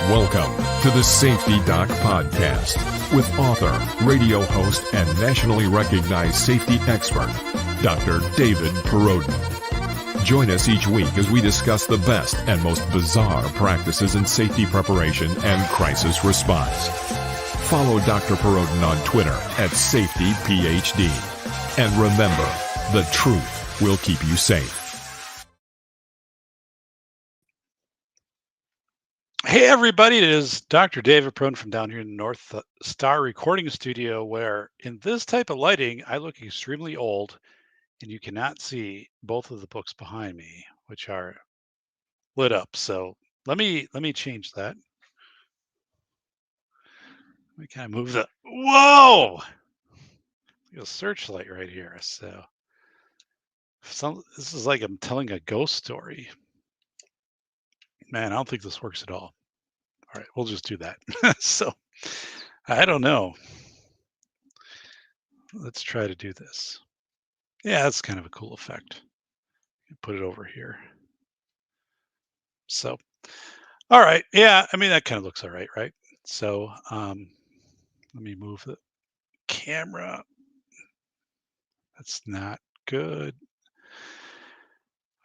Welcome to the Safety Doc Podcast with author, radio host, and nationally recognized safety expert, Dr. David Perrodin. Join us each week as we discuss the best and most bizarre practices in safety preparation and crisis response. Follow Dr. Perrodin on Twitter at SafetyPhD. And remember, the truth will keep you safe. Hey everybody, it is Dr. David Perrodin from down here in the North Star Recording Studio, where in this type of lighting, I look extremely old and you cannot see both of the books behind me, which are lit up. So let me change that. Let me kind of move the, whoa! A searchlight right here. So this is like I'm telling a ghost story. Man, I don't think this works at all. All right, we'll just do that. So I don't know. Let's try to do this. Yeah, that's kind of a cool effect. Put it over here. So, all right. Yeah, I mean, that kind of looks all right, right? So, let me move the camera. That's not good.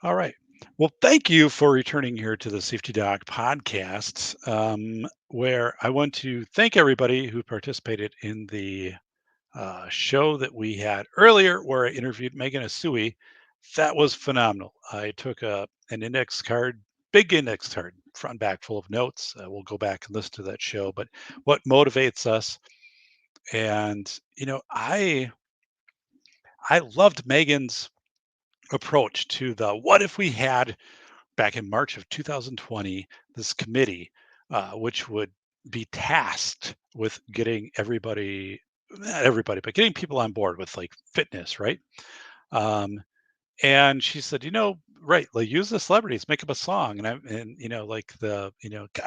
All right. Well, thank you for returning here to the Safety Doc podcast, where I want to thank everybody who participated in the show that we had earlier where I interviewed Megan Asui. That was phenomenal. I took an index card, big index card, front and back full of notes. We'll go back and listen to that show. But what motivates us? And I loved Megan's approach to the what if we had back in March of 2020 this committee, which would be tasked with getting everybody, not everybody, but getting people on board with like fitness, right? And she said, right, like use the celebrities, make up a song. I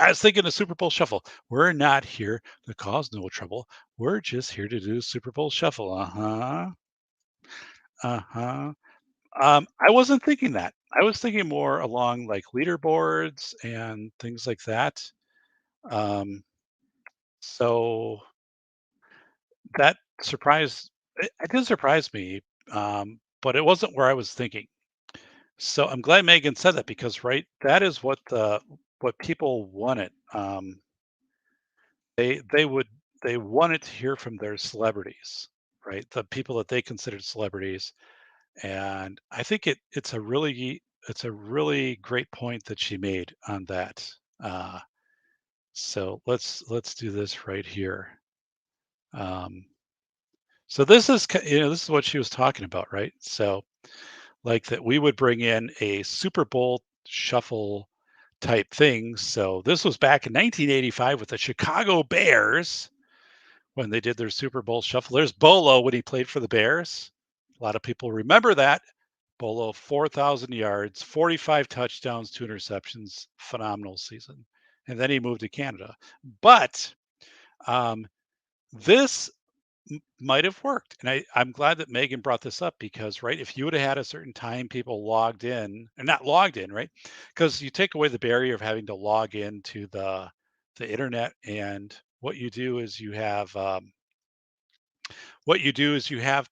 was thinking of Super Bowl Shuffle. We're not here to cause no trouble. We're just here to do Super Bowl Shuffle. Uh-huh. I wasn't thinking that. I was thinking more along like leaderboards and things like that. So that it did surprise me, but it wasn't where I was thinking. So I'm glad Megan said that because, right, that is what people wanted. They wanted to hear from their celebrities, right? The people that they considered celebrities, and I think it's a really great point that she made on that. Uh, so let's do this right here. So this is what she was talking about, right? So like that we would bring in a Super Bowl shuffle type thing. So this was back in 1985 with the Chicago Bears when they did their Super Bowl shuffle. There's Bolo when he played for the Bears. A lot of people remember that. Bolo, 4,000 yards, 45 touchdowns, 2 interceptions, phenomenal season. And then he moved to Canada. But this might have worked. And I'm glad that Megan brought this up because, right, if you would have had a certain time people logged in, and not logged in, right? Because you take away the barrier of having to log into the internet, and what you do is you have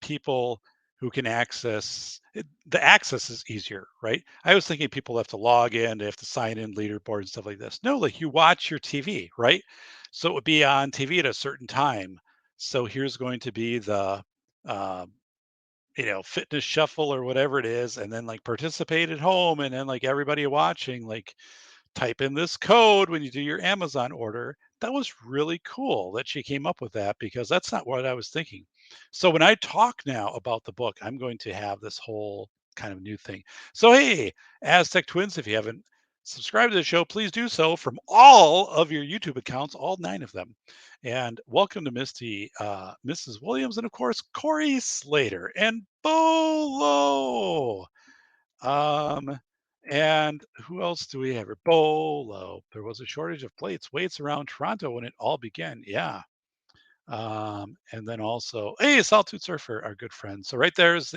people who can access it. The access is easier, right? I was thinking people have to log in, they have to sign in leaderboard and stuff like this. No, like you watch your TV, right? So it would be on TV at a certain time. So here's going to be the uh, fitness shuffle or whatever it is, and then like participate at home, and then like everybody watching, like type in this code when you do your Amazon order. That was really cool that she came up with that because that's not what I was thinking. So when I talk now about the book, I'm going to have this whole kind of new thing. So hey, Aztec Twins, if you haven't subscribed to the show, please do so from all of your YouTube accounts, all 9 of them. And welcome to Misty, Mrs. Williams, and of course Corey Slater and Bolo. And who else do we have? Bolo. There was a shortage of weights around Toronto when it all began. Yeah. And then also, hey, Saltwood Surfer, our good friend. So right there's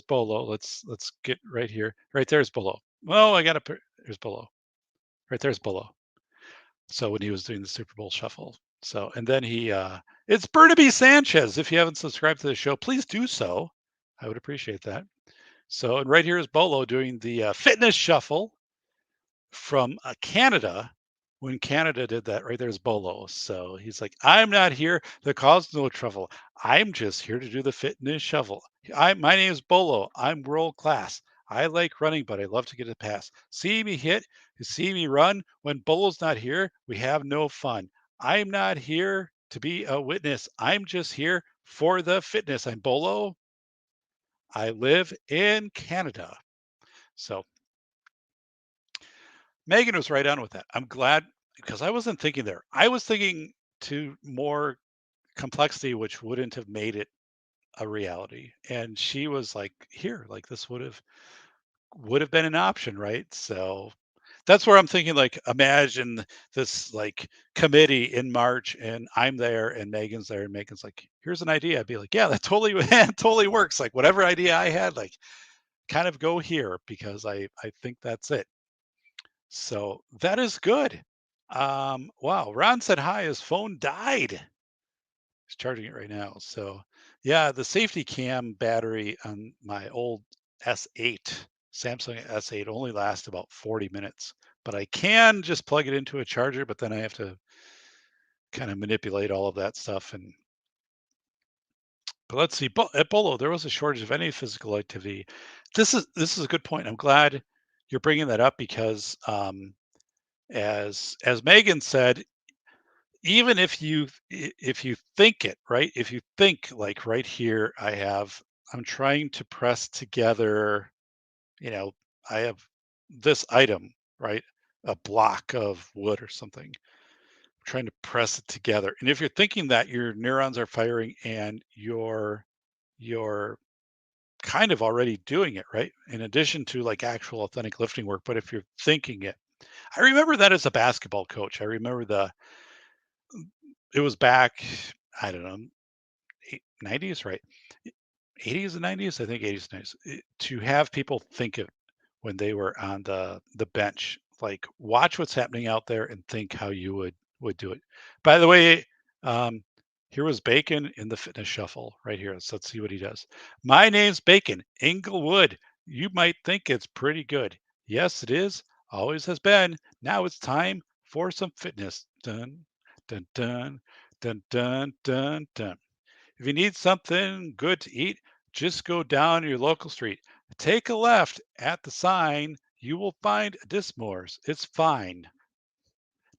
Bolo. Let's get right here. Right there's Bolo. Well, there's Bolo. Right there's Bolo. So when he was doing the Super Bowl shuffle. So, and then it's Burnaby Sanchez. If you haven't subscribed to the show, please do so. I would appreciate that. So, and right here is Bolo doing the fitness shuffle from Canada. When Canada did that, right there's Bolo. So he's like, I'm not here to cause no trouble. I'm just here to do the fitness shuffle. My name is Bolo. I'm world class. I like running, but I love to get a pass. See me hit, you see me run. When Bolo's not here, we have no fun. I'm not here to be a witness. I'm just here for the fitness. I'm Bolo. I live in Canada. So Megan was right on with that. I'm glad because I wasn't thinking there. I was thinking to more complexity, which wouldn't have made it a reality. And she was like, here, like this would have been an option, right? So that's where I'm thinking, like, imagine this like committee in March and I'm there and Megan's there and Megan's like, here's an idea. I'd be like, yeah, that totally totally works. Like whatever idea I had, like kind of go here because I think that's it. So that is good. Wow. Ron said hi. His phone died. He's charging it right now. So yeah, the safety cam battery on my old S8, Samsung S8 only lasts about 40 minutes, but I can just plug it into a charger, but then I have to kind of manipulate all of that stuff. But let's see, at Bolo, there was a shortage of any physical activity. This is a good point. I'm glad you're bringing that up because as Megan said, even if you think it right, if you think like right here, I'm trying to press together, you know, I have this item, right, a block of wood or something. I'm trying to press it together, and if you're thinking that, your neurons are firing and you're kind of already doing it, right, in addition to like actual authentic lifting work. But if you're thinking it, I remember that as a basketball coach. I remember it was back, I don't know, 90s, right? 80s and 90s, I think 80s and 90s, to have people think it when they were on the bench, like watch what's happening out there and think how you would do it. By the way, um, here was Bacon in the fitness shuffle right here. So let's see what he does. My name's Bacon, Inglewood. You might think it's pretty good. Yes, it is. Always has been. Now it's time for some fitness. Dun, dun, dun, dun, dun, dun, dun. If you need something good to eat, just go down your local street. Take a left at the sign. You will find Dismores. It's fine.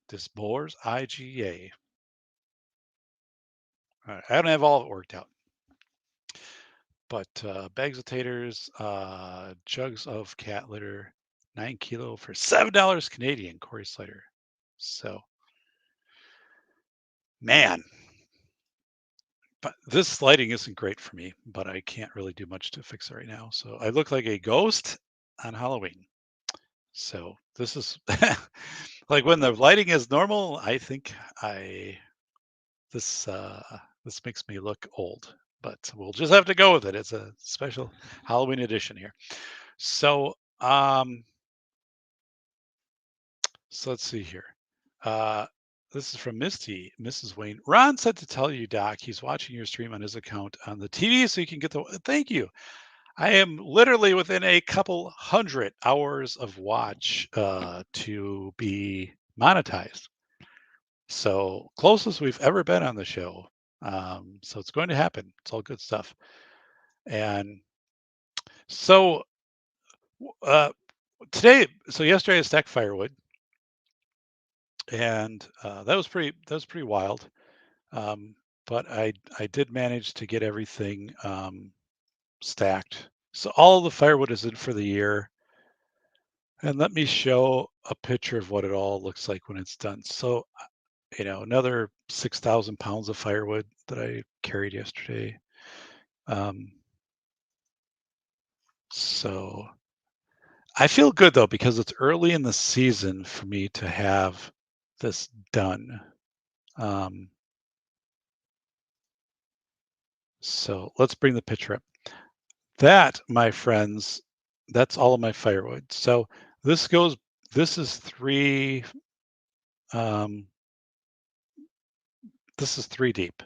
Dismores IGA. All right, I don't have all of it worked out. But bags of taters, jugs of cat litter, 9 kilo for $7 Canadian, Corey Slater. So, man, but this lighting isn't great for me, but I can't really do much to fix it right now. So I look like a ghost on Halloween. So this is like when the lighting is normal, I think this makes me look old, but we'll just have to go with it. It's a special Halloween edition here. So so let's see here. Uh this is from Misty, Mrs. Wayne. Ron said to tell you, Doc, he's watching your stream on his account on the TV so you can get the thank you. I am literally within a couple hundred hours of watch to be monetized. So closest we've ever been on the show. So it's going to happen. It's all good stuff. And so yesterday I stacked firewood, and that was pretty wild. But I did manage to get everything stacked. So all the firewood is in for the year. And let me show a picture of what it all looks like when it's done. So, another 6,000 pounds of firewood that I carried yesterday. So I feel good though, because it's early in the season for me to have this done. So let's bring the picture up. That, my friends, that's all of my firewood. So this is This is 3 deep.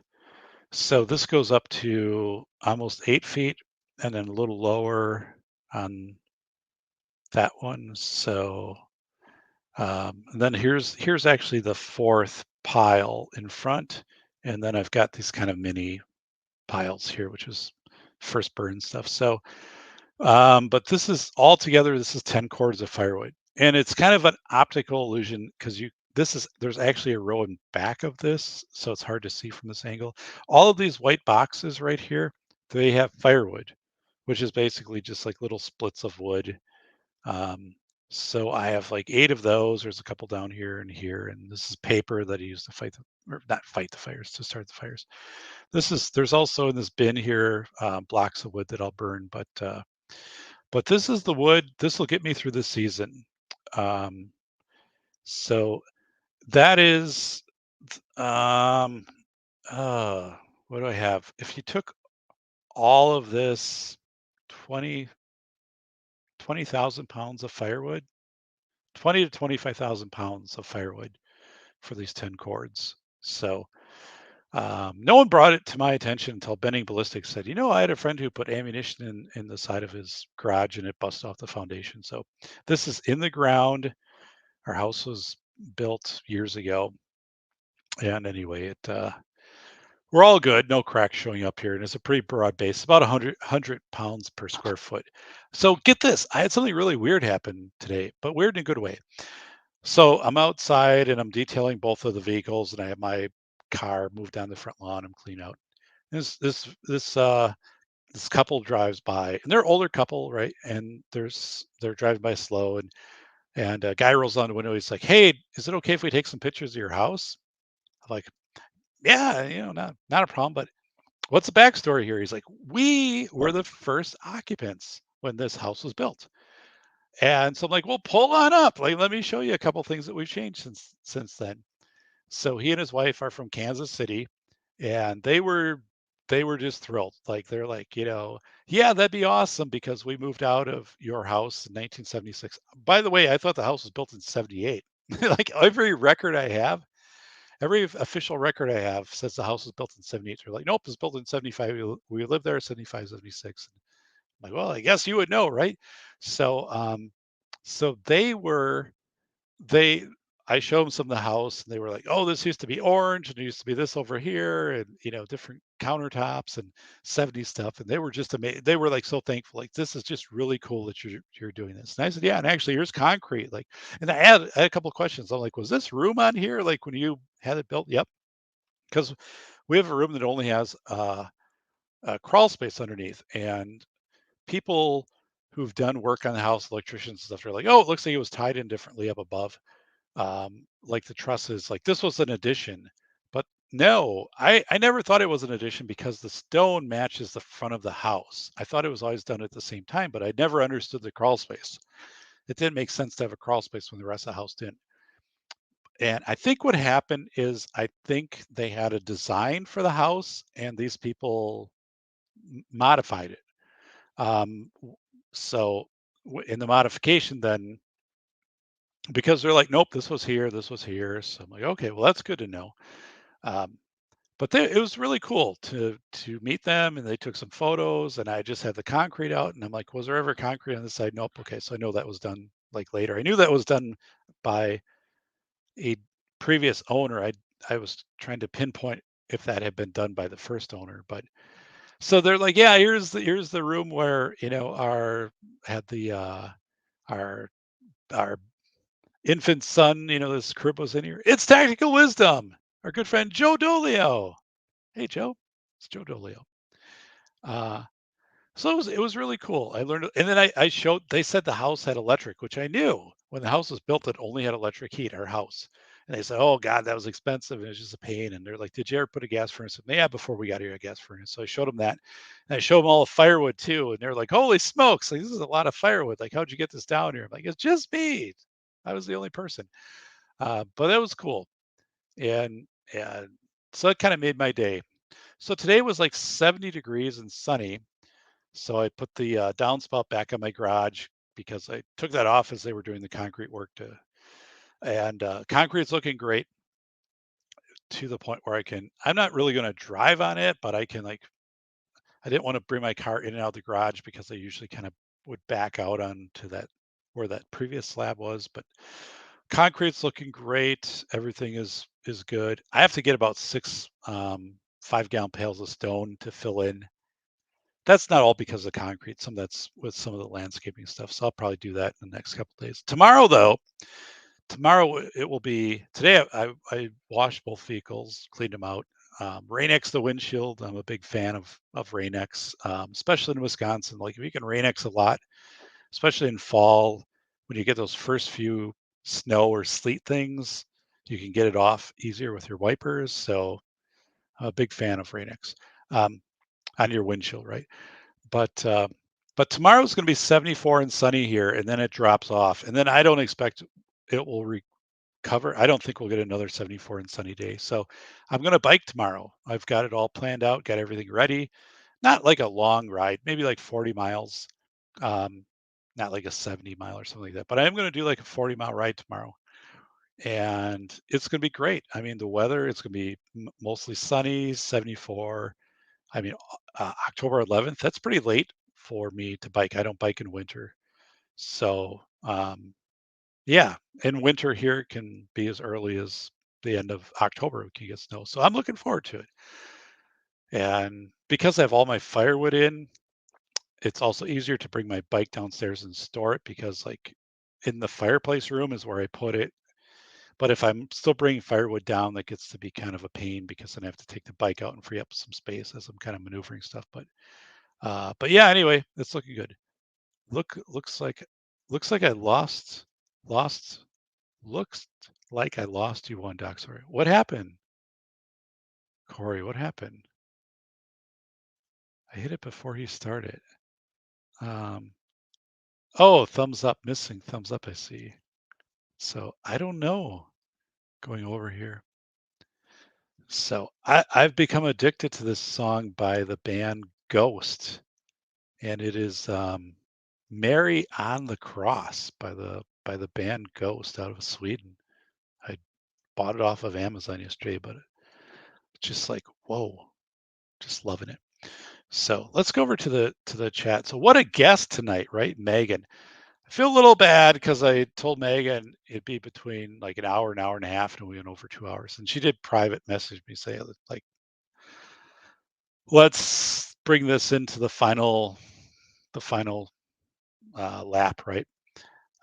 So this goes up to almost 8 feet and then a little lower on that one. So and then here's actually the 4th pile in front. And then I've got these kind of mini piles here, which is first burn stuff. So, but this is all together, this is 10 cords of firewood. And it's kind of an optical illusion because there's actually a row in back of this, so it's hard to see from this angle. All of these white boxes right here, they have firewood, which is basically just like little splits of wood. Um, so I have like 8 of those. There's a couple down here and here, and this is paper that I use to fight or not fight the fires, to start the fires. There's also in this bin here blocks of wood that I'll burn, but this is the wood. This will get me through the season. Um, so that is, um, what do I have? If you took all of this 20 20,000 pounds of firewood, 20 to 25,000 pounds of firewood for these 10 cords. So no one brought it to my attention until Benning Ballistics said, I had a friend who put ammunition in the side of his garage and it busted off the foundation. So this is in the ground. Our house was built years ago. And anyway, we're all good. No cracks showing up here. And it's a pretty broad base, about 100 pounds per square foot. So get this. I had something really weird happen today, but weird in a good way. So I'm outside and I'm detailing both of the vehicles, and I have my car moved down the front lawn. I'm clean out. This couple drives by, and they're an older couple, right? And they're driving by slow, and a guy rolls down the window. He's like, "Hey, is it okay if we take some pictures of your house?" I'm like, "Yeah, not a problem. But what's the backstory here?" He's like, "We were the first occupants when this house was built." And so I'm like, "Well, pull on up. Like, let me show you a couple things that we've changed since then." So he and his wife are from Kansas City, and they were just thrilled. Like they're like, yeah, that'd be awesome because we moved out of your house in 1976. By the way, I thought the house was built in 78. Like every official record I have says the house was built in 78. They're like, nope, it was built in 75. We lived there 75, 76. I'm like, well, I guess you would know, right? So so they I showed them some of the house and they were like, oh, this used to be orange and it used to be this over here and different countertops and 70s stuff. And they were just amazed. They were like so thankful, like this is just really cool that you're doing this. And I said, yeah, and actually here's concrete. Like, and I had a couple of questions. I'm like, was this room on here like when you had it built? Yep. Because we have a room that only has a crawl space underneath. And people who've done work on the house, electricians and stuff, are like, oh, it looks like it was tied in differently up above, like the trusses, like this was an addition. But no, I never thought it was an addition because the stone matches the front of the house. I thought it was always done at the same time, but I never understood the crawl space. It didn't make sense to have a crawl space when the rest of the house didn't. And I think what happened is I think they had a design for the house and these people modified it. So in the modification, then because they're like, nope, this was here, this was here. So I'm like, okay, well, that's good to know. Um, but it was really cool to meet them, and they took some photos, and I just had the concrete out, and I'm like, was there ever concrete on this side? Nope. Okay, so I know that was done like later. I knew that was done by a previous owner. I was trying to pinpoint if that had been done by the first owner, but so they're like, yeah, here's the room where our had the our infant son, this crib was in here. It's Tactical Wisdom, our good friend Joe Dolio. Hey, Joe, it's Joe Dolio. Uh, so it was really cool. I learned, and then I showed. They said the house had electric, which I knew when the house was built. It only had electric heat. Our house, and they said, "Oh God, that was expensive. And it was just a pain." And they're like, "Did you ever put a gas furnace?" And yeah, before we got here, a gas furnace. So I showed them that, and I showed them all the firewood too. And they're like, "Holy smokes! Like this is a lot of firewood. Like how'd you get this down here?" I'm like, "It's just me. I was the only person." But that was cool, and so it kind of made my day. So today was like 70 degrees and sunny. So I put the downspout back on my garage because I took that off as they were doing the concrete work to And concrete's looking great to the point where I'm not really going to drive on it, but I didn't want to bring my car in and out of the garage because I usually kind of would back out onto that where that previous slab was. But concrete's looking great. Everything is good. I have to get about 6 5-gallon pails of stone to fill in. That's not all because of concrete. Some of that's with some of the landscaping stuff. So I'll probably do that in the next couple of days. Tomorrow, though, it will be today. I washed both vehicles, cleaned them out. Rain-X the windshield. I'm a big fan of Rain-X, especially in Wisconsin. Like if you can Rain-X a lot, especially in fall when you get those first few snow or sleet things, you can get it off easier with your wipers. So I'm a big fan of Rain-X on your windshield, right? But tomorrow's going to be 74 and sunny here, and then it drops off, and then I don't expect it will recover. I don't think we'll get another 74 and sunny day. So I'm going to bike tomorrow. I've got it all planned out, got everything ready. Not like a long ride, maybe like 40 miles. Um, not like a 70 mile or something like that, but I am going to do like a 40-mile ride tomorrow. And it's going to be great. I mean, the weather, it's going to be mostly sunny, 74. I mean, October 11th, that's pretty late for me to bike. I don't bike in winter. So, yeah, in winter here it can be as early as the end of October we can get snow. So I'm looking forward to it. And because I have all my firewood in, it's also easier to bring my bike downstairs and store it because like in the fireplace room is where I put it. But if I'm still bringing firewood down, that gets to be kind of a pain because then I have to take the bike out and free up some space as I'm kind of maneuvering stuff. But yeah, anyway, it's looking good. Looks like I lost looks like I lost you one, Doc. Sorry. What happened? Corey, what happened? I hit it before he started. Um, oh, thumbs up, missing thumbs up, I see. So I don't know. Going over here. So I've become addicted to this song by the band Ghost, and it is Mary on the Cross by the band Ghost out of Sweden. I bought it off of Amazon yesterday, but it's just like, whoa, just loving it. So let's go over to the chat. So what a guest tonight, right? Megan. I feel a little bad because I told Megan it'd be between like an hour and a half, and we went over 2 hours. And she did private message me say like, let's bring this into the final lap, right?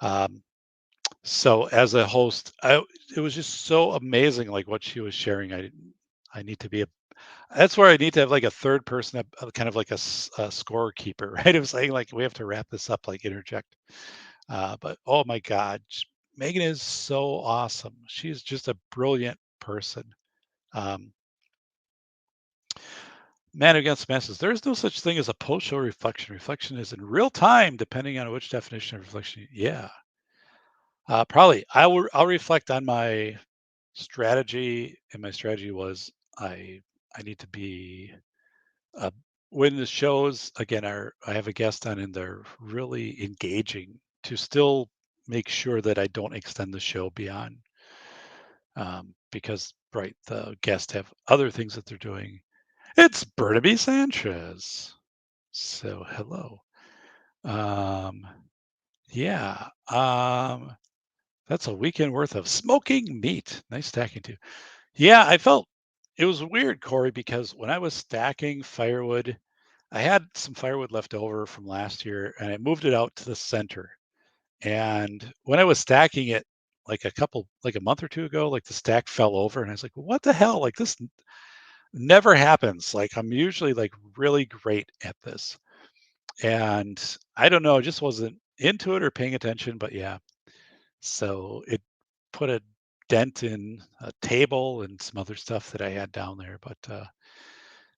Um, so as a host, it was just so amazing, like what she was sharing. I need to be that's where I need to have like a third person, kind of like a scorekeeper, right? It was saying like we have to wrap this up, like interject. But oh my God, Megan is so awesome. She's just a brilliant person. Um, Man Against Masses. There is no such thing as a post-show reflection. Reflection is in real time, depending on which definition of reflection. Yeah, probably. I'll reflect on my strategy, and my strategy was I need to be uh, when the shows again are I have a guest on and they're really engaging to still make sure that I don't extend the show beyond because right the guests have other things that they're doing. It's Bernabe Sanchez. So hello. Um, yeah. That's a weekend worth of smoking meat. Nice stacking too. Yeah, I felt it was weird, Corey, because when I was stacking firewood, I had some firewood left over from last year and I moved it out to the center. And when I was stacking it, like a month or two ago, like the stack fell over and I was like, what the hell? Like this never happens. Like I'm usually like really great at this. And I don't know, I just wasn't into it or paying attention, but yeah. So it put a dent in a table and some other stuff that I had down there.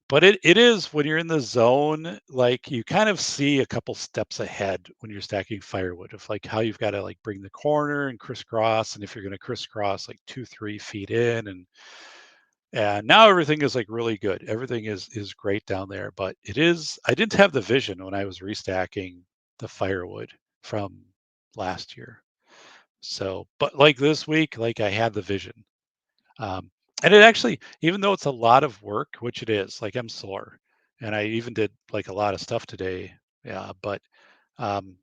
But it is when you're in the zone, like you kind of see a couple steps ahead when you're stacking firewood of like how you've got to like bring the corner and crisscross, and if you're going to crisscross like 2-3 feet in, and now everything is like really good. Everything is great down there, but it is I didn't have the vision when I was restacking the firewood from last year. So, but like this week, like I had the vision. Um, and it actually, even though it's a lot of work, which it is, like I'm sore, and I even did like a lot of stuff today. Yeah, but um,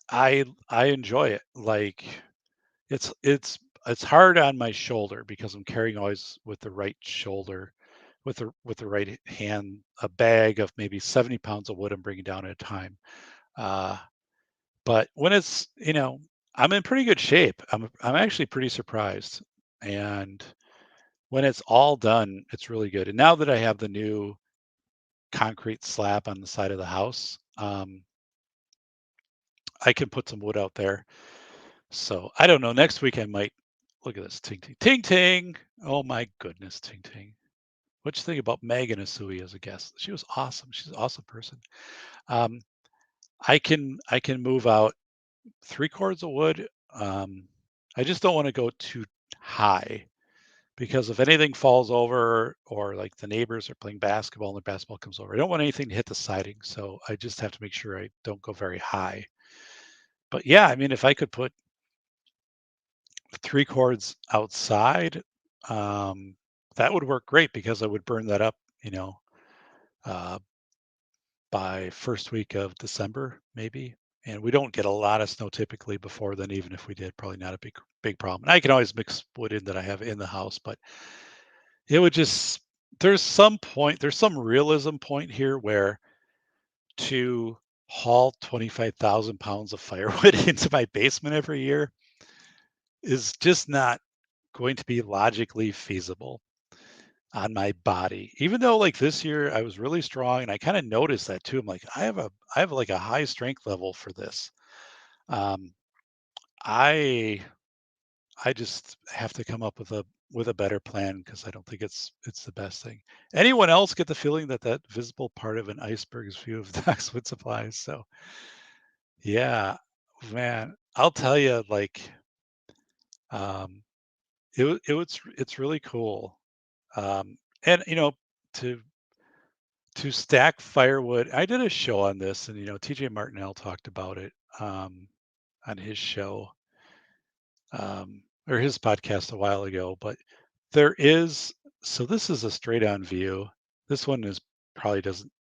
I enjoy it. Like it's it's it's hard on my shoulder because I'm carrying always with the right shoulder, with the right hand, a bag of maybe 70 pounds of wood I'm bringing down at a time. Uh, but when it's, I'm in pretty good shape. I'm actually pretty surprised. And when it's all done, it's really good. And now that I have the new concrete slab on the side of the house, I can put some wood out there. So I don't know. Next week I might look at this. Ting ting ting ting. Oh my goodness, ting ting. What you think about Megan Asui as a guest? She was awesome. She's an awesome person. Um, I can move out 3 cords of wood. I just don't want to go too high because if anything falls over or like the neighbors are playing basketball and the basketball comes over, I don't want anything to hit the siding. So I just have to make sure I don't go very high. But yeah, I mean, if I could put 3 cords outside, um, that would work great because I would burn that up, uh, by first week of December, maybe. And we don't get a lot of snow typically before then, even if we did, probably not a big problem. And I can always mix wood in that I have in the house, but it would just there's some realism point here where to haul 25,000 pounds of firewood into my basement every year is just not going to be logically feasible on my body. Even though like this year I was really strong and I kind of noticed that too. I'm like, I have like a high strength level for this. Um, I I just have to come up with a better plan because I don't think it's the best thing. Anyone else get the feeling that that visible part of an iceberg's view of the Oxford supplies? So yeah, man, I'll tell you, like, um, it's really cool. And to to stack firewood, I did a show on this, and TJ Martinell talked about it on his show, or his podcast a while ago. But there is, so this is a straight on view. This one is probably doesn't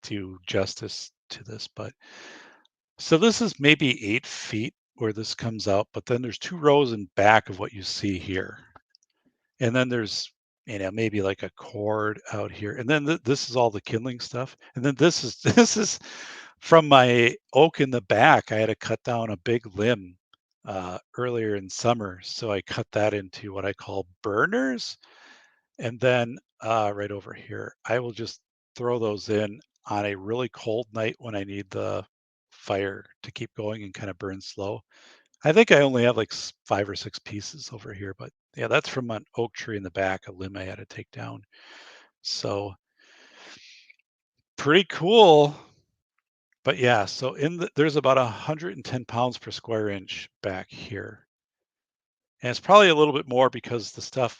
do justice to this, but so this is maybe 8 feet where this comes out, but then there's 2 rows in back of what you see here. And then there's, maybe like a cord out here. And then this is all the kindling stuff. And then this is this is from my oak in the back. I had to cut down a big limb earlier in summer. So I cut that into what I call burners. And then right over here, I will just throw those in on a really cold night when I need the fire to keep going and kind of burn slow. I think I only have like 5 or 6 pieces over here, but yeah, that's from an oak tree in the back, a limb I had to take down. So pretty cool. But yeah, so there's about 110 pounds per square inch back here. And it's probably a little bit more because the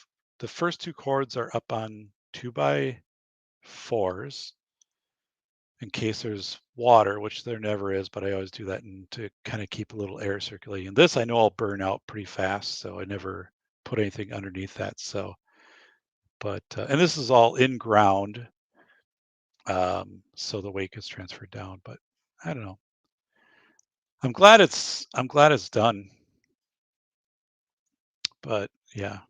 first 2 cords are up on 2x4s in case there's water, which there never is, but I always do that to kind of keep a little air circulating. And this I know I'll burn out pretty fast, so I never put anything underneath that. So, but and this is all in ground, so the weight gets transferred down. But I don't know. I'm glad it's done. But yeah,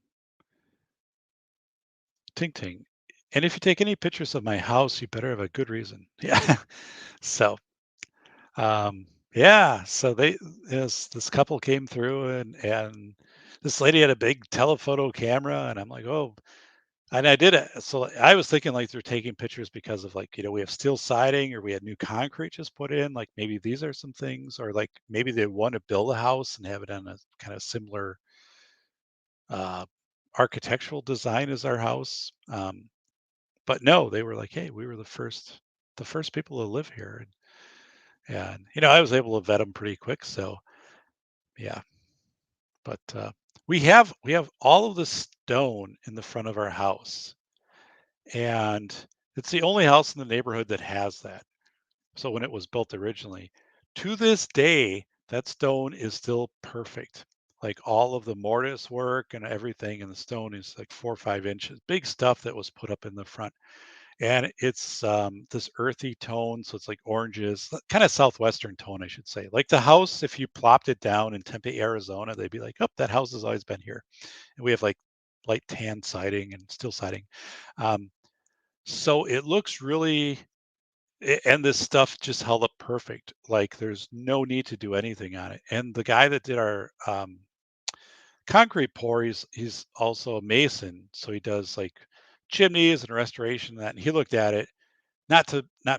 ting ting. And if you take any pictures of my house, you better have a good reason. Yeah. So yeah, so this couple came through and this lady had a big telephoto camera and I'm like, oh, and I did it. So I was thinking like they're taking pictures because of like, we have steel siding or we had new concrete just put in, like maybe these are some things, or like maybe they want to build a house and have it on a kind of similar uh architectural design as our house. But no, they were like, hey, we were the first people to live here. And I was able to vet them pretty quick. So yeah, but we have all of the stone in the front of our house, and it's the only house in the neighborhood that has that. So when it was built originally, to this day, that stone is still perfect. Like all of the mortise work and everything, and the stone is like 4 or 5 inches. Big stuff that was put up in the front, and it's this earthy tone, so it's like oranges, kind of southwestern tone, I should say. Like the house, if you plopped it down in Tempe, Arizona, they'd be like, "Oh, that house has always been here." And we have like light tan siding and steel siding, um, so it looks really. And this stuff just held up perfect. Like there's no need to do anything on it. And the guy that did our concrete pour, he's also a mason, so he does like chimneys and restoration and that. And he looked at it, not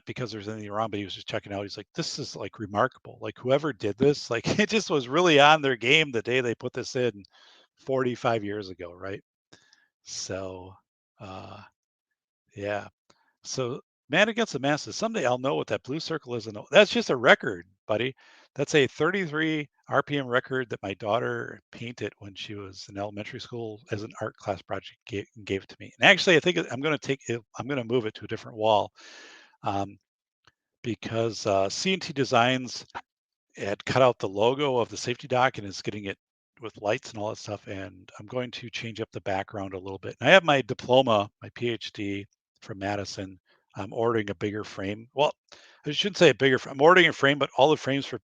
because there's anything wrong, but he was just checking out. He's like, "This is like remarkable. Like whoever did this, like it just was really on their game the day they put this in 45 years ago, right?" So, uh, yeah. So, Man Against the Masses. Someday I'll know what that blue circle is. And that's just a record, buddy. That's a 33 RPM record that my daughter painted when she was in elementary school as an art class project. Gave it to me. And actually, I think I'm going to take it. I'm going to move it to a different wall, um, because C&T Designs had cut out the logo of the safety dock and is getting it with lights and all that stuff. And I'm going to change up the background a little bit. And I have my diploma, my PhD from Madison. I'm ordering a bigger frame. Well, I shouldn't say a bigger. I'm ordering a frame, but all the frames for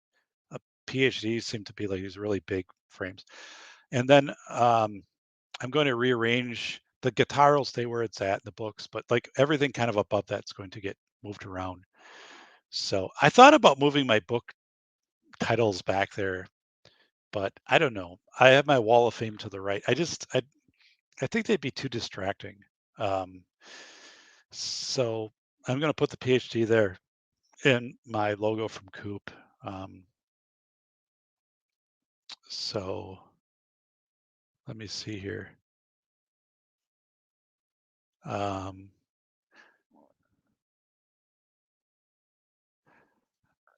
a PhD seem to be like these really big frames. And then I'm going to rearrange the guitar will stay where it's at in the books, but like everything kind of above that's going to get moved around. So I thought about moving my book titles back there, but I don't know. I have my wall of fame to the right. I think they'd be too distracting. Um, so I'm going to put the PhD there in my logo from Coop. Um, so let me see here. Um,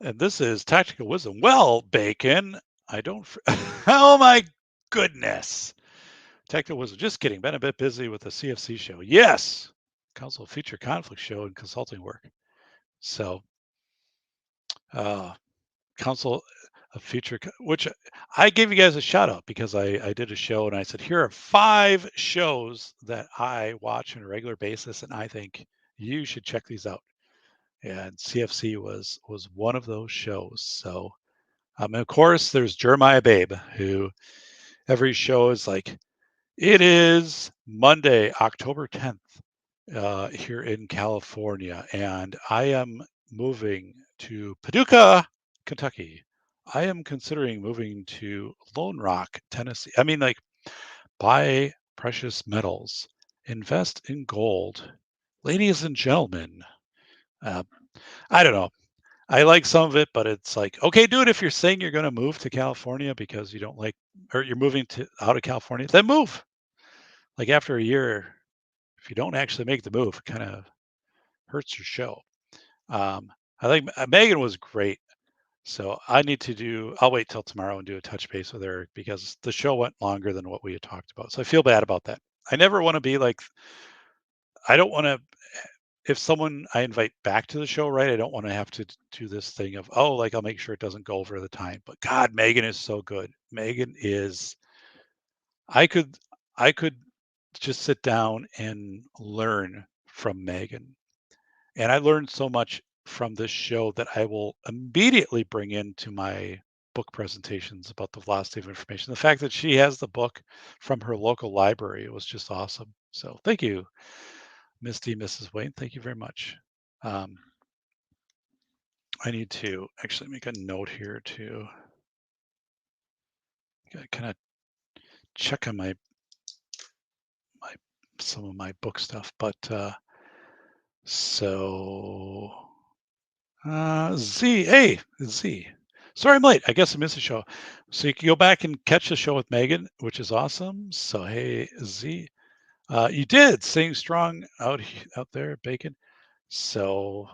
and this is Tactical Wisdom. Well, Bacon, I don't. Oh my goodness. Tactical Wisdom. Just kidding. Been a bit busy with the CFC show. Yes. Council Feature Conflict show and consulting work. So, uh, Council of Future, which I gave you guys a shout out because I did a show and I said, here are 5 shows that I watch on a regular basis and I think you should check these out. And CFC was one of those shows. So, and of course, there's Jeremiah Babe, who every show is like, it is Monday, October 10th, here in California, and I am moving to Paducah, Kentucky. I am considering moving to Lone Rock, Tennessee. I mean, like, buy precious metals, invest in gold. Ladies and gentlemen, uh, I don't know. I like some of it, but it's like, okay, do it if you're saying you're going to move to California because you don't like, or you're moving to out of California, then move. Like after a year, if you don't actually make the move, it kind of hurts your show. I think Megan was great. So I need to do, I'll wait till tomorrow and do a touch base with her because the show went longer than what we had talked about. So I feel bad about that. I never want to be like, I don't want to, if someone I invite back to the show, right? I don't want to have to do this thing of, oh, like I'll make sure it doesn't go over the time. But God, Megan is so good. Megan is, I could, I could just sit down and learn from Megan. And I learned so much from this show that I will immediately bring into my book presentations about the velocity of information. The fact that she has the book from her local library was just awesome. So thank you, Misty, Mrs. Wayne. Thank you very much. Um, I need to actually make a note here to kind of check on my some of my book stuff. But so Z, hey, Z. Sorry I'm late. I guess I missed the show. So you can go back and catch the show with Megan, which is awesome. So hey, Z, you did staying strong out there, Bacon. So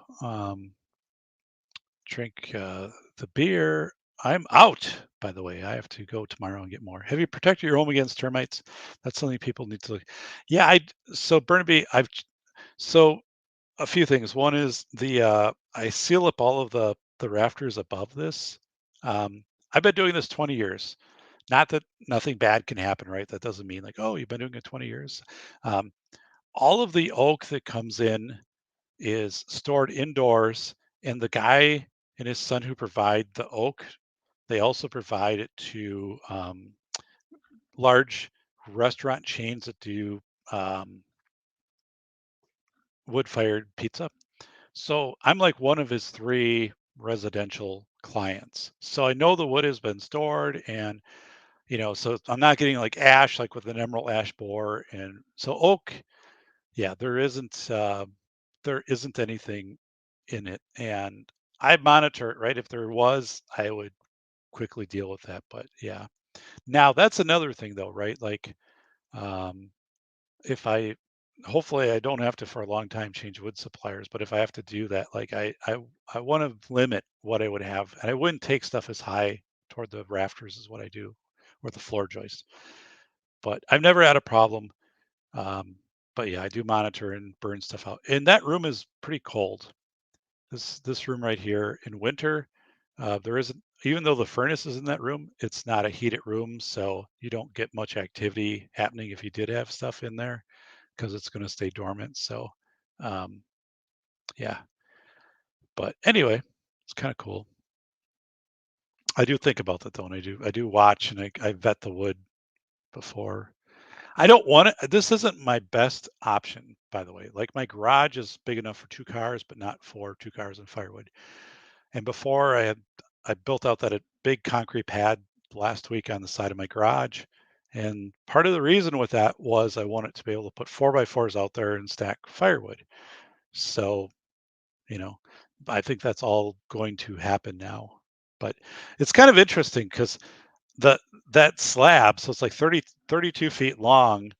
drink the beer. I'm out, by the way. I have to go tomorrow and get more. Have you protected your home against termites? That's something people need to look. Yeah, so Burnaby, so a few things. One is I seal up all of the rafters above this. I've been doing this 20 years. Not that nothing bad can happen, right? That doesn't mean like, oh, you've been doing it 20 years. Um, all of the oak that comes in is stored indoors, and the guy and his son who provide the oak, they also provide it to large restaurant chains that do um, wood-fired pizza. So I'm like one of his three residential clients. So I know the wood has been stored, and so I'm not getting like ash like with an emerald ash borer. And so oak, yeah, there isn't anything in it. And I monitor it, right? If there was, I would quickly deal with that. But yeah. Now that's another thing though, right? Like um if I hopefully I don't have to for a long time change wood suppliers, but if I have to do that, like I want to limit what I would have, and I wouldn't take stuff as high toward the rafters as what I do, or the floor joist. But I've never had a problem. Um, but yeah, I do monitor and burn stuff out. And that room is pretty cold. This room right here in winter, there isn't, even though the furnace is in that room, it's not a heated room, so you don't get much activity happening if you did have stuff in there because it's going to stay dormant. So, um, yeah. But anyway, it's kind of cool. I do think about that though, and I do watch, and I vet the wood before. I don't want it. This isn't my best option, by the way. Like my garage is big enough for two cars, but not for two cars and firewood. And before I built out that big concrete pad last week on the side of my garage. And part of the reason with that was I wanted to be able to put 4x4s out there and stack firewood. So, you know, I think that's all going to happen now. But it's kind of interesting because the that slab, so it's like 32 feet long.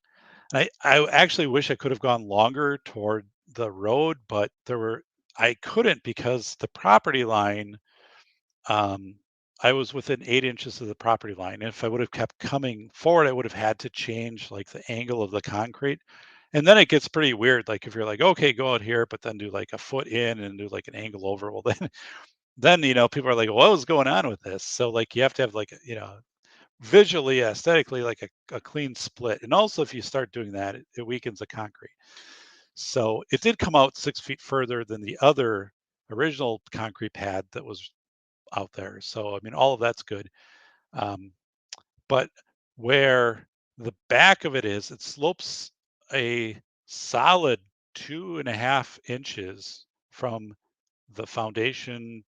I actually wish I could have gone longer toward the road, but I couldn't because the property line, um, I was within 8 inches of the property line. And if I would have kept coming forward, I would have had to change like the angle of the concrete. And then it gets pretty weird. Like if you're like, okay, go out here, but then do like a foot in and do like an angle over. Well, then people are like, what was going on with this? So like you have to have like, visually, aesthetically, like a clean split. And also if you start doing that, it weakens the concrete. So it did come out 6 feet further than the other original concrete pad that was out there. So I mean, all of that's good. Um, but where the back of it is, it slopes a solid 2.5 inches from the foundation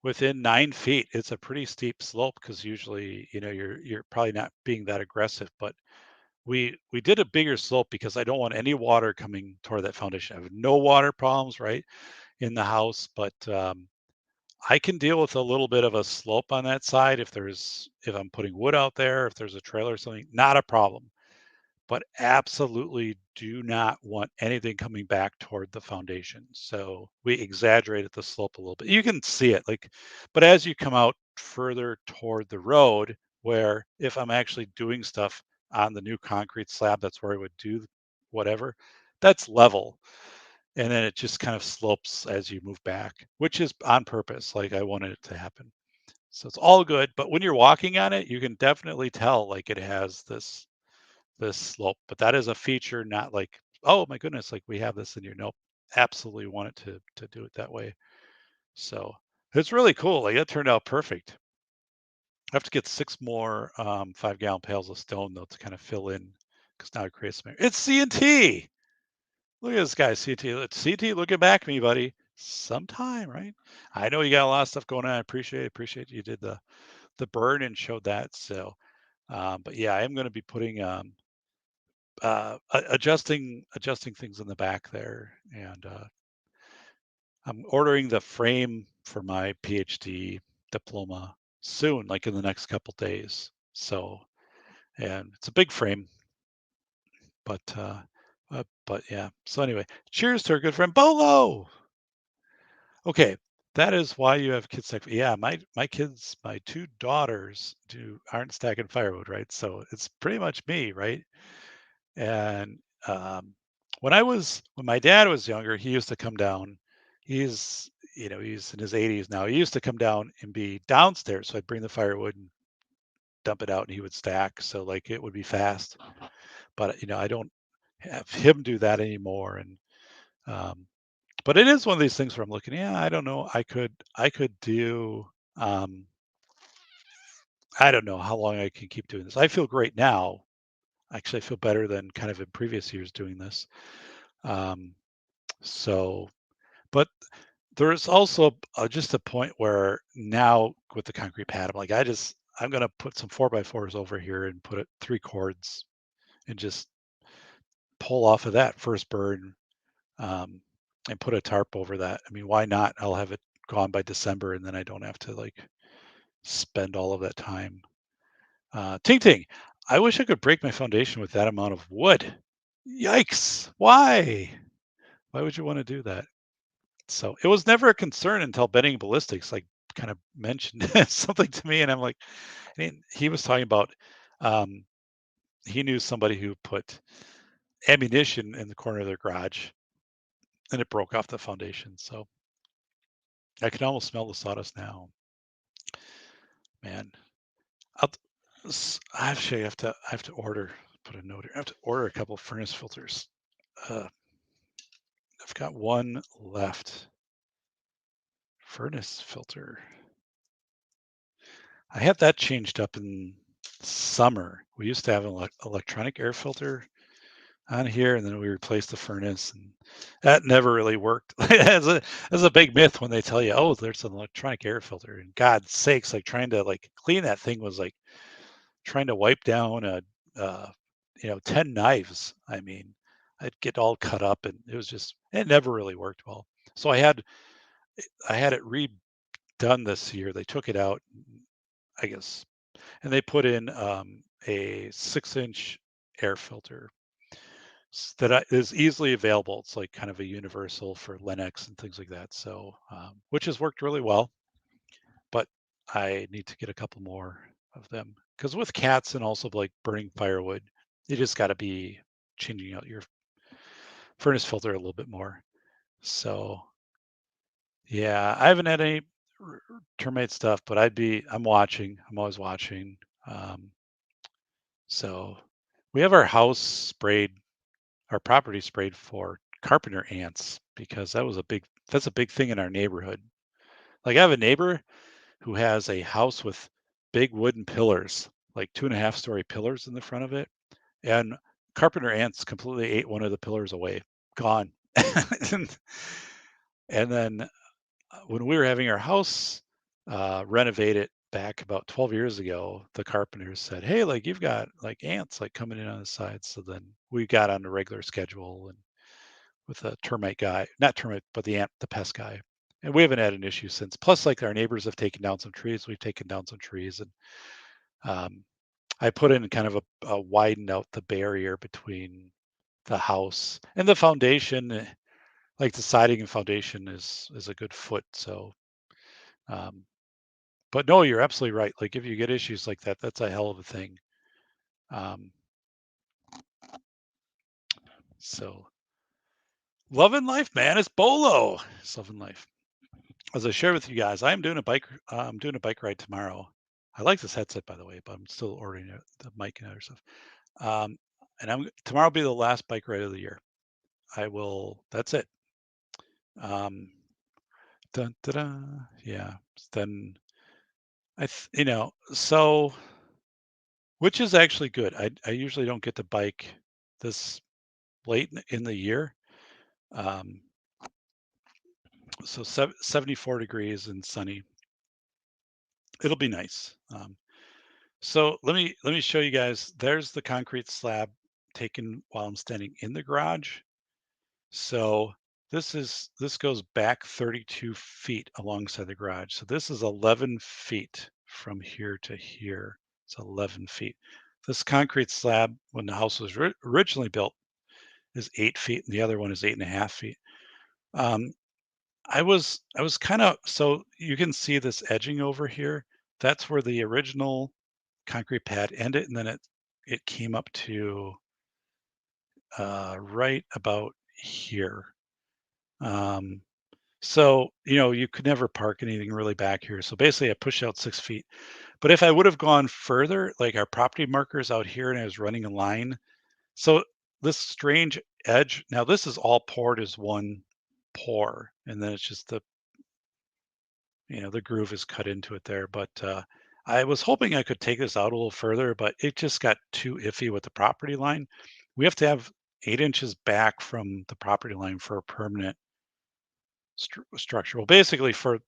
within 9 feet. It's a pretty steep slope because usually, you're probably not being that aggressive. But we did a bigger slope because I don't want any water coming toward that foundation. I have no water problems right in the house, but I can deal with a little bit of a slope on that side if I'm putting wood out there, if there's a trailer or something, not a problem. But absolutely do not want anything coming back toward the foundation. So we exaggerated the slope a little bit. You can see it but as you come out further toward the road, where if I'm actually doing stuff on the new concrete slab, that's where I would do whatever, that's level, and then it just kind of slopes as you move back, which is on purpose. Like I wanted it to happen. So it's all good. But when you're walking on it, you can definitely tell like it has this slope. But that is a feature, not like, oh my goodness, like we have this in here. Nope. Absolutely want it to do it that way. So it's really cool. Like it turned out perfect. I have to get 6 more 5-gallon pails of stone though to kind of fill in because now it creates some. It's C&T. Look at this guy, CT. CT, looking back at me, buddy. Sometime, right? I know you got a lot of stuff going on. I appreciate you did the burn and showed that. So, but yeah, I am going to be putting adjusting things in the back there, and I'm ordering the frame for my PhD diploma soon, like in the next couple days. So, and it's a big frame, but yeah. So anyway, cheers to our good friend Bolo. Okay, that is why you have kids stack. Yeah, my kids, my two daughters aren't stacking firewood, right? So it's pretty much me, right? And um, when my dad was younger, he used to come down. he's in his 80s now. He used to come down and be downstairs, so I'd bring the firewood and dump it out, and he would stack, so like it would be fast. But I don't have him do that anymore, and um, but it is one of these things where I'm looking. Yeah, I don't know. I could do. Um, I don't know how long I can keep doing this. I feel great now. Actually, I feel better than kind of in previous years doing this. Um, so, but there's also just a point where now with the concrete pad, I'm like, I'm gonna put some 4x4s over here and put it 3 cords and just pull off of that first burn, um, and put a tarp over that. I mean, why not? I'll have it gone by December, and then I don't have to like spend all of that time. Ting ting. I wish I could break my foundation with that amount of wood. Yikes! Why? Why would you want to do that? So it was never a concern until Benning Ballistics like kind of mentioned something to me, and I'm like, he was talking about um, he knew somebody who put ammunition in the corner of their garage, and it broke off the foundation. So I can almost smell the sawdust now. Man, I'll, actually I have to order. Put a note here. I have to order a couple of furnace filters. Uh, I've got one left. Furnace filter. I had that changed up in summer. We used to have an electronic air filter on here, and then we replaced the furnace, and that never really worked. As a big myth when they tell you, oh, there's an electronic air filter. And God's sakes, like trying to like clean that thing was like trying to wipe down 10 knives. I mean, I'd get all cut up, and it never really worked well. So I had it redone this year. They took it out, I guess, and they put in a 6-inch air filter that is easily available. It's like kind of a universal for Linux and things like that. So, which has worked really well, but I need to get a couple more of them because with cats and also like burning firewood, you just got to be changing out your furnace filter a little bit more. So, yeah, I haven't had any termite stuff, but I'm watching. I'm always watching. Um, so we have our property sprayed for carpenter ants because that's a big thing in our neighborhood. Like I have a neighbor who has a house with big wooden pillars, like 2.5-story pillars in the front of it, and carpenter ants completely ate one of the pillars away, gone. And then when we were having our house renovated back about 12 years ago, the carpenters said, "Hey, like you've got like ants like coming in on the side." So then we got on a regular schedule and with a termite guy, not termite, but the pest guy. And we haven't had an issue since. Plus, like our neighbors have taken down some trees. We've taken down some trees, and um, I put in kind of a widened out the barrier between the house and the foundation. Like the siding and foundation is a good foot. So, um, but no, you're absolutely right. Like if you get issues like that, that's a hell of a thing. Um, so, loving life, man. It's Bolo. It's loving life. As I shared with you guys, I'm doing a bike ride tomorrow. I like this headset, by the way, but I'm still ordering the mic and other stuff. Um, and tomorrow will be the last bike ride of the year. That's it. Um, dun, dun, dun, yeah. Then so which is actually good. I usually don't get to bike this late in the year. Um, so 74 degrees and sunny. It'll be nice. So let me show you guys. There's the concrete slab taken while I'm standing in the garage. So this goes back 32 feet alongside the garage. So this is 11 feet from here to here. It's 11 feet. This concrete slab, when the house was originally built, is 8 feet, and the other one is 8.5 feet. Um, I was kind of so you can see this edging over here. That's where the original concrete pad ended, and then it came up to right about here. Um, So, you could never park anything really back here. So basically I push out 6 feet. But if I would have gone further, like our property markers out here and I was running a line, so this strange edge, now this is all poured as one pour, and then it's just the groove is cut into it there. But I was hoping I could take this out a little further, but it just got too iffy with the property line. We have to have 8 inches back from the property line for a permanent structure. Well, basically for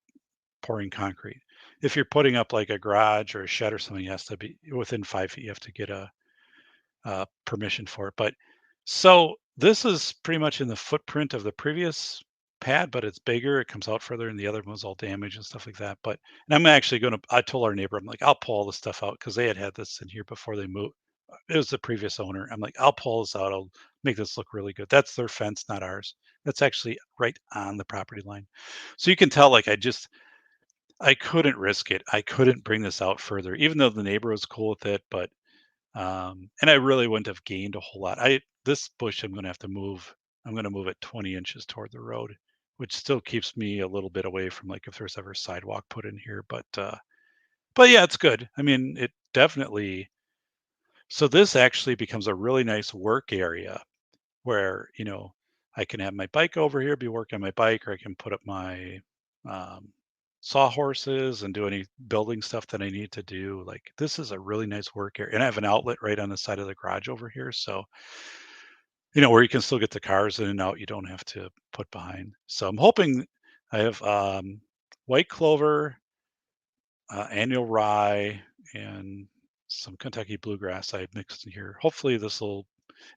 pouring concrete. If you're putting up like a garage or a shed or something, it has to be within 5 feet. You have to get a permission for it. But so this is pretty much in the footprint of the previous pad, but it's bigger. It comes out further, and the other one's all damaged and stuff like that. But and I'm actually going to. I told our neighbor, I'm like, I'll pull all this stuff out because they had this in here before they moved. It was the previous owner. I'm like, I'll pull this out. I'll make this look really good. That's their fence, not ours. That's actually right on the property line. So you can tell, like, I couldn't risk it. I couldn't bring this out further, even though the neighbor was cool with it. But and I really wouldn't have gained a whole lot. I This bush I'm gonna have to move. I'm gonna move it 20 inches toward the road, which still keeps me a little bit away from like if there's ever sidewalk put in here. But yeah, it's good. I mean, it definitely. So this actually becomes a really nice work area where I can have my bike over here, be working on my bike, or I can put up my um, sawhorses and do any building stuff that I need to do. Like this is a really nice work area, and I have an outlet right on the side of the garage over here, so where you can still get the cars in and out. You don't have to put behind. So I'm hoping I have white clover, annual rye, and some Kentucky bluegrass I mixed in here. Hopefully this will.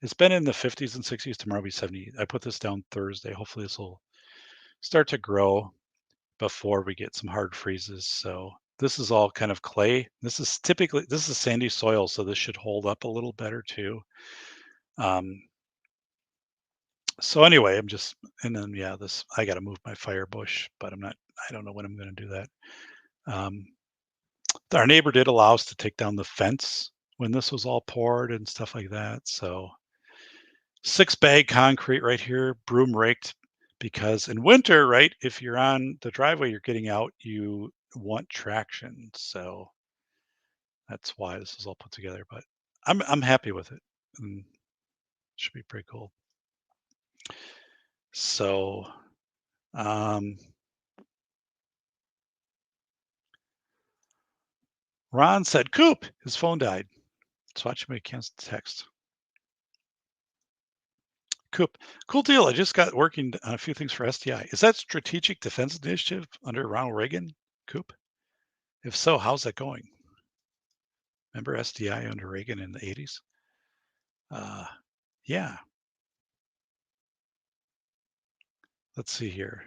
It's been in the 50s and 60s. Tomorrow will be 70. I put this down Thursday. Hopefully this will start to grow before we get some hard freezes. So this is all kind of clay. This is sandy soil, so this should hold up a little better too. Um, so anyway, and then yeah, this I got to move my fire bush, but I don't know when I'm going to do that. Um, our neighbor did allow us to take down the fence when this was all poured and stuff like that. So 6 bag concrete right here, broom raked, because in winter, right, if you're on the driveway, you're getting out, you want traction. So that's why this is all put together. But I'm happy with it. And should be pretty cool. So um Ron said, Coop, his phone died. So watch me cancel text. Coop, cool deal. I just got working on a few things for SDI. Is that Strategic Defense Initiative under Ronald Reagan, Coop? If so, how's that going? Remember SDI under Reagan in the 80s? Yeah. Let's see here.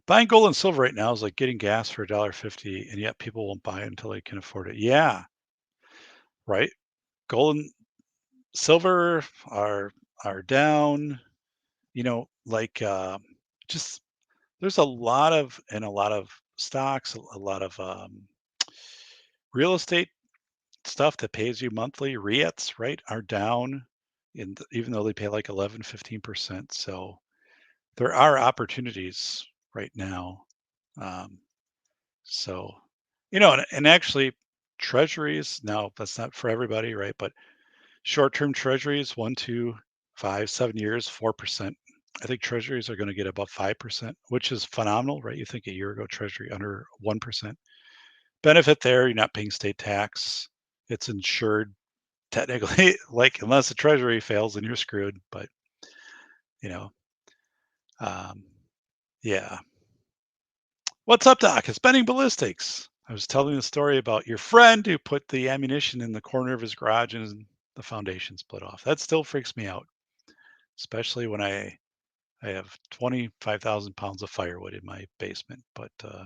Buying gold and silver right now is like getting gas for $1.50, and yet people won't buy it until they can afford it. Yeah, right. Gold and silver are down. Like just there's a lot of stocks, a lot of real estate stuff that pays you monthly. REITs, right, are down, even though they pay like 11, 15%. So there are opportunities right now. Um, so, and actually, treasuries, now that's not for everybody, right? But short-term treasuries, 1, 2, 5, 7 years, 4%. I think treasuries are going to get above 5%, which is phenomenal, right? You think a year ago, treasury under 1%. Benefit there, you're not paying state tax. It's insured technically, like unless the treasury fails, then you're screwed. But, you know, um, yeah. What's up, Doc? It's Benning Ballistics. I was telling the story about your friend who put the ammunition in the corner of his garage and the foundation split off. That still freaks me out, especially when I have 25,000 pounds of firewood in my basement, but I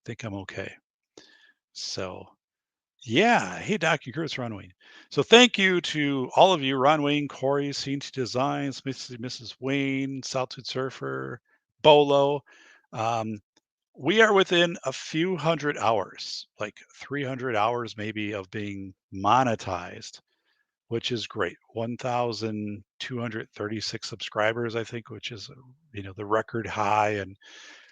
think I'm okay. So, yeah. Hey, Doc, you Curtis Ron Wayne. So, thank you to all of you, Ron Wayne, Corey, CNT Designs, Mrs. Wayne, Saltude Surfer, Bolo. Um, we are within a few hundred hours, like 300 hours maybe, of being monetized which is great. 1,236 subscribers, I think, which is, the record high. And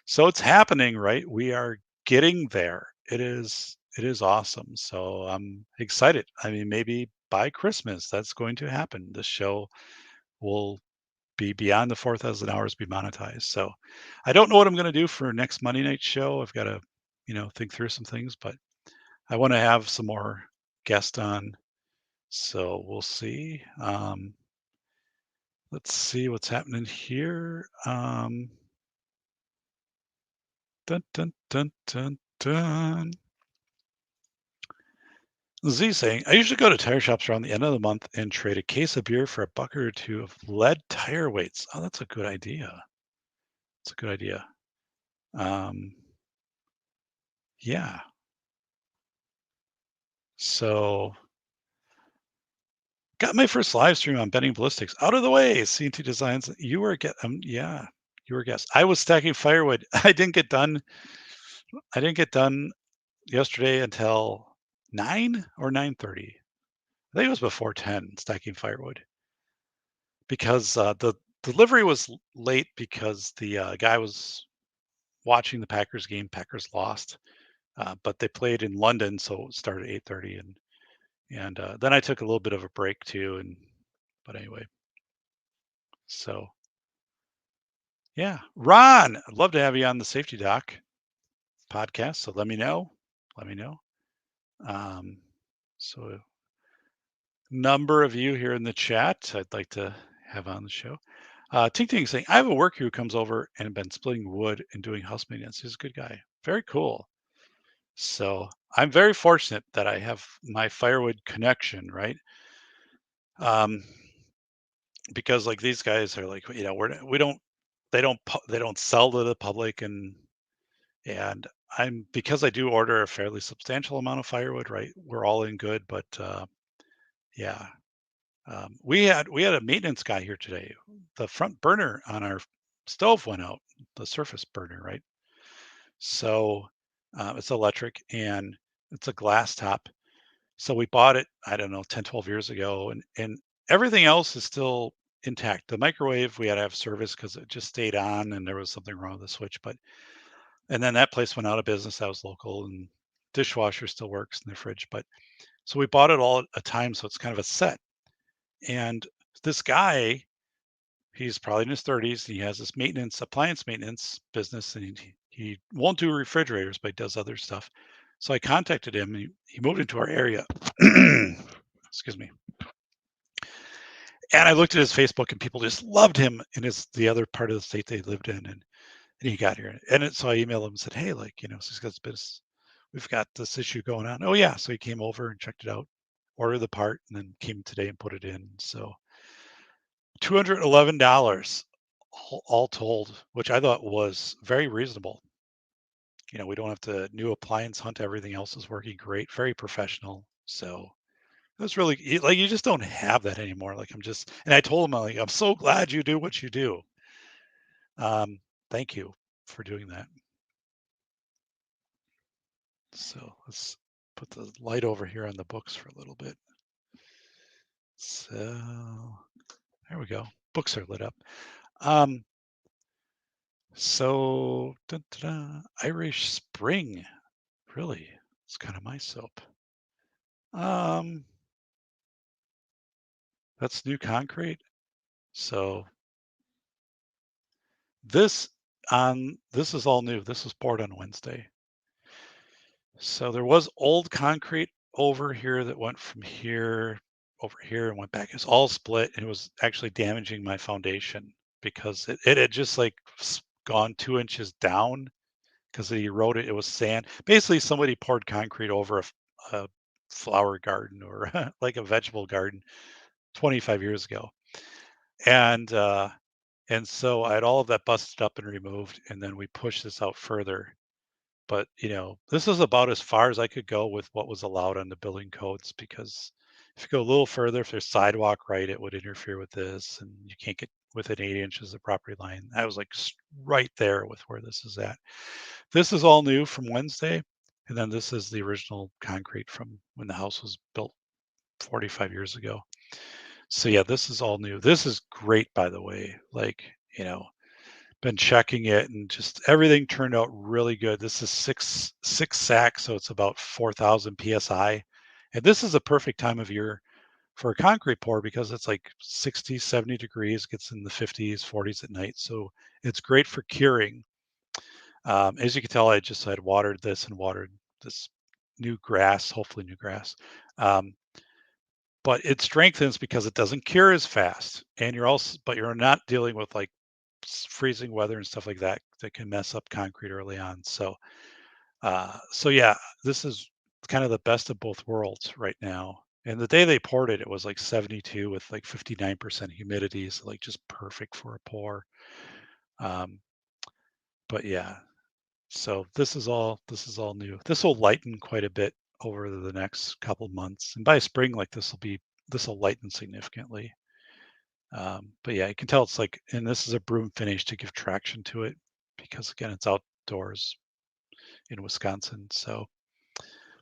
so it's happening, right? We are getting there. It is awesome. So I'm excited. I mean, maybe by Christmas that's going to happen. This show will be beyond the 4,000 hours, be monetized. So I don't know what I'm going to do for next Monday night show. I've got to, think through some things, but I want to have some more guests on. So we'll see. Let's see what's happening here. Dun, dun, dun, dun, dun. Z saying, I usually go to tire shops around the end of the month and trade a case of beer for a bucket or two of lead tire weights. Oh, that's a good idea. It's a good idea. Um, yeah. So got my first live stream on bending ballistics. Out of the way, CNT Designs. You were yeah, you were a guest. I was stacking firewood. I didn't get done yesterday until 9 or 9:30. I think it was before 10 stacking firewood because the delivery was late because the guy was watching the Packers game. Packers lost, but they played in London, so it started at 8:30, and then I took a little bit of a break too. But anyway, so yeah, Ron, I'd love to have you on the Safety Doc podcast. So let me know. Let me know. So number of you here in the chat I'd like to have on the show. Ting Ting saying, I have a worker who comes over and been splitting wood and doing house maintenance. He's a good guy. Very cool. So I'm very fortunate that I have my firewood connection, right? Because like these guys are like, they don't sell to the public, and because I do order a fairly substantial amount of firewood, right? We're all in good, but yeah. We had a maintenance guy here today. The front burner on our stove went out, the surface burner, right? So it's electric and it's a glass top. So we bought it, I don't know, 10, 12 years ago, and everything else is still intact. The microwave, we had to have service because it just stayed on and there was something wrong with the switch. And then that place went out of business. That was local, and dishwasher still works in the fridge. But so we bought it all at a time. So it's kind of a set. And this guy, he's probably in his 30s. And he has this appliance maintenance business, and he won't do refrigerators, but he does other stuff. So I contacted him. He moved into our area. Excuse me. And I looked at his Facebook, and people just loved him in the other part of the state they lived in, and he got here. So I emailed him and said, hey, so he's got this, we've got this issue going on. Oh yeah, so he came over and checked it out, ordered the part, and then came today and put it in. So $211 all told, which I thought was very reasonable. We don't have to new appliance hunt. Everything else is working great, very professional. So that's really like, you just don't have that anymore. And I told him, I'm so glad you do what you do. Thank you for doing that. So let's put the light over here on the books for a little bit. So there we go. Books are lit up. So Irish Spring, really, it's kind of my soap. That's new concrete. So this is all new. This was poured on Wednesday. So there was old concrete over here that went from here over here and went back. It's all split, and it was actually damaging my foundation because it had just like gone 2 inches down because it eroded. It was sand. Basically, somebody poured concrete over a flower garden or like a vegetable garden 25 years ago. And so I had all of that busted up and removed, and then we pushed this out further. But this is about as far as I could go with what was allowed on the building codes, because if you go a little further, if there's sidewalk, right, it would interfere with this, and you can't get within 8 inches of property line. I was like right there with where this is at. This is all new from Wednesday, and then this is the original concrete from when the house was built 45 years ago. So yeah, this is all new. This is great, by the way. Like, been checking it and just everything turned out really good. This is six sacks, so it's about 4,000 psi. And this is a perfect time of year for a concrete pour because it's like 60, 70 degrees, gets in the 50s, 40s at night. So it's great for curing. As you can tell, I had watered this and watered this new grass, hopefully new grass. Um, but it strengthens because it doesn't cure as fast. And but you're not dealing with like freezing weather and stuff like that that can mess up concrete early on. So yeah, this is kind of the best of both worlds right now. And the day they poured it, it was like 72 with like 59% humidity, so like just perfect for a pour. Um, but yeah, so this is all new. This will lighten quite a bit over the next couple months, and by spring, like this will lighten significantly. But yeah, you can tell it's like, and this is a broom finish to give traction to it because again, it's outdoors in Wisconsin. So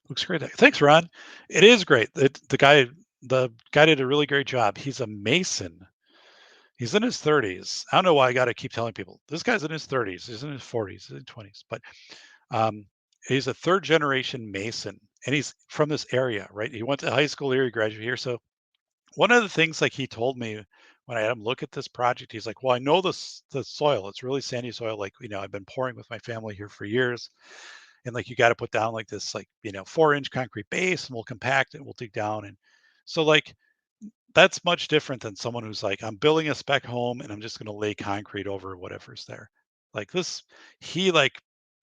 looks great. Thanks, Ron. It is great. The guy did a really great job. He's a mason. He's in his 30s. I don't know why I got to keep telling people this guy's in his 30s. He's in his 40s, he's in 20s, but um, he's a third generation mason, and he's from this area, right? He went to high school here. He graduated here. So one of the things like he told me when I had him look at this project, he's like, "Well, I know the soil. It's really sandy soil. Like, I've been pouring with my family here for years, and like you got to put down like this 4-inch concrete base, and we'll compact it. We'll dig down, and so like that's much different than someone who's like, I'm building a spec home and I'm just going to lay concrete over whatever's there. Like this, he like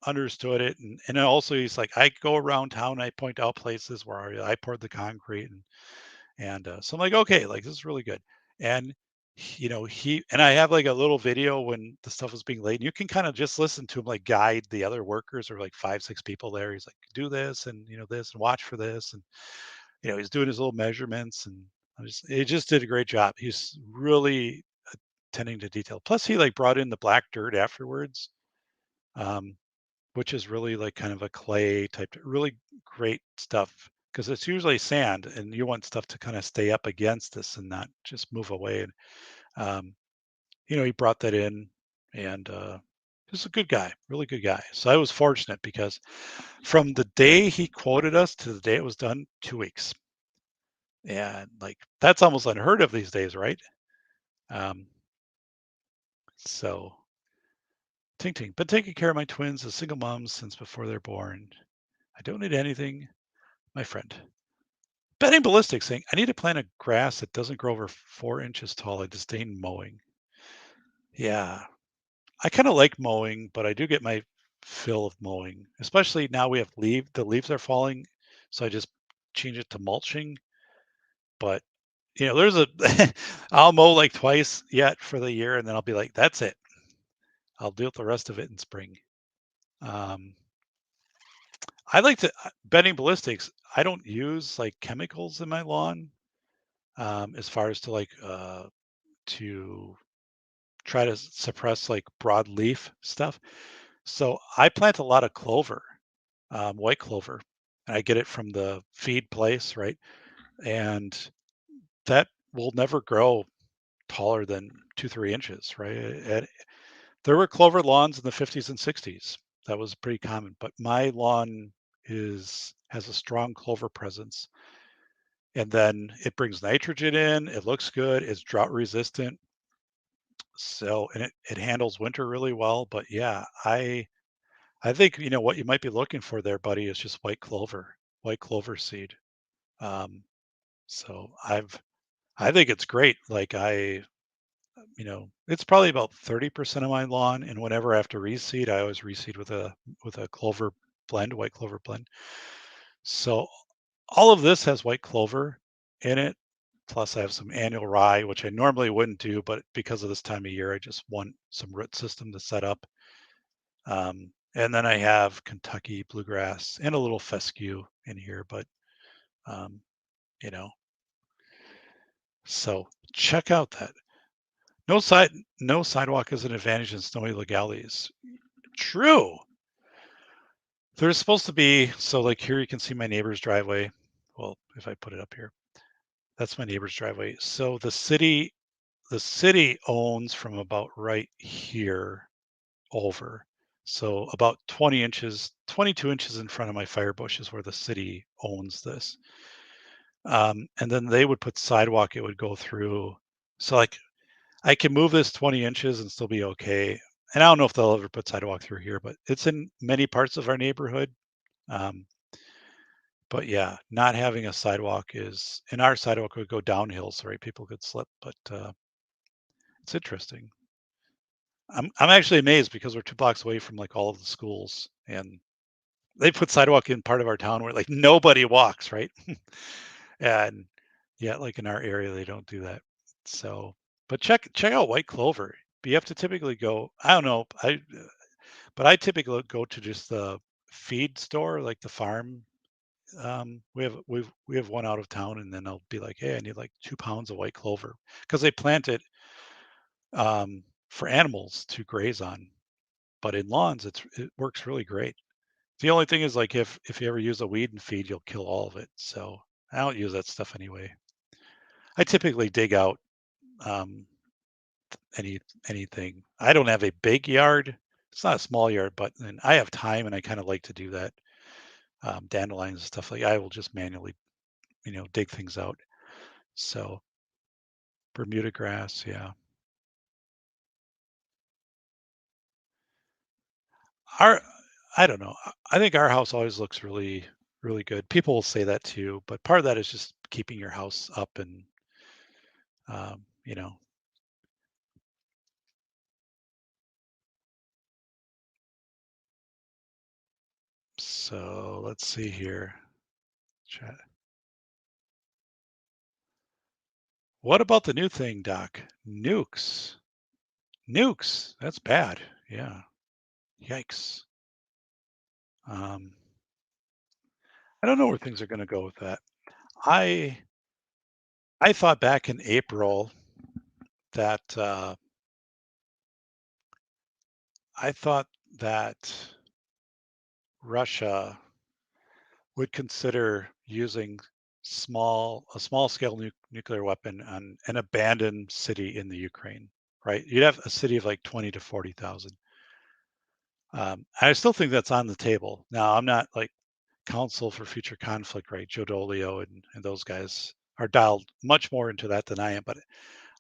understood it, and also he's like, I go around town, I point out places where I poured the concrete, and so I'm like, okay, like this is really good. And he and I have like a little video when the stuff was being laid. And you can kind of just listen to him like guide the other workers or like 5, 6 people there. He's like, do this and this and watch for this, and he's doing his little measurements, and he just did a great job. He's really tending to detail. Plus, he like brought in the black dirt afterwards, um, which is really like kind of a clay type, really great stuff because it's usually sand, and you want stuff to kind of stay up against this and not just move away. And um, he brought that in, and he's a good guy, really good guy. So I was fortunate because from the day he quoted us to the day it was done, 2 weeks. And like that's almost unheard of these days, right? Um, so ting ting. Been taking care of my twins as single moms since before they're born. I don't need anything, my friend. Betting Ballistic saying, I need to plant a grass that doesn't grow over 4 inches tall. I disdain mowing. Yeah. I kind of like mowing, but I do get my fill of mowing, especially now we have the leaves are falling. So I just change it to mulching. But there's I'll mow like twice yet for the year, and then I'll be like, that's it. I'll deal with the rest of it in spring. Um, I like to Betting Ballistics. I don't use like chemicals in my lawn, as far as to try to suppress like broadleaf stuff. So I plant a lot of clover, white clover, and I get it from the feed place, right? And that will never grow taller than 2, 3 inches, right? There were clover lawns in the 50s and 60s. That was pretty common, but my lawn has a strong clover presence. And then it brings nitrogen in, it looks good, it's drought resistant. So, and it handles winter really well. But yeah, I think what you might be looking for there, buddy, is just white clover seed. Um, so I think it's great. Like it's probably about 30% of my lawn, and whenever I have to reseed, I always reseed with a clover blend, white clover blend. So all of this has white clover in it. Plus, I have some annual rye, which I normally wouldn't do, but because of this time of year, I just want some root system to set up. And then I have Kentucky bluegrass and a little fescue in here, but um, you know, so check out that. No sidewalk is an advantage in snowy legalities. True. There's supposed to be, so like here you can see my neighbor's driveway. Well, if I put it up here, That's my neighbor's driveway. So the city owns from about right here over. So about 20 inches, 22 inches in front of my fire bush is where the city owns this. And then they would put sidewalk, it would go through. So like I can move this 20 inches and still be okay. And I don't know if they'll ever put sidewalk through here, but it's in many parts of our neighborhood. Um, but yeah, not having a sidewalk is, and our sidewalk would go downhill, so right, people could slip. But it's interesting. I'm actually amazed because we're 2 blocks away from like all of the schools, and they put sidewalk in part of our town where like nobody walks, right? And yeah, like in our area, they don't do that. So, but check out white clover. But you have to typically go. I don't know. But I typically go to just the feed store, like the farm. We have one out of town, and then I'll be like, hey, I need like 2 pounds of white clover because they plant it for animals to graze on. But in lawns, it works really great. The only thing is like if you ever use a weed and feed, you'll kill all of it. So I don't use that stuff anyway. I typically dig out um, any anything. I don't have a big yard. It's not a small yard, but and I have time and I kind of like to do that. Dandelions and stuff like I will just manually, dig things out. So Bermuda grass, yeah. Our I don't know. I think our house always looks really, really good. People will say that too, but part of that is just keeping your house up and um, you know, so let's see here. Chat. What about the new thing, Doc? Nukes. Nukes. That's bad. Yeah. Yikes. Um, I don't know where things are going to go with that. I I thought back in April that I thought that Russia would consider using a small scale nuclear weapon on an abandoned city in the Ukraine. Right? You'd have a city of like 20 to 40,000. I still think that's on the table. Now, I'm not like Council for Future Conflict, right? Joe Dolio and those guys are dialed much more into that than I am, but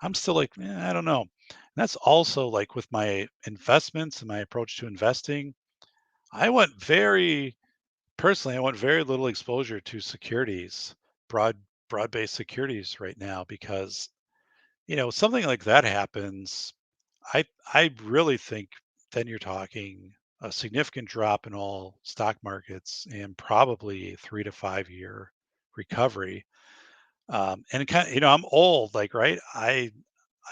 I'm still like, I don't know. And that's also like with my investments and my approach to investing. I want very personally, I want very little exposure to securities, broad broad-based securities right now because something like that happens. I really think then you're talking a significant drop in all stock markets and probably a 3 to 5 year recovery. And kind of, I'm old, like, right? I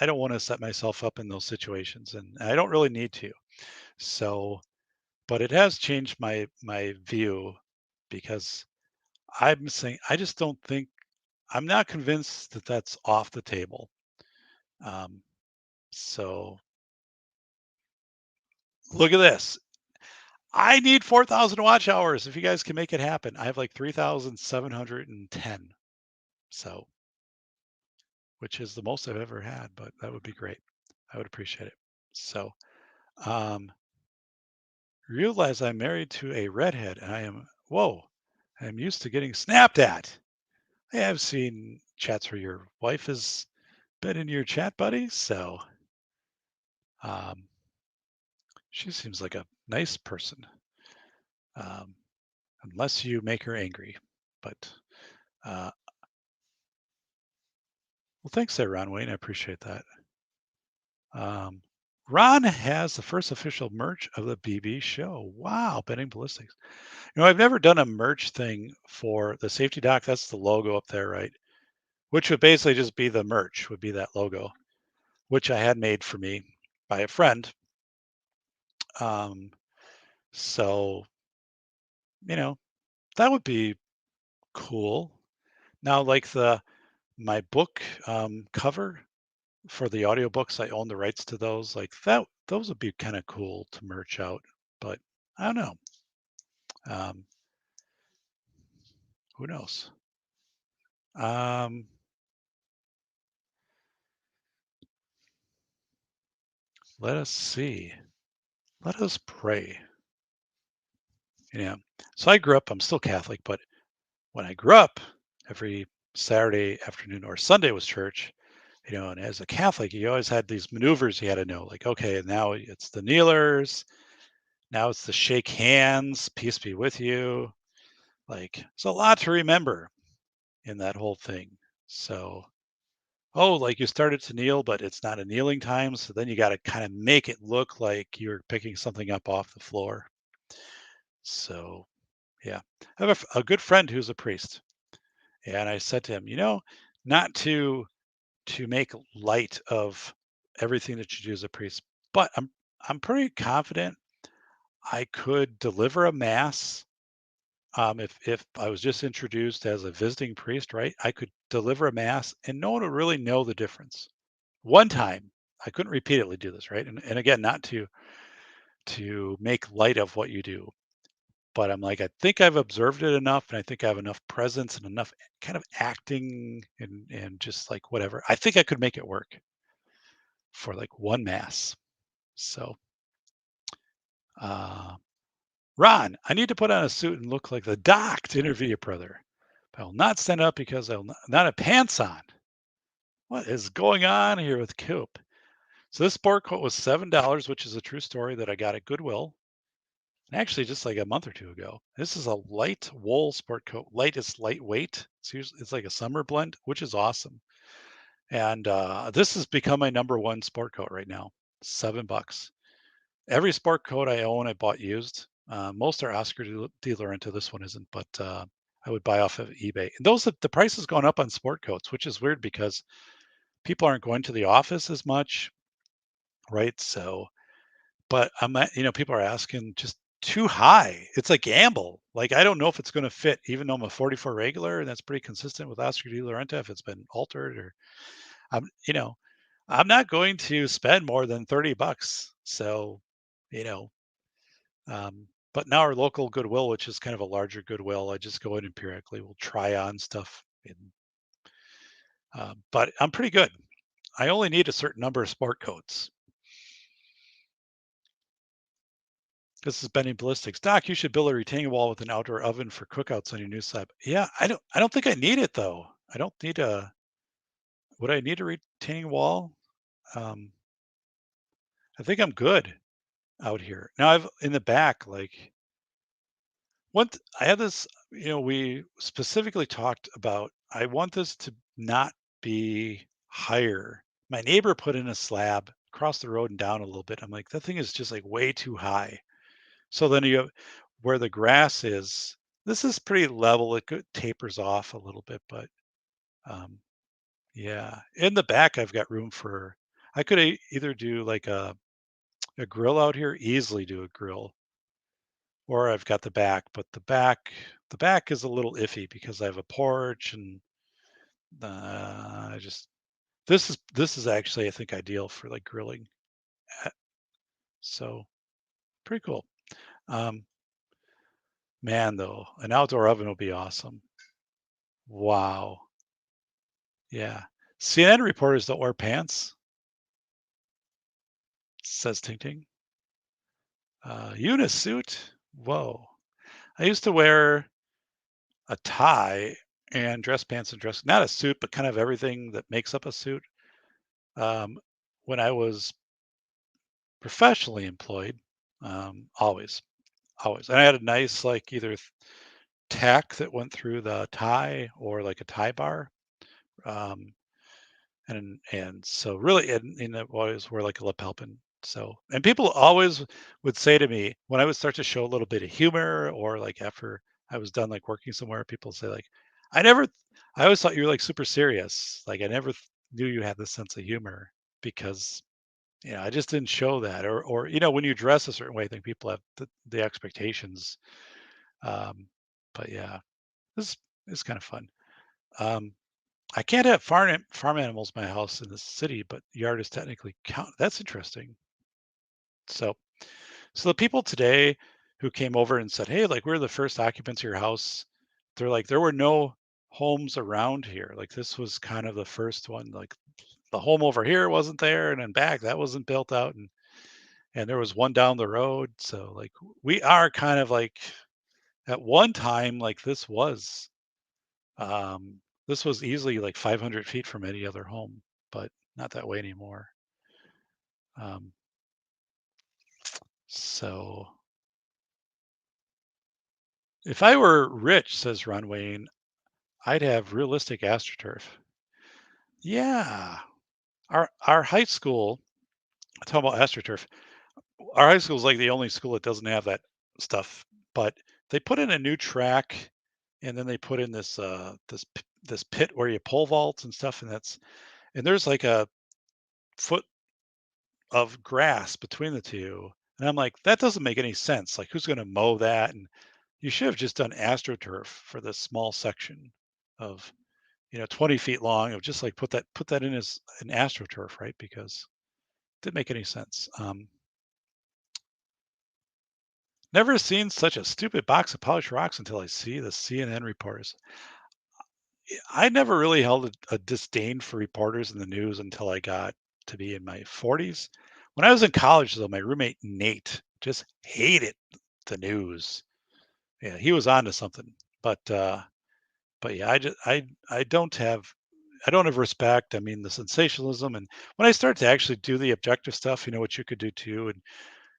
don't want to set myself up in those situations, and I don't really need to. So, but it has changed my view because I'm saying I just don't think I'm not convinced that that's off the table. Um, so look at this. I need 4,000 watch hours. If you guys can make it happen, I have like 3,710. So, which is the most I've ever had, but that would be great. I would appreciate it. So, um, realize I'm married to a redhead and whoa, I'm used to getting snapped at. I have seen chats where your wife has been in your chat, buddy. So, um, she seems like a nice person, um, unless you make her angry. But, uh, well, thanks there, Ron Wayne. I appreciate that. Um, Ron has the first official merch of the BB show. Wow, betting ballistics. I've never done a merch thing for the safety doc. That's the logo up there, right? Which would basically just be the merch, would be that logo, which I had made for me by a friend. Um, so, you know, that would be cool. Now, like my book cover for the audiobooks, I own the rights to those. Like that, those would be kind of cool to merch out. But I don't know. Um, who knows? Um, Let us see. Let us pray. Yeah. So I grew up, I'm still Catholic, but when I grew up, every Saturday afternoon or Sunday was church, and as a Catholic, you always had these maneuvers you had to know, like, okay, now it's the kneelers, now it's the shake hands, peace be with you. Like, it's a lot to remember in that whole thing. So, oh, like you started to kneel, but it's not a kneeling time. So then you got to kind of make it look like you're picking something up off the floor. So, yeah, I have a good friend who's a priest. And I said to him, not to make light of everything that you do as a priest, but I'm pretty confident I could deliver a mass. If I was just introduced as a visiting priest, right? I could deliver a mass and no one would really know the difference. One time, I couldn't repeatedly do this, right? And again, not to make light of what you do, but I'm like, I think I've observed it enough, and I think I have enough presence and enough kind of acting and just like whatever. I think I could make it work for like one mass. So, uh, Ron, I need to put on a suit and look like the doc to interview your brother. But I will not stand up because I will not have pants on. What is going on here with Coop? So this sport coat was $7, which is a true story that I got at Goodwill. Actually, just like a month or two ago. This is a light wool sport coat. Light is lightweight. It's like a summer blend, which is awesome. And this has become my number one sport coat right now. $7. Every sport coat I own, I bought used. Most are Oscar De La Renta. This one isn't, but I would buy off of eBay. And the price has gone up on sport coats, which is weird because people aren't going to the office as much, right? So, but people are asking just too high. It's a gamble. Like I don't know if it's going to fit, even though I'm a 44 regular, and that's pretty consistent with Oscar De La Renta. If it's been altered, or I'm, you know, I'm not going to spend more than $30. So, you know, but now our local Goodwill, which is kind of a larger Goodwill, I just go in and periodically will try on stuff. But I'm pretty good. I only need a certain number of sport coats. This is Benny Ballistics. Doc, you should build a retaining wall with an outdoor oven for cookouts on your new slab. Yeah, I don't think I need it though. I don't need a would I need a retaining wall? Um, I think I'm good out here. Now I've in the back, like I had this, we specifically talked about I want this to not be higher. My neighbor put in a slab across the road and down a little bit. I'm like, that thing is just like way too high. So then you have where the grass is, this is pretty level. Tapers off a little bit, but um, yeah. In the back, I've got room for. I could either do like a grill out here, easily do a grill, or I've got the back. But the back is a little iffy because I have a porch and I just this is actually I think ideal for like grilling. uh, So pretty cool. Um, Man, though, an outdoor oven will be awesome. Wow. Yeah. CNN reporters don't wear pants, says Ting Ting. Unisuit. Whoa. I used to wear a tie and dress pants and not a suit, but kind of everything that makes up a suit. Um, when I was professionally employed, always, always. And I had a nice, like, either tack that went through the tie or like a tie bar. Um, and so really and it always wear like a lapel pin. So and people always would say to me when I would start to show a little bit of humor or like after I was done like working somewhere, people say like, I never I always thought you were like super serious. Like I never knew you had this sense of humor because I just didn't show that. Or when you dress a certain way, I think people have the expectations. Um, but yeah, this is kind of fun. Um, I can't have farm animals in my house in the city, but yard is technically count. That's interesting. So, so the people today who came over and said, "Hey, like we're the first occupants of your house," they're like, there were no homes around here. Like this was kind of the first one. Like the home over here wasn't there, and then back that wasn't built out. And and there was one down the road. So like we are kind of like at one time like this was easily like 500 feet from any other home, but not that way anymore. Um, so if I were rich, says Ron Wayne, I'd have realistic AstroTurf. Yeah, our high school. Talking about AstroTurf, our high school is like the only school that doesn't have that stuff. But they put in a new track, and then they put in this pit where you pole vault and stuff, and there's like a foot of grass between the two. And I'm like, that doesn't make any sense. Like, who's going to mow that? And you should have just done AstroTurf for this small section of 20 feet long of just like put that in as an AstroTurf, right? Because it didn't make any sense. Never seen such a stupid box of polished rocks until I see the CNN reporters. I never really held a disdain for reporters in the news until I got to be in my 40s. When I was in college, though, my roommate Nate just hated the news. Yeah, he was onto something. But yeah, I don't have respect. I mean, the sensationalism, and when I start to actually do the objective stuff, what you could do too, and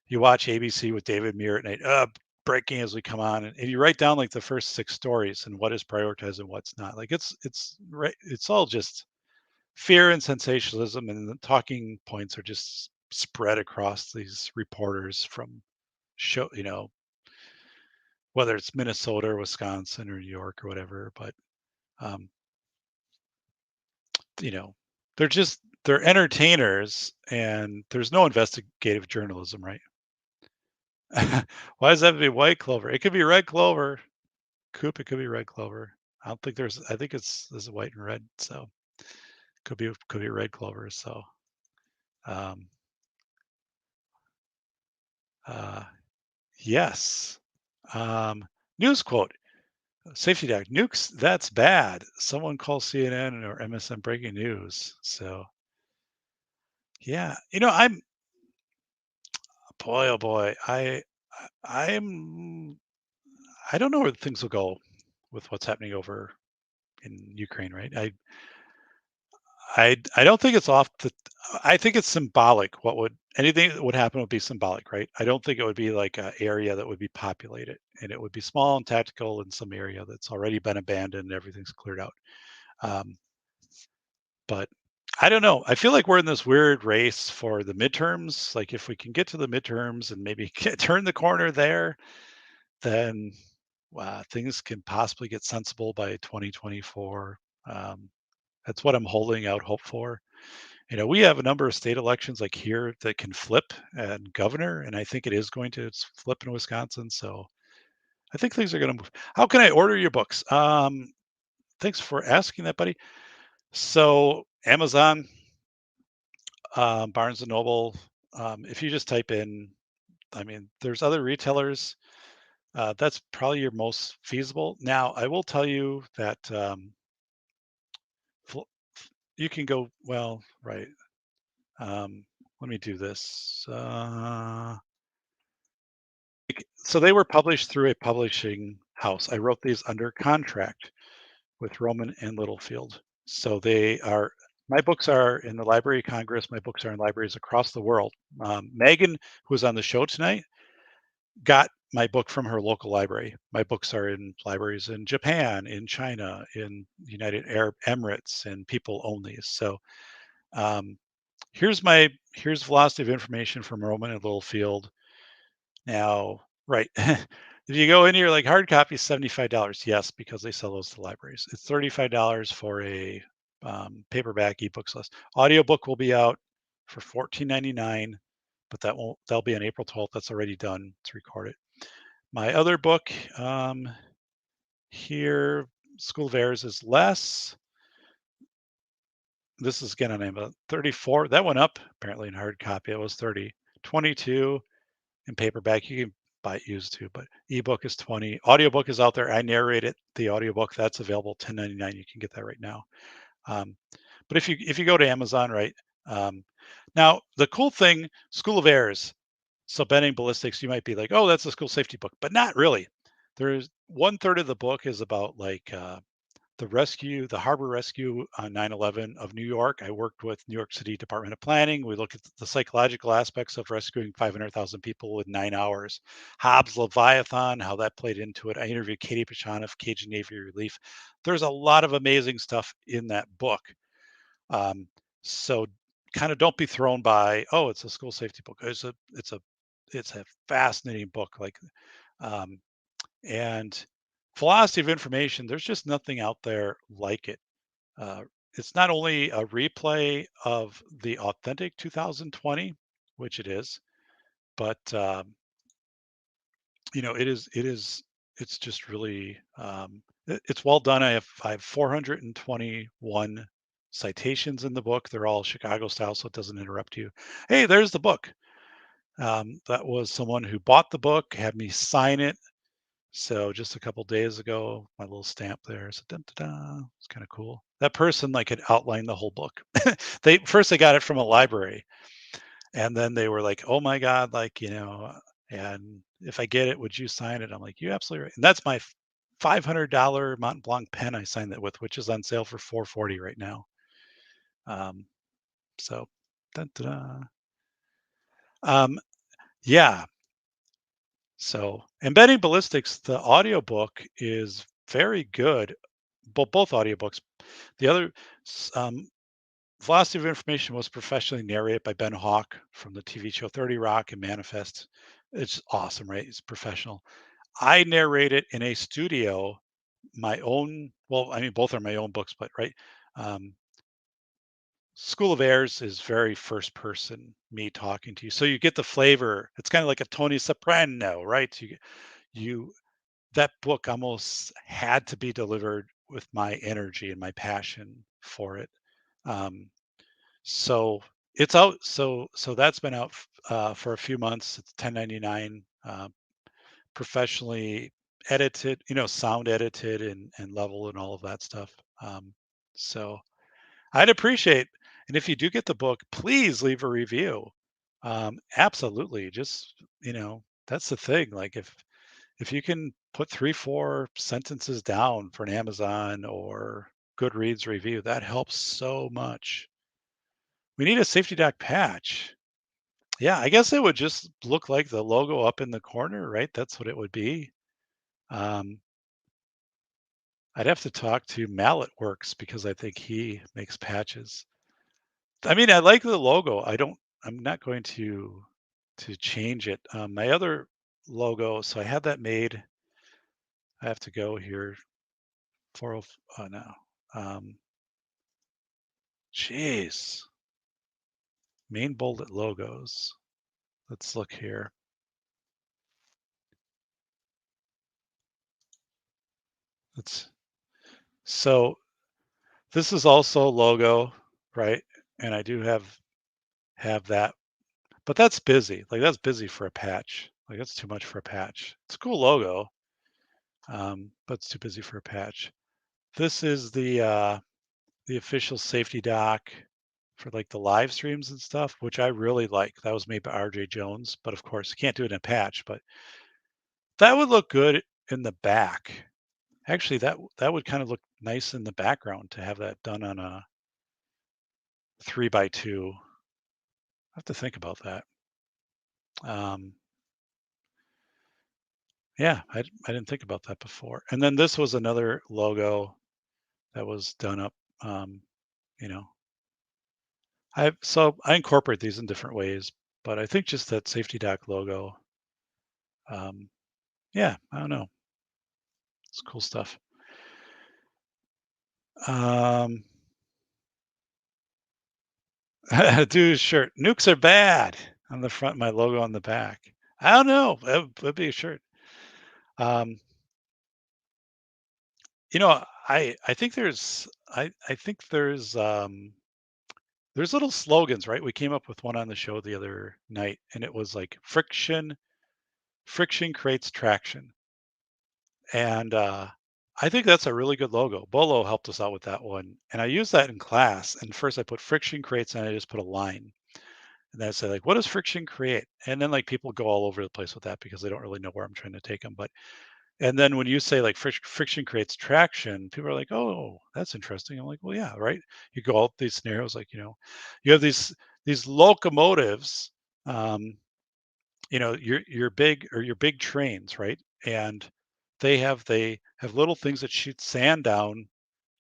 you watch ABC with David Muir at night, breaking as we come on, and you write down like the first 6 stories and what is prioritized and what's not. Like it's all just fear and sensationalism, and the talking points are just spread across these reporters from show, whether it's Minnesota or Wisconsin or New York or whatever. But um, you know, they're entertainers, and there's no investigative journalism, right? Why does that have to be white clover? It could be red clover. Coop, it could be red clover. I think this is white and red, so could be red clover. So um uh yes. Um News quote. Safety Doc, nukes, that's bad. Someone call CNN or MSN breaking news. So yeah, I'm boy oh boy. I'm I don't know where things will go with what's happening over in Ukraine, right? I don't think it's off the. I think it's symbolic. Anything that would happen would be symbolic, right? I don't think it would be like an area that would be populated, and it would be small and tactical in some area that's already been abandoned and everything's cleared out. Um, but I don't know. I feel like we're in this weird race for the midterms. Like if we can get to the midterms and maybe turn the corner there, then things can possibly get sensible by 2024. Um, that's what I'm holding out hope for. We have a number of state elections like here that can flip and governor, and I think it is going to flip in Wisconsin. So I think things are going to move. How can I order your books? Thanks for asking that, buddy. So Amazon, Barnes and Noble. If you just type in, I mean, there's other retailers. That's probably your most feasible. Now, I will tell you that you can go. Well, right. Let me do this. So they were published through a publishing house. I wrote these under contract with Rowman and Littlefield. So my books are in the Library of Congress. My books are in libraries across the world. Megan, who's on the show tonight, got my book from her local library. My books are in libraries in Japan, in China, in United Arab Emirates, and people own these. So um, here's velocity of information from Rowman and Littlefield. Now, right. If you go in here, like hard copy, $75. Yes, because they sell those to libraries. It's $35 for a paperback ebook list. Audiobook will be out for $14.99, but that'll be on April 12th. That's already done. It's recorded. My other book here, School of Errors, is less. This is again on Amazon. 34. That went up apparently in hard copy. It was 30. 22 in paperback. You can buy it used too, but ebook is 20. Audiobook is out there. I narrated the audiobook. That's available $10.99. You can get that right now. But if you go to Amazon, right? Now the cool thing, School of Errors, So Bending Ballistics, you might be like, oh, that's a school safety book, but not really. There's 1/3 of the book is about like the harbor rescue on 9/11 of New York. I worked with New York City Department of Planning. We looked at the psychological aspects of rescuing 500,000 people in 9 hours. Hobbs Leviathan, how that played into it. I interviewed Katie Pachon of Cajun Navy Relief. There's a lot of amazing stuff in that book. Um, so kind of don't be thrown by, oh, it's a school safety book. It's a fascinating book. Um, and Philosophy of Information, there's just nothing out there like it. Uh, it's not only a replay of the authentic 2020, which it is, but it's just really it's well done. I have 421 citations in the book. They're all Chicago style, so it doesn't interrupt you. Hey, there's the book. That was someone who bought the book, had me sign it. So just a couple days ago, my little stamp there. So dun, dun, dun, it's kind of cool. That person like had outlined the whole book. They got it from a library, and then they were like, "Oh my God, and if I get it, would you sign it?" I'm like, "You absolutely right." And that's my $500 Mont Blanc pen I signed that with, which is on sale for $440 right now. Um, so, dun, dun, dun. Yeah. So, Embedding Ballistics, the audiobook is very good. Both audiobooks. The other, Velocity of Information was professionally narrated by Ben Hawk from the TV show 30 Rock and Manifest. It's awesome, right? It's professional. I narrate it in a studio, my own, well, I mean, both are my own books, but right. Um, School of Airs is very first person, me talking to you. So you get the flavor. It's kind of like a Tony Soprano, right? You that book almost had to be delivered with my energy and my passion for it. Um, so it's out. So that's been out for a few months. It's 10.99, professionally edited, sound edited and level and all of that stuff. So I'd appreciate, and if you do get the book, please leave a review. Absolutely, just that's the thing. Like if you can put 3, 4 sentences down for an Amazon or Goodreads review, that helps so much. We need a safety doc patch. Yeah, I guess it would just look like the logo up in the corner, right? That's what it would be. Um, I'd have to talk to Mallet Works because I think he makes patches. I mean, I like the logo. I'm not going to change it. My other logo, so I had that made. I have to go here. 40, oh no. Jeez. Main bullet logos. Let's look here. So this is also a logo, right? And I do have that, but that's busy. Like that's busy for a patch. Like that's too much for a patch. It's a cool logo, but it's too busy for a patch. This is the official safety doc for like the live streams and stuff, which I really like. That was made by RJ Jones, but of course you can't do it in a patch, but that would look good in the back. Actually, that would kind of look nice in the background to have that done on a 3x2. I have to think about that. Yeah, I didn't think about that before. And then this was another logo that was done up. You know, I incorporate these in different ways, but I think just that safety doc logo. Yeah, I don't know. It's cool stuff. Dude, shirt. Nukes are bad on the front, my logo on the back. I don't know. That'd be a shirt. Um, I think I think there's little slogans, right? We came up with one on the show the other night, and it was like friction creates traction. And I think that's a really good logo. Bolo helped us out with that one. And I used that in class. And first I put friction creates and I just put a line. And then I say like, what does friction create? And then like people go all over the place with that because they don't really know where I'm trying to take them. But and then when you say like friction creates traction, people are like, oh, that's interesting. I'm like, well, yeah, right. You go out these scenarios like, you have these locomotives, um, your big trains, right? And they have little things that shoot sand down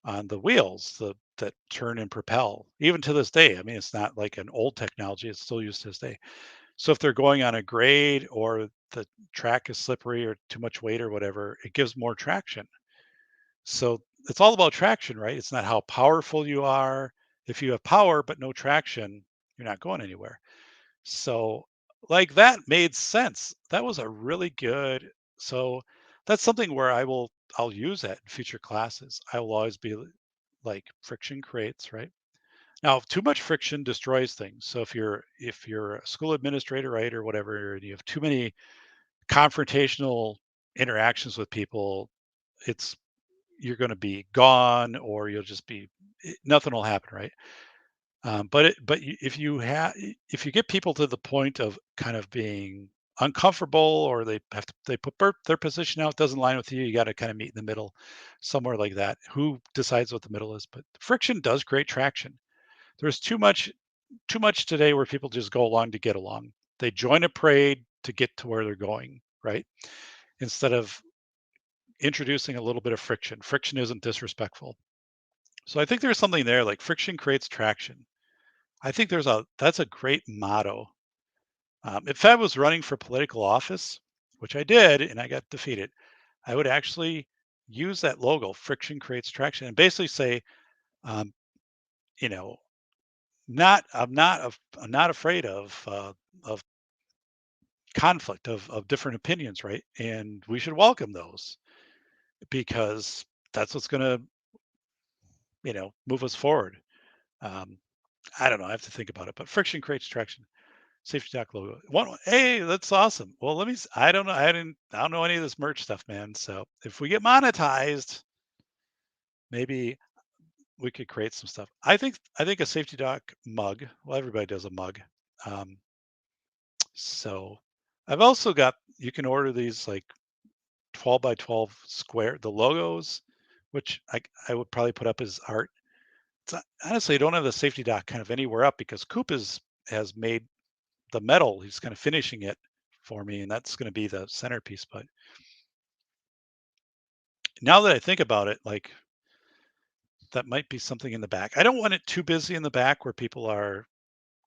on the wheels that turn and propel. Even to this day, I mean, it's not like an old technology; it's still used to this day. So if they're going on a grade or the track is slippery or too much weight or whatever, it gives more traction. So it's all about traction, right? It's not how powerful you are. If you have power but no traction, you're not going anywhere. So like that made sense. That was a really good. So that's something where I'll use that in future classes. I will always be like friction creates, right? Now, too much friction destroys things. So if you're a school administrator, right, or whatever, and you have too many confrontational interactions with people, it's you're going to be gone, or you'll just be nothing will happen, right? If you get people to the point of kind of being uncomfortable, or they put their position out doesn't line with you, you got to kind of meet in the middle, somewhere like that. Who decides what the middle is? But friction does create traction. There's too much today where people just go along to get along. They join a parade to get to where they're going, right? Instead of introducing a little bit of friction. Friction isn't disrespectful. So I think there's something there like friction creates traction. I think that's a great motto. If I was running for political office, which I did and I got defeated, I would actually use that logo, friction creates traction, and basically say, um, you know, I'm not afraid of conflict of different opinions, right? And we should welcome those because that's what's going to, move us forward. Um, I don't know. I have to think about it, but friction creates traction. Safety Doc logo. Hey, that's awesome. Well, let me. I don't know. I don't know any of this merch stuff, man. So if we get monetized, maybe we could create some stuff. I think a Safety Doc mug. Well, everybody does a mug. Um, so I've also got. You can order these like 12 by 12 square, the logos, which I would probably put up as art. Honestly, I don't have the Safety Doc kind of anywhere up because Coop has made the metal. He's kind of finishing it for me, and that's going to be the centerpiece. But now that I think about it, like that might be something in the back. I don't want it too busy in the back where people are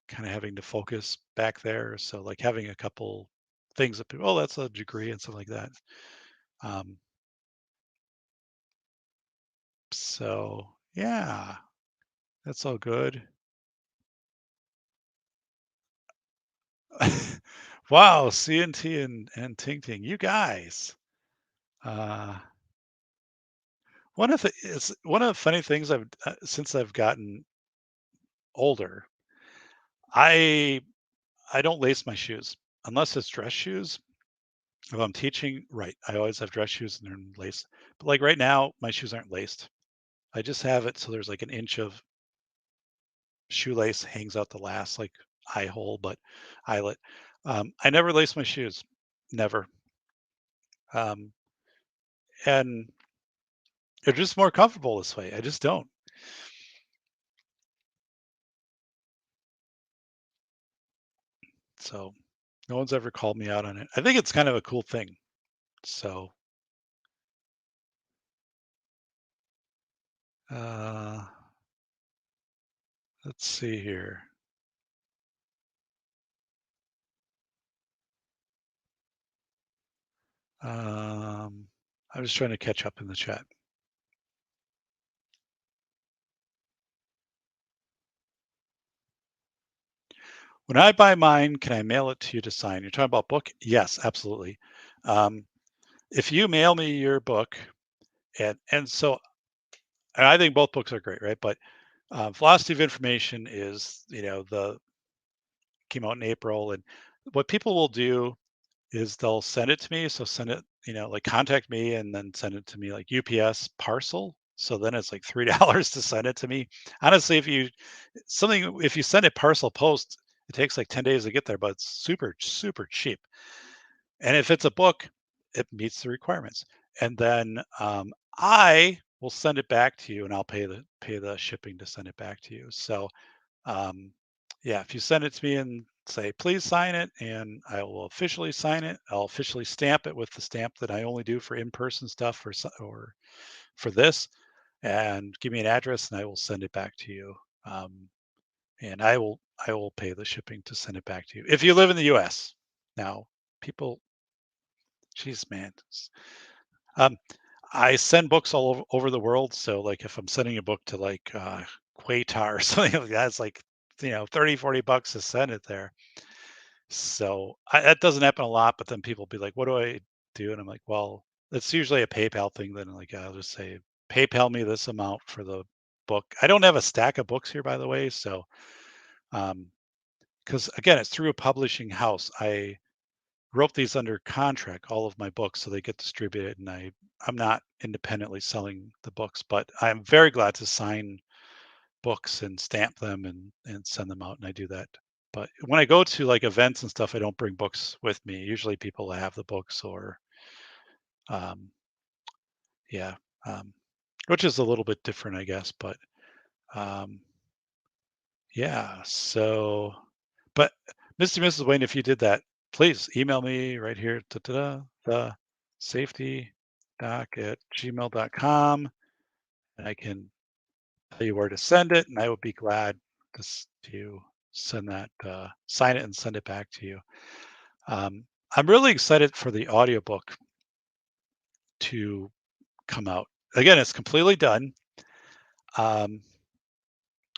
kind of having to focus back there. So like having a couple things that people, oh, that's a degree and stuff like that. Um, so yeah, that's all good. Wow, CNT and Ting Ting, you guys. Uh, one of the funny things I've since I've gotten older, I I don't lace my shoes unless it's dress shoes. If I'm teaching, right, I always have dress shoes and they're laced. But like right now, my shoes aren't laced. I just have it so there's like an inch of shoelace hangs out the last like eye hole, but eyelet. I never lace my shoes, never. Um, and they're just more comfortable this way. I just don't. So no one's ever called me out on it. I think it's kind of a cool thing. So uh, let's see here. I was trying to catch up in the chat. When I buy mine, can I mail it to you to sign? You're talking about book? Yes, absolutely. Um, if you mail me your book, and I think both books are great, right? But Velocity of Information is, the came out in April, and what people will do is they'll send it to me. So send it, like contact me and then send it to me like UPS parcel. So then it's like $3 to send it to me. Honestly, if you send it parcel post, It takes like 10 days to get there, but it's super, super cheap. And if it's a book, it meets the requirements. And then I will send it back to you, and I'll pay the shipping to send it back to you. So um, yeah, if you send it to me and say please sign it, and I will officially sign it, I'll officially stamp it with the stamp that I only do for in-person stuff or for this, and give me an address, and I will send it back to you. Um, and I will pay the shipping to send it back to you if you live in the U.S. Now, people, geez, man, um, I send books all over the world. So like if I'm sending a book to like Quatar or something like that, it's like, 30, $40 to send it there. So that doesn't happen a lot, but then people be like, what do I do? And I'm like, well, it's usually a PayPal thing. Then like, I'll just say, PayPal me this amount for the book. I don't have a stack of books here, by the way. So, because again, it's through a publishing house. I wrote these under contract, all of my books, so they get distributed, and I'm not independently selling the books, but I'm very glad to sign books and stamp them and send them out, and I do that. But when I go to like events and stuff, I don't bring books with me. Usually people have the books or um yeah, um which is a little bit different, I guess, but um yeah, so but Mr. and Mrs. Wayne, if you did that, please email me right here, the safety doc at gmail.com, and I can tell you where to send it, and I would be glad to send that, sign it and send it back to you. Um, I'm really excited for the audiobook to come out. Again, it's completely done. Um,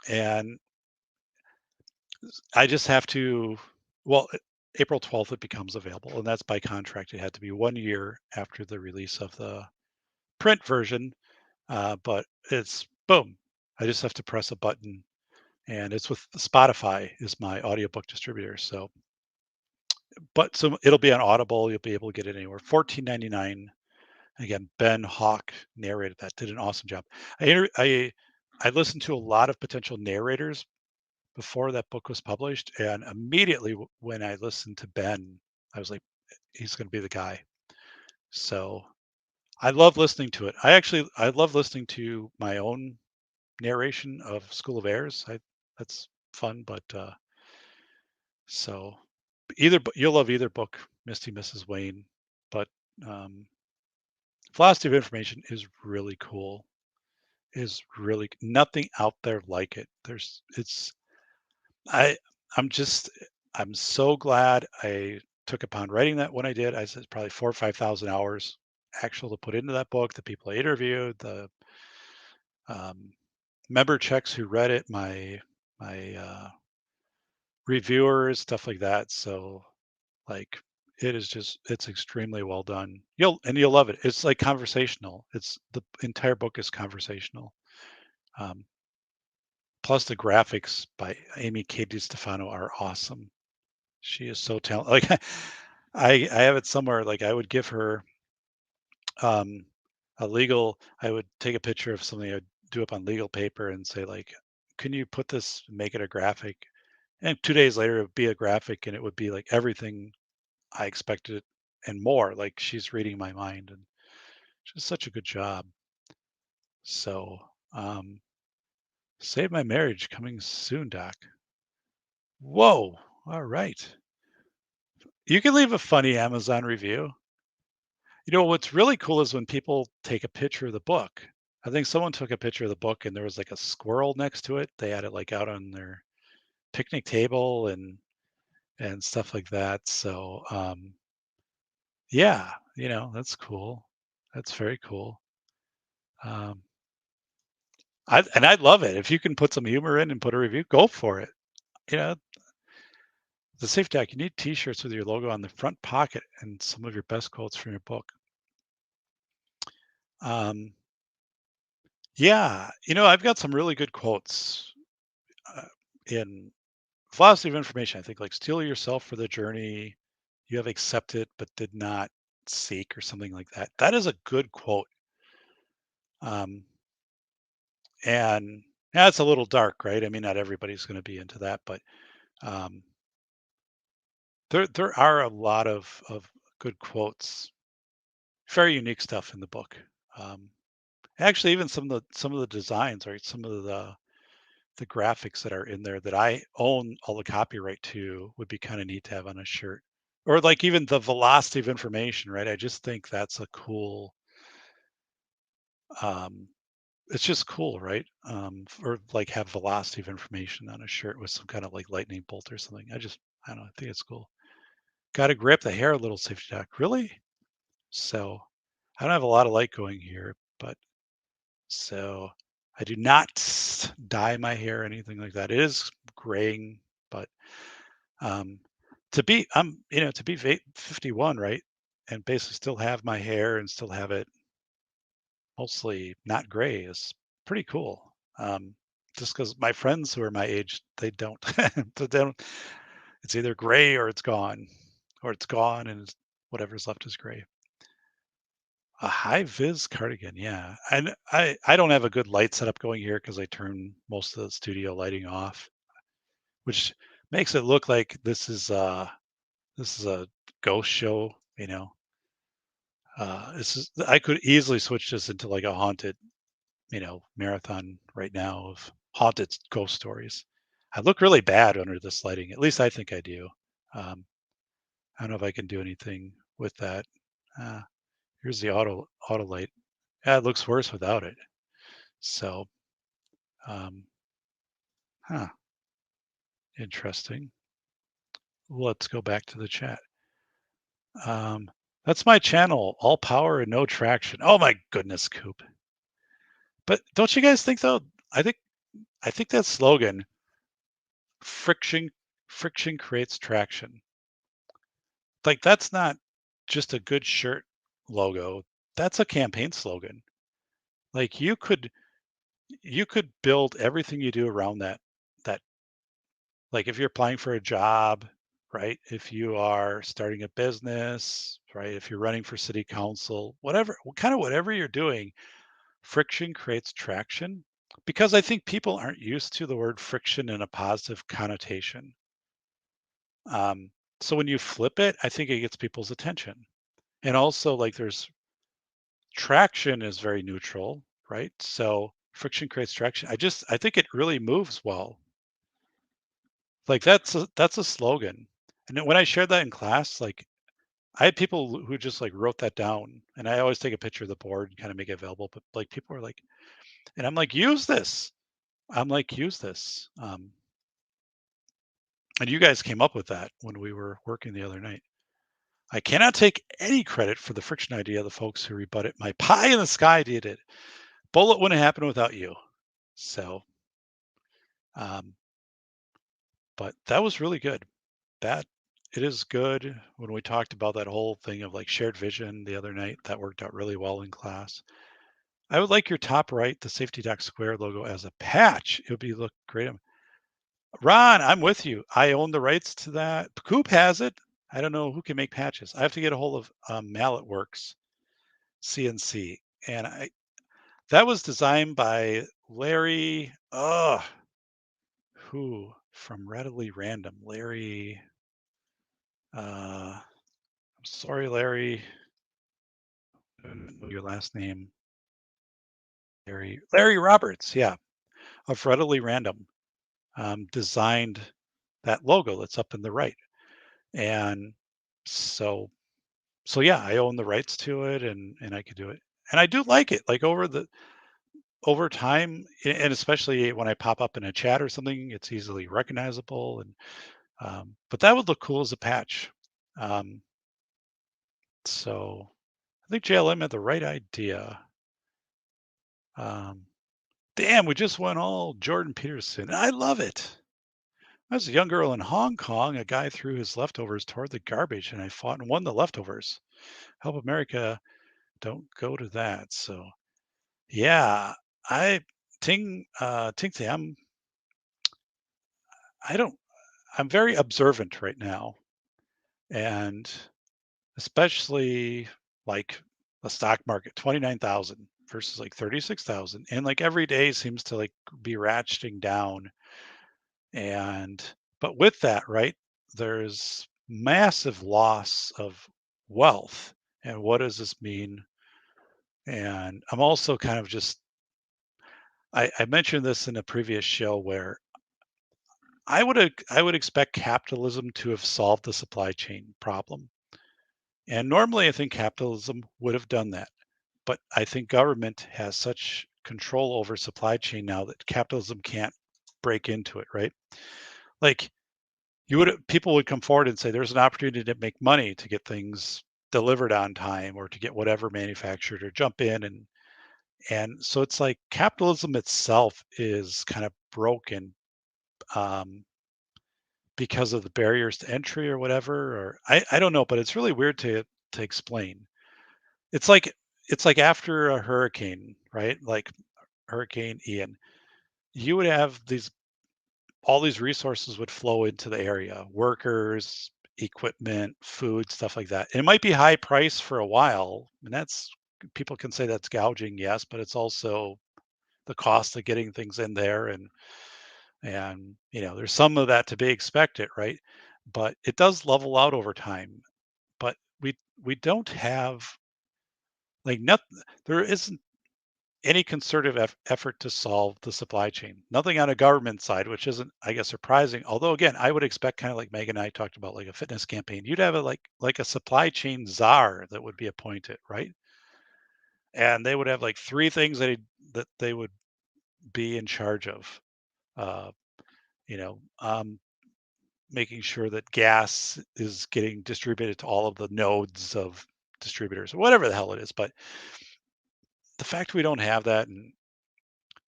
and I just have to, well, April 12th, it becomes available, and that's by contract. It had to be 1 year after the release of the print version, but it's boom. I just have to press a button, and it's with Spotify is my audiobook distributor. So, but so it'll be on Audible. You'll be able to get it anywhere. 14.99. Again, Ben Hawk narrated that. Did an awesome job. I listened to a lot of potential narrators before that book was published, and immediately when I listened to Ben, I was like, he's going to be the guy. So I love listening to it. I love listening to my own narration of School of Airs. That's fun, but so you'll love either book, Misty Mrs. Wayne, but um, Velocity of Information is really cool. Is really nothing out there like it. I I'm just I'm so glad I took upon writing that when I did. I said probably 4 or 5 thousand hours actual to put into that book. The people I interviewed, the um, member checks who read it, my reviewers, stuff like that. So like it's extremely well done. You'll love it. It's like conversational. It's the entire book is conversational. Um, Plus the graphics by Amy K. DiStefano are awesome. She is so talented. Like I have it somewhere. Like I would give her um, I would take a picture of something I'd do up on legal paper and say like, can you put this, make it a graphic? And 2 days later, it would be a graphic, and it would be like everything I expected and more. Like she's reading my mind, and she's such a good job. So, Save My Marriage coming soon, Doc. Whoa! All right. You can leave a funny Amazon review. What's really cool is when people take a picture of the book. I think someone took a picture of the book and there was like a squirrel next to it. They had it like out on their picnic table and stuff like that. So yeah, that's cool. That's very cool. Um, I'd love it if you can put some humor in and put a review. Go for it. You know, the Safe Deck. You need T-shirts with your logo on the front pocket and some of your best quotes from your book. Um, yeah, I've got some really good quotes in Velocity of Information. I think like steel yourself for the journey you have accepted but did not seek, or something like that. That is a good quote. Um, and yeah, it's a little dark, right? I mean, not everybody's going to be into that, but um, There are a lot of good quotes, very unique stuff in the book. Um, Actually, even some of the designs, right? Some of the graphics that are in there that I own all the copyright to would be kind of neat to have on a shirt. Or like even the velocity of information, right? I just think that's a cool um it's just cool, right? Or like have velocity of information on a shirt with some kind of like lightning bolt or something. I don't know, I think it's cool. Gotta grip the hair a little, safety doc. Really? So I don't have a lot of light going here, but so I do not dye my hair or anything like that. It is graying, but um, to be 51, right, and basically still have my hair and still have it mostly not gray is pretty cool. Just because my friends who are my age, they don't, they don't. It's either gray or it's gone, and whatever's left is gray. A high vis cardigan, yeah. And I don't have a good light setup going here because I turn most of the studio lighting off, which makes it look like this is a ghost show, you know. I could easily switch this into like a haunted, marathon right now of haunted ghost stories. I look really bad under this lighting. At least I think I do. Um, I don't know if I can do anything with that. Uh, Here's the auto light. Yeah, it looks worse without it. So, um, huh, interesting. Let's go back to the chat. Um, that's my channel, all power and no traction. Oh my goodness, Coop. But don't you guys think though? I think I think that slogan, friction friction creates traction. Like that's not just a good shirt logo. That's a campaign slogan. Like you could build everything you do around that like if you're applying for a job, right? If you are starting a business, right? If you're running for city council, whatever, kind of whatever you're doing, friction creates traction because I think people aren't used to the word friction in a positive connotation. Um, so when you flip it, I think it gets people's attention. And also, like, there's traction is very neutral, right? So friction creates traction. I think it really moves well. Like that's a slogan. And then when I shared that in class, like I had people who just like wrote that down, and I always take a picture of the board and kind of make it available. But like people are like, and I'm like, use this. I'm like, use this. And you guys came up with that when we were working the other night. I cannot take any credit for the friction idea. The folks who rebut it, my pie in the sky did it. Bullet wouldn't happen without you. So, um, but that was really good. That it is good. When we talked about that whole thing of like shared vision the other night, that worked out really well in class. I would like your top right, the Safety Doc Square logo as a patch. It would be look great. Ron, I'm with you. I own the rights to that. Coop has it. I don't know who can make patches. I have to get a hold of Mallet Works CNC, and I that was designed by Larry. Who from Readily Random? Larry. I'm sorry, Larry. I don't know your last name. Larry Roberts. Yeah, of Readily Random. Designed that logo that's up in the right. And so so yeah, I own the rights to it and I could do it. And I do like it. Like over time, and especially when I pop up in a chat or something, it's easily recognizable. And but that would look cool as a patch. Um, so I think JLM had the right idea. Um, Damn, we just went all Jordan Peterson. I love it. As a young girl in Hong Kong, a guy threw his leftovers toward the garbage, and I fought and won the leftovers. Help America, don't go to that. So yeah, I Ting Tam, I don't I'm very observant right now, and especially like the stock market, 29,000 versus like 36,000, and like every day seems to like be ratcheting down. And but with that, right, there's massive loss of wealth. And what does this mean? And I'm also kind of just, I mentioned this in a previous show where I would expect capitalism to have solved the supply chain problem. And normally I think capitalism would have done that. But I think government has such control over supply chain now that capitalism can't break into it, right? Like people would come forward and say there's an opportunity to make money to get things delivered on time or to get whatever manufactured or jump in and so it's like capitalism itself is kind of broken um, because of the barriers to entry or whatever or I don't know but it's really weird to explain. It's like it's like after a hurricane, right? Like Hurricane Ian, you would have these all these resources would flow into the area, workers, equipment, food, stuff like that. It might be high price for a while, and that's people can say that's gouging, yes, but it's also the cost of getting things in there and there's some of that to be expected, right? But it does level out over time. But we don't have like nothing there isn't any concerted effort to solve the supply chain. Nothing on a government side, which isn't, I guess, surprising. Although, again, I would expect kind of like Megan and I talked about, like a fitness campaign. You'd have a like a supply chain czar that would be appointed, right? And they would have like three things that they would be in charge of. Uh, you know, um, Making sure that gas is getting distributed to all of the nodes of distributors, or whatever the hell it is. But the fact we don't have that, and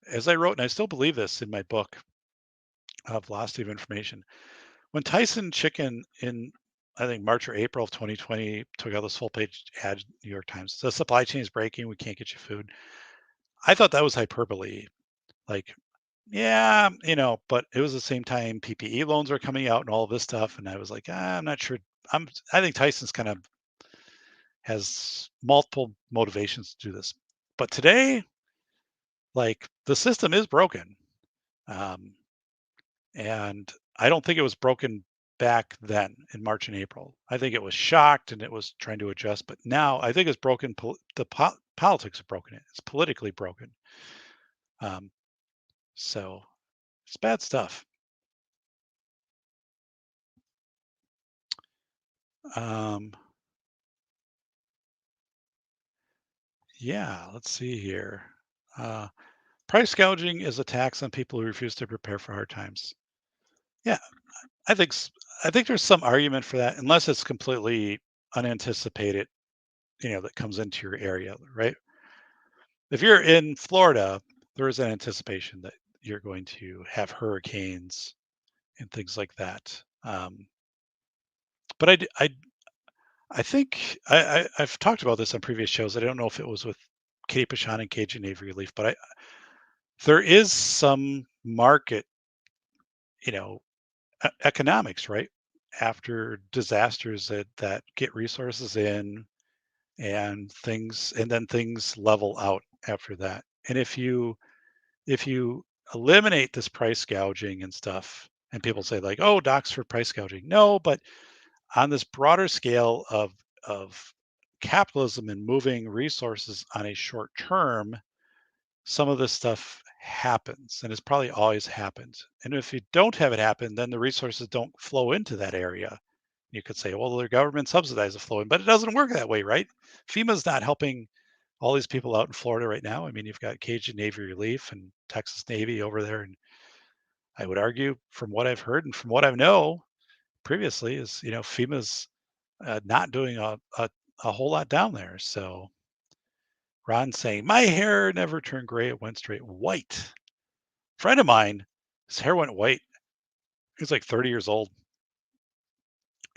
as I wrote, and I still believe this in my book, Velocity of Information. When Tyson Chicken in I think March or April of 2020 took out this full page ad, New York Times, the supply chain is breaking, we can't get you food. I thought that was hyperbole. Like, yeah, but it was the same time PPE loans are coming out and all of this stuff, and I was like, I'm not sure. I think Tyson's kind of has multiple motivations to do this. But today, like the system is broken. Um, And I don't think it was broken back then in March and April. I think it was shocked and it was trying to adjust. But now I think it's broken. Politics have broken it. It's politically broken. Um, so it's bad stuff. Um, yeah, let's see here. Uh, Price gouging is a tax on people who refuse to prepare for hard times. Yeah, I think I think there's some argument for that, unless it's completely unanticipated, that comes into your area, right? If you're in Florida, there is an anticipation that you're going to have hurricanes and things like that. But I think I've talked about this on previous shows. I don't know if it was with Katie Pashon and Cajun Navy Relief, but there is some market, you know, economics, right? After disasters that get resources in and then things level out after that. And if you eliminate this price gouging and stuff, and people say like, "Oh, docs for price gouging." No, but on this broader scale of capitalism and moving resources on a short term, some of this stuff happens, and it's probably always happened. And if you don't have it happen, then the resources don't flow into that area. You could say, "Well, the government subsidizes the flow in," but it doesn't work that way, right? FEMA's not helping all these people out in Florida right now. I mean, you've got Cajun Navy Relief and Texas Navy over there, and I would argue, from what I've heard and from what I know previously, is FEMA's not doing a whole lot down there. So Ron saying my hair never turned gray; it went straight white. Friend of mine, his hair went white. He was like 30 years old,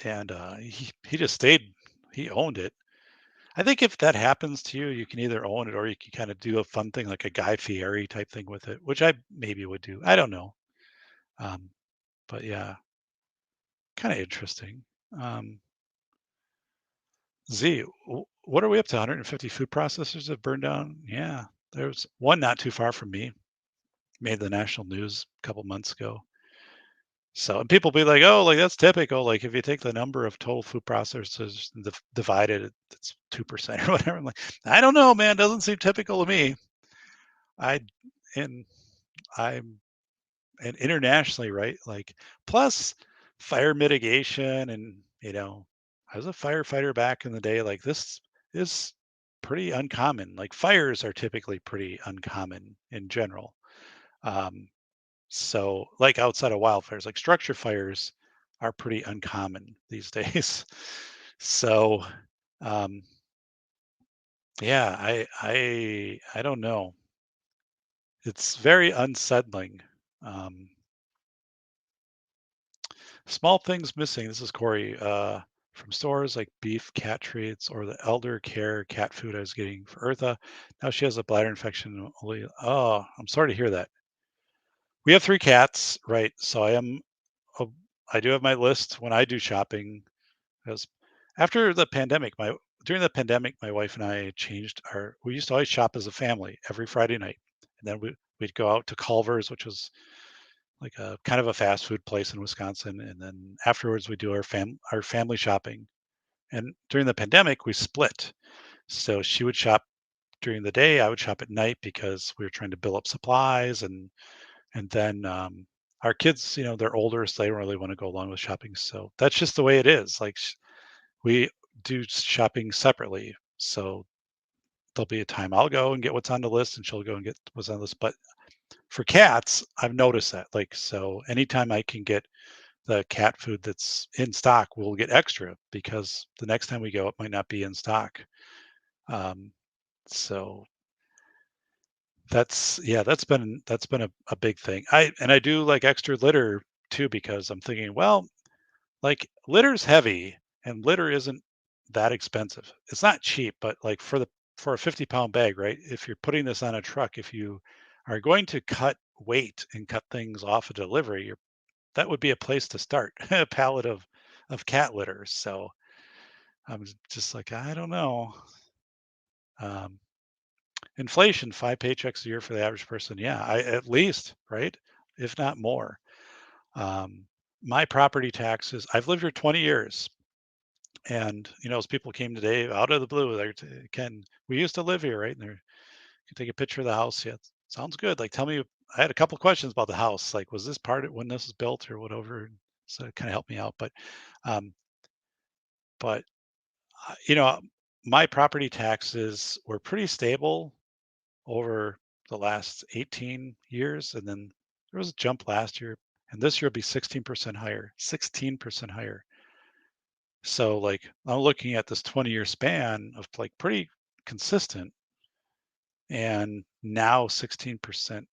and he just stayed. He owned it. I think if that happens to you, you can either own it or you can kind of do a fun thing like a Guy Fieri type thing with it, which I maybe would do. I don't know. Um, but yeah, kind of interesting. Um, Z, what are we up to? 150 food processors have burned down? Yeah, there's one not too far from me, made the national news a couple months ago. So, and people be like, oh, like that's typical. Like if you take the number of total food processors and divided it, it's 2% or whatever. I'm like, I don't know, man. Doesn't seem typical to me. I and I'm and internationally, right? Like plus fire mitigation and I was a firefighter back in the day. Like this is pretty uncommon. Like fires are typically pretty uncommon in general. Um, so like outside of wildfires, like structure fires are pretty uncommon these days. So um, yeah, I don't know. It's very unsettling. Um, Small things missing. This is Corey. From stores like beef, cat treats, or the elder care cat food I was getting for Eartha. Now she has a bladder infection. Oh, I'm sorry to hear that. We have three cats, right? So a- I do have my list when I do shopping. Because after the pandemic, my during the pandemic, my wife and I changed our. We used to always shop as a family every Friday night, and then we'd go out to Culver's, which was like a kind of a fast food place in Wisconsin, and then afterwards we do our family shopping. And during the pandemic, we split. So she would shop during the day, I would shop at night because we were trying to build up supplies, and then our kids, they're older, so they don't really want to go along with shopping. So that's just the way it is. Like we do shopping separately. So there'll be a time I'll go and get what's on the list, and she'll go and get what's on the list. But for cats, I've noticed that. Like so, anytime I can get the cat food that's in stock, we'll get extra because the next time we go, it might not be in stock. Um, so that's been a big thing. I do like extra litter too because I'm thinking, well, like litter's heavy and litter isn't that expensive. It's not cheap, but like for a 50-pound bag, right? If you're putting this on a truck, if you are going to cut weight and cut things off a delivery, that would be a place to start, a pallet of cat litter. So I'm just like, I don't know. Um, Inflation, 5 paychecks a year for the average person. Yeah, at least, right? If not more. Um, my property taxes, I've lived here 20 years. And, as people came today out of the blue, Ken, we used to live here, right? And they're, can take a picture of the house. Yeah, sounds good. Like, tell me, I had a couple questions about the house. Like, was this part of when this was built or whatever? So it kind of helped me out. Um, but you know, my property taxes were pretty stable over the last 18 years, and then there was a jump last year, and this year will be 16% higher. 16% higher. So, like, I'm looking at this 20-year span of like pretty consistent, and now 16%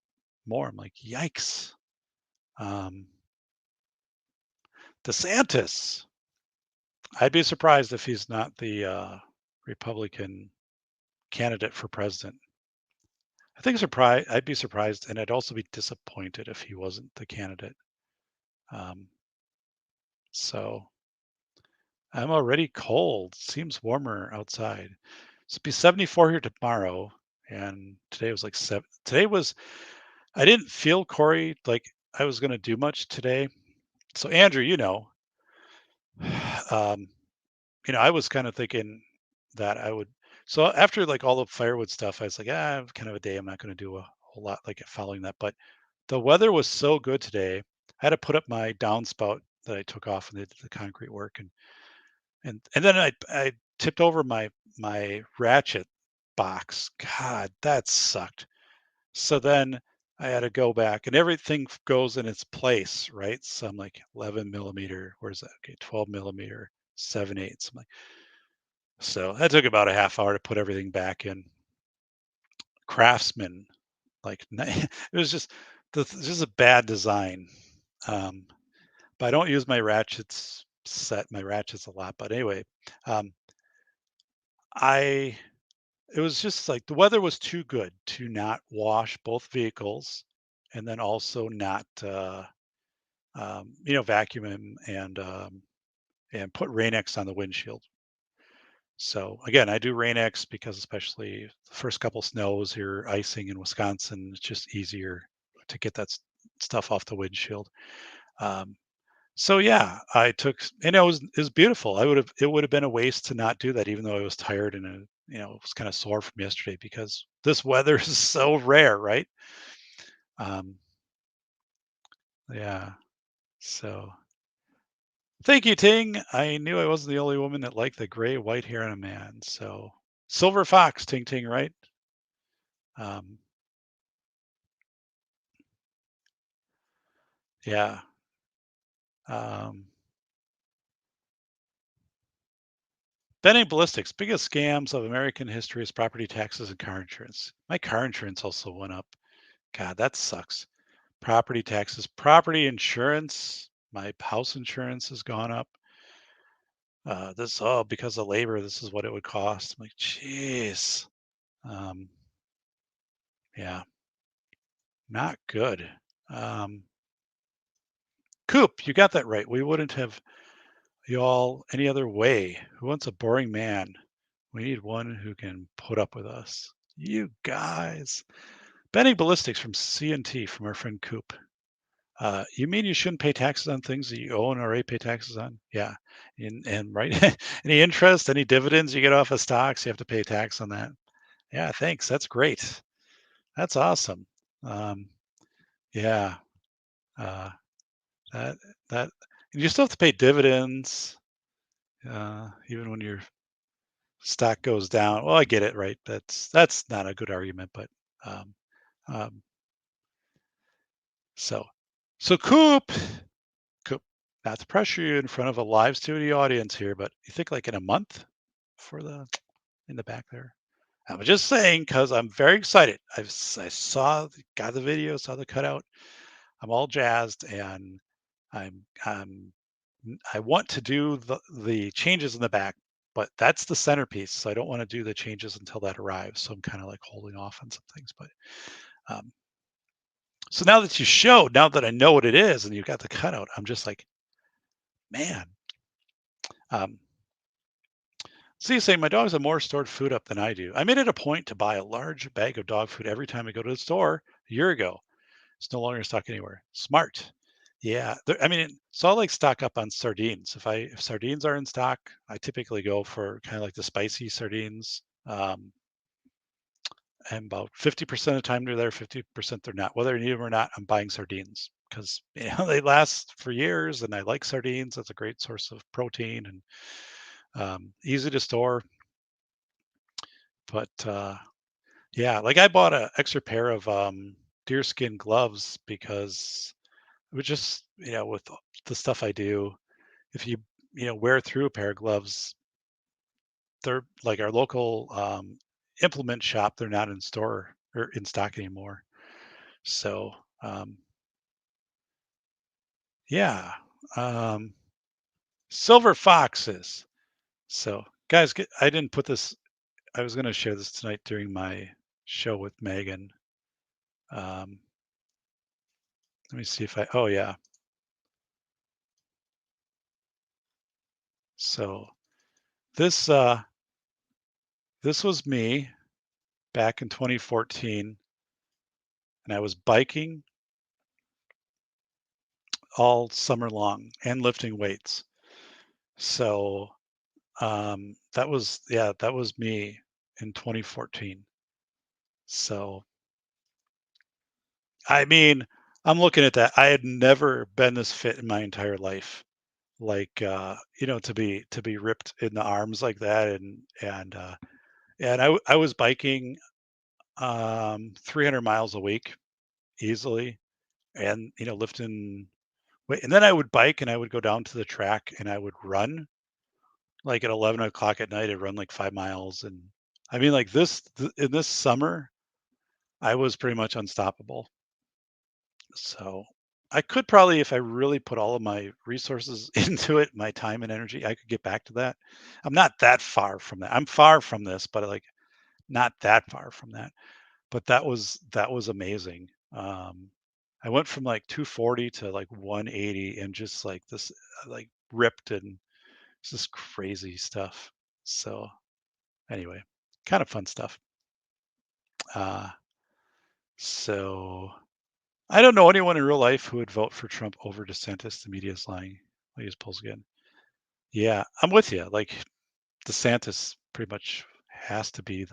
more. I'm like, yikes. Um, DeSantis. I'd be surprised if he's not the Republican candidate for president. I'd be surprised, and I'd also be disappointed if he wasn't the candidate. Um, so I'm already cold. Seems warmer outside. It's be 74 here tomorrow, and today was like seven. Today was. I didn't feel Corey like I was going to do much today. So Andrew, um, I was kind of thinking that I would. So after like all the firewood stuff, I was like, kind of a day. I'm not going to do a whole lot like following that, but the weather was so good today. I had to put up my downspout that I took off and did the concrete work, and then I tipped over my ratchet box. God, that sucked. So then I had to go back, and everything goes in its place, right? So I'm like 11 millimeter. Where's that? Okay, 12 millimeter, 7/8. I'm like, so that took about a half hour to put everything back in. Craftsman, like it was just a bad design. Um, but I don't use my my ratchets a lot. But anyway, um, I it was just like the weather was too good to not wash both vehicles, and then also not vacuum them and put Rain-X on the windshield. So again, I do Rain-X because especially the first couple snows here, icing in Wisconsin, it's just easier to get that stuff off the windshield. Um, So yeah, I took, and it was beautiful. It would have been a waste to not do that, even though I was tired and was kind of sore from yesterday because this weather is so rare, right? Um, yeah. So thank you, Ting. I knew I wasn't the only woman that liked the gray white hair on a man. So silver fox, Ting Ting, right? Um, yeah. Um, Benning Ballistics, biggest scams of American history is property taxes and car insurance. My car insurance also went up. God, that sucks. Property taxes, property insurance. My house insurance has gone up. This all because of labor. This is what it would cost. I'm like, jeez. Um, yeah, not good. Um, Coop, you got that right. We wouldn't have y'all any other way. Who wants a boring man? We need one who can put up with us. You guys. Benning Ballistics from C&T from our friend Coop. You mean you shouldn't pay taxes on things that you own or already pay taxes on? Yeah. And right, any interest, any dividends you get off of stocks, you have to pay tax on that. Yeah, thanks. That's great. That's awesome. Um, yeah. Uh, that that and you still have to pay dividends, even when your stock goes down. Well, I get it, right? That's not a good argument, but um, um, so so Coop, not to pressure you in front of a live studio audience here, but you think like in a month for the in the back there? I was just saying because I'm very excited. I saw, got the video, saw the cutout. I'm all jazzed, and I'm I want to do the changes in the back, but that's the centerpiece. So I don't want to do the changes until that arrives. So I'm kind of like holding off on some things. But um, so now that you showed, now that I know what it is, and you've got the cutout, I'm just like, man. Um, So you say my dogs have more stored food up than I do. I made it a point to buy a large bag of dog food every time I go to the store a year ago. It's no longer in stock anywhere. Smart. Yeah. I mean, so I like stock up on sardines. If sardines are in stock, I typically go for kind of like the spicy sardines. And about 50% of the time they're there, 50% they're not. Whether I need them or not, I'm buying sardines because they last for years, and I like sardines. That's a great source of protein and easy to store. But yeah, like I bought an extra pair of deerskin gloves because it was just, with the stuff I do, if you wear through a pair of gloves, they're like our local implement shop, they're not in store or in stock anymore. So yeah, um, silver foxes. So guys, I didn't put this. I was going to share this tonight during my show with Megan. Um, let me see if I. Oh yeah. So this this was me back in 2014, and I was biking all summer long and lifting weights. So that was me in 2014. So I mean, I'm looking at that. I had never been this fit in my entire life. Like to be ripped in the arms like that, and I was biking 300 miles a week easily, and lifting weight. And then I would bike and I would go down to the track and I would run like at 11 o'clock at night. I'd run like 5 miles, and I mean, like in this summer, I was pretty much unstoppable. So I could probably, if I really put all of my resources into it, my time and energy, I could get back to that. I'm not that far from that. I'm far from this, but like not that far from that. But that was amazing. I went from like 240 to like 180, and just like this, like ripped, and it's just crazy stuff. So anyway, kind of fun stuff. Uh, so I don't know anyone in real life who would vote for Trump over DeSantis. The media is lying. I'll use polls again. Yeah, I'm with you. Like DeSantis pretty much has to be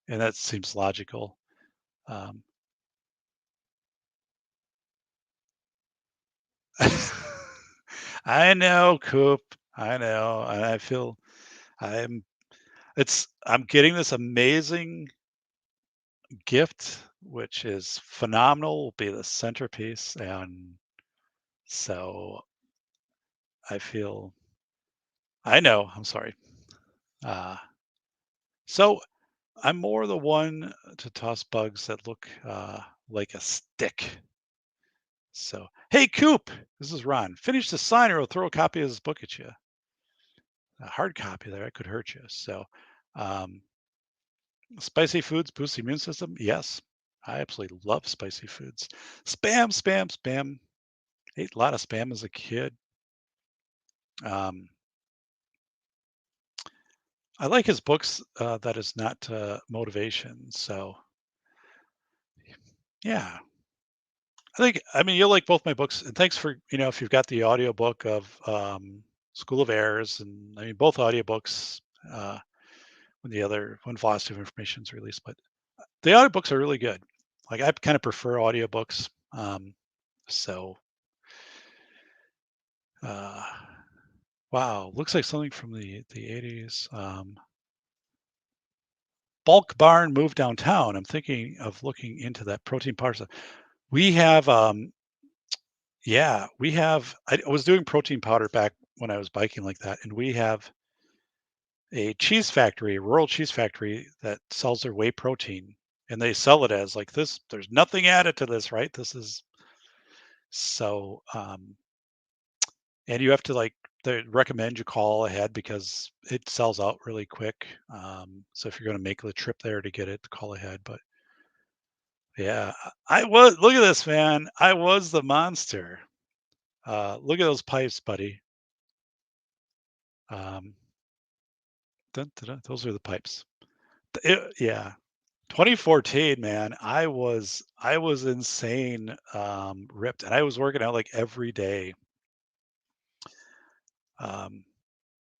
and that seems logical. Um, I know, Coop. I know, and I feel I'm. I'm getting this amazing gift, which is phenomenal. Will be the centerpiece, and so I feel. I know. I'm sorry. Uh, so I'm more the one to toss bugs that look like a stick. So, hey, Coop, this is Ron. Finish the sign or I'll throw a copy of this book at you. A hard copy there, I could hurt you. So, um, spicy foods boost the immune system. Yes, I absolutely love spicy foods. Spam, spam, spam. Ate a lot of spam as a kid. Um, I like his books that is not motivation. So, yeah, I mean, you'll like both my books. And thanks for, if you've got the audiobook of School of Errors, and I mean, both audiobooks. Uh, when Velocity of Information is released. But the audiobooks are really good. Like I kind of prefer audiobooks. So uh, wow, looks like something from the 80s. Bulk Barn moved downtown. I'm thinking of looking into that protein powder. We have I was doing protein powder back when I was biking like that, and we have a cheese factory, a rural cheese factory that sells their whey protein, and they sell it as like this. There's nothing added to this, right? This is so, and you have to like they recommend you call ahead because it sells out really quick. So if you're going to make the trip there to get it, call ahead. But yeah, I was look at this man. I was the monster. Look at those pipes, buddy. Um, dun, dun, dun, those are the pipes. Yeah, 2014, man, I was insane, ripped, and I was working out like every day. Um,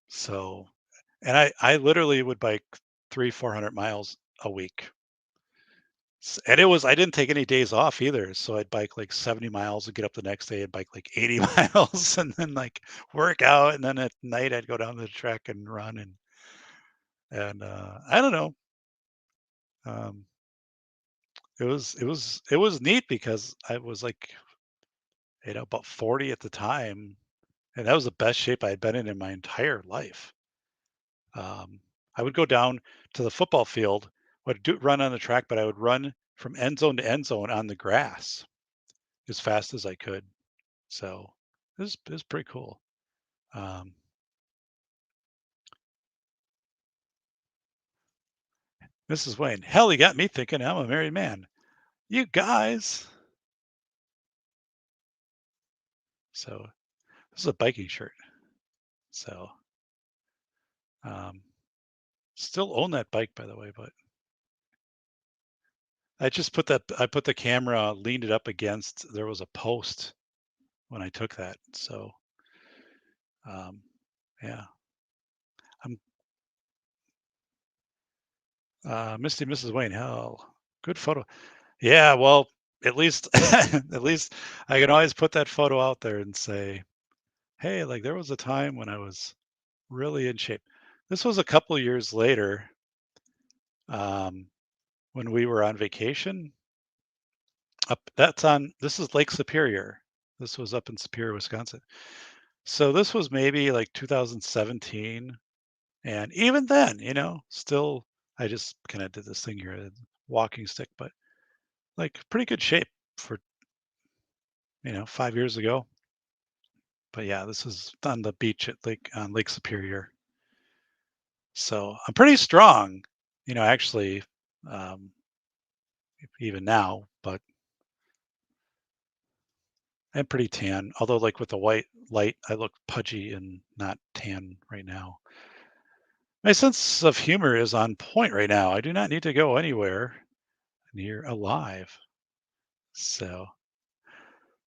so, and I literally would bike 300-400 miles a week. And I didn't take any days off either. So I'd bike like 70 miles and get up the next day and bike like 80 miles and then like work out. And then at night I'd go down to the track and run and I don't know. Um, it was neat because I was like, about 40 at the time, and that was the best shape I had been in my entire life. Um, I would go down to the football field, would run on the track, but I would run from end zone to end zone on the grass as fast as I could. So it was pretty cool. Um, Mrs. Wayne, hell, you got me thinking I'm a married man. You guys. So this is a biking shirt. So um, still own that bike, by the way, but I put the camera, leaned it up against, there was a post when I took that. So, um, yeah, I'm Misty Mrs. Wayne. Hell, good photo. Yeah, well, at least at least I can always put that photo out there and say, hey, like there was a time when I was really in shape. This was a couple years later, um, when we were on vacation. This is Lake Superior. This was up in Superior, Wisconsin. So this was maybe like 2017. And even then, still, I just kind of did this thing here, walking stick, but like pretty good shape for, 5 years ago. But yeah, this is on the beach on Lake Superior. So I'm pretty strong, actually, um, even now, but I'm pretty tan. Although, like with the white light, I look pudgy and not tan right now. My sense of humor is on point right now. I do not need to go anywhere near alive. So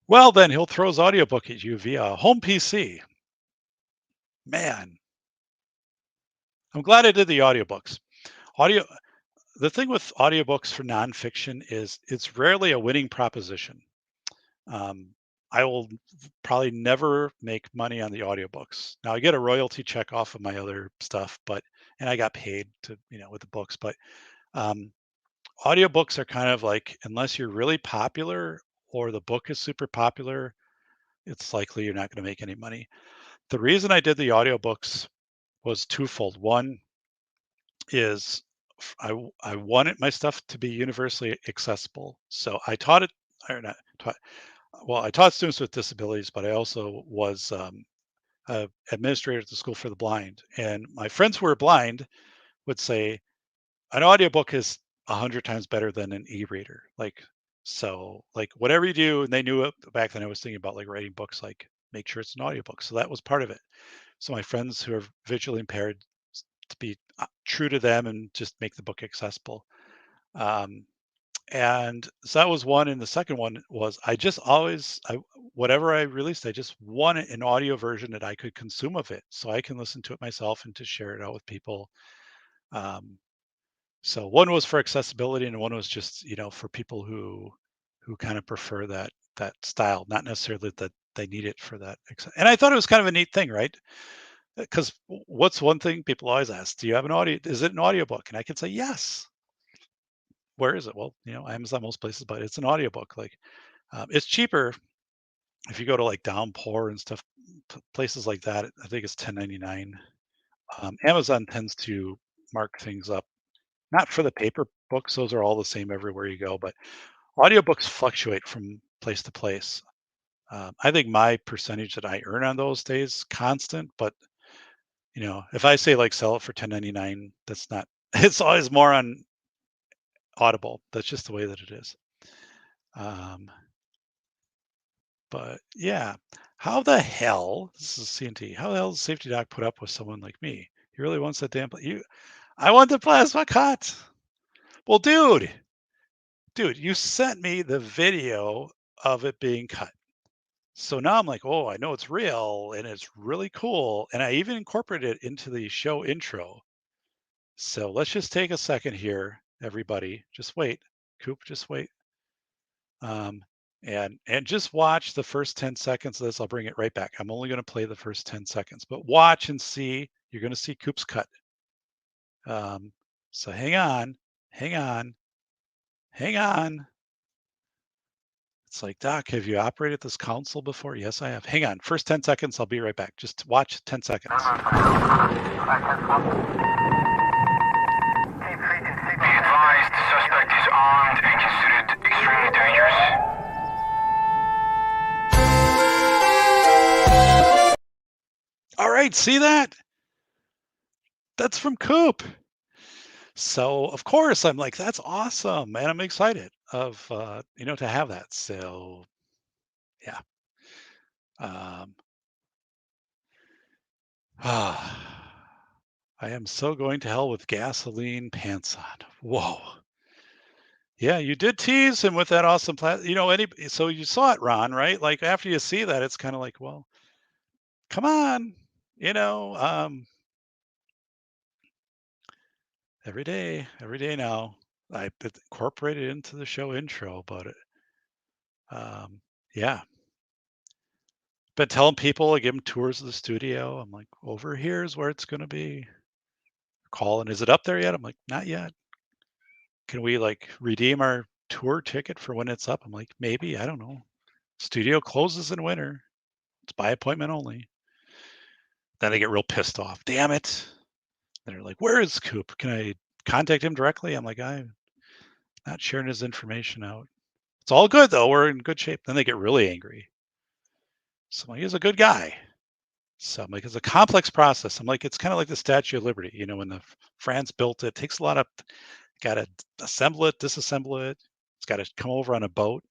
Well, then he'll throw his audiobook at you via a home PC. Man, I'm glad I did the audiobooks. Audio The thing with audiobooks for nonfiction is it's rarely a winning proposition. Um, I will probably never make money on the audiobooks. Now I get a royalty check off of my other stuff, and I got paid to, with the books, but um, audiobooks are kind of like, unless you're really popular or the book is super popular, it's likely you're not going to make any money. The reason I did the audiobooks was twofold. One is I wanted my stuff to be universally accessible. So I taught it, or not taught, well, I taught students with disabilities, but I also was a administrator at the School for the Blind. And my friends who were blind would say an audiobook is 100 times better than an e-reader. Like whatever you do, and they knew it back then. I was thinking about like writing books, like make sure it's an audiobook. So that was part of it. So my friends who are visually impaired, to be true to them and just make the book accessible. Um, and so that was one. And the second one was I just always, whatever I released, I just wanted an audio version that I could consume of it, so I can listen to it myself and to share it out with people. Um, so one was for accessibility, and one was just for people who kind of prefer that style, not necessarily that they need it for that. And I thought it was kind of a neat thing, right? Because what's one thing people always ask? Do you have an audio? Is it an audiobook? And I can say yes. Where is it? Well, Amazon, most places, but it's an audiobook. Like it's cheaper if you go to like Downpour and stuff, places like that. I think it's $10.99. Amazon tends to mark things up, not for the paper books; those are all the same everywhere you go. But audiobooks fluctuate from place to place. I think my percentage that I earn on those stays constant, but if I say like sell it for $10.99, that's not. It's always more on Audible. That's just the way that it is. Um, but yeah, how the hell? This is CNT. How the hell does Safety Doc put up with someone like me? He really wants that damn. I want the plasma cut. Well, dude, you sent me the video of it being cut. So now I'm like, oh, I know it's real and it's really cool. And I even incorporated it into the show intro. So let's just take a second here, everybody. Just wait. Coop, just wait. And just watch the first 10 seconds of this. I'll bring it right back. I'm only going to play the first 10 seconds, but watch and see. You're going to see Coop's cut. So hang on, hang on, hang on. It's like, Doc, have you operated this console before? Yes, I have. Hang on. First 10 seconds. I'll be right back. Just watch 10 seconds. Be advised, the suspect is armed and considered extremely dangerous. All right, see that? That's from Coop. So of course I'm like, that's awesome, man. I'm excited of to have that. So yeah. I am so going to hell with gasoline pants on. Whoa. Yeah, you did tease him with that awesome so you saw it, Ron, right? Like after you see that, it's kind of like, well, come on, you know, um, every day now. I incorporated it into the show intro, but yeah. Been telling people, I give them tours of the studio. I'm like, over here is where it's gonna be. Calling, is it up there yet? I'm like, not yet. Can we like redeem our tour ticket for when it's up? I'm like, maybe, I don't know. Studio closes in winter. It's by appointment only. Then I get real pissed off. Damn it. They're like, where is Coop? Can I contact him directly? I'm like, I'm not sharing his information out. It's all good though. We're in good shape. Then they get really angry. So I'm like, he's a good guy. So I'm like, it's a complex process. I'm like, it's kind of like the Statue of Liberty. When the France built it, takes a lot of, got to assemble it, disassemble it. It's got to come over on a boat.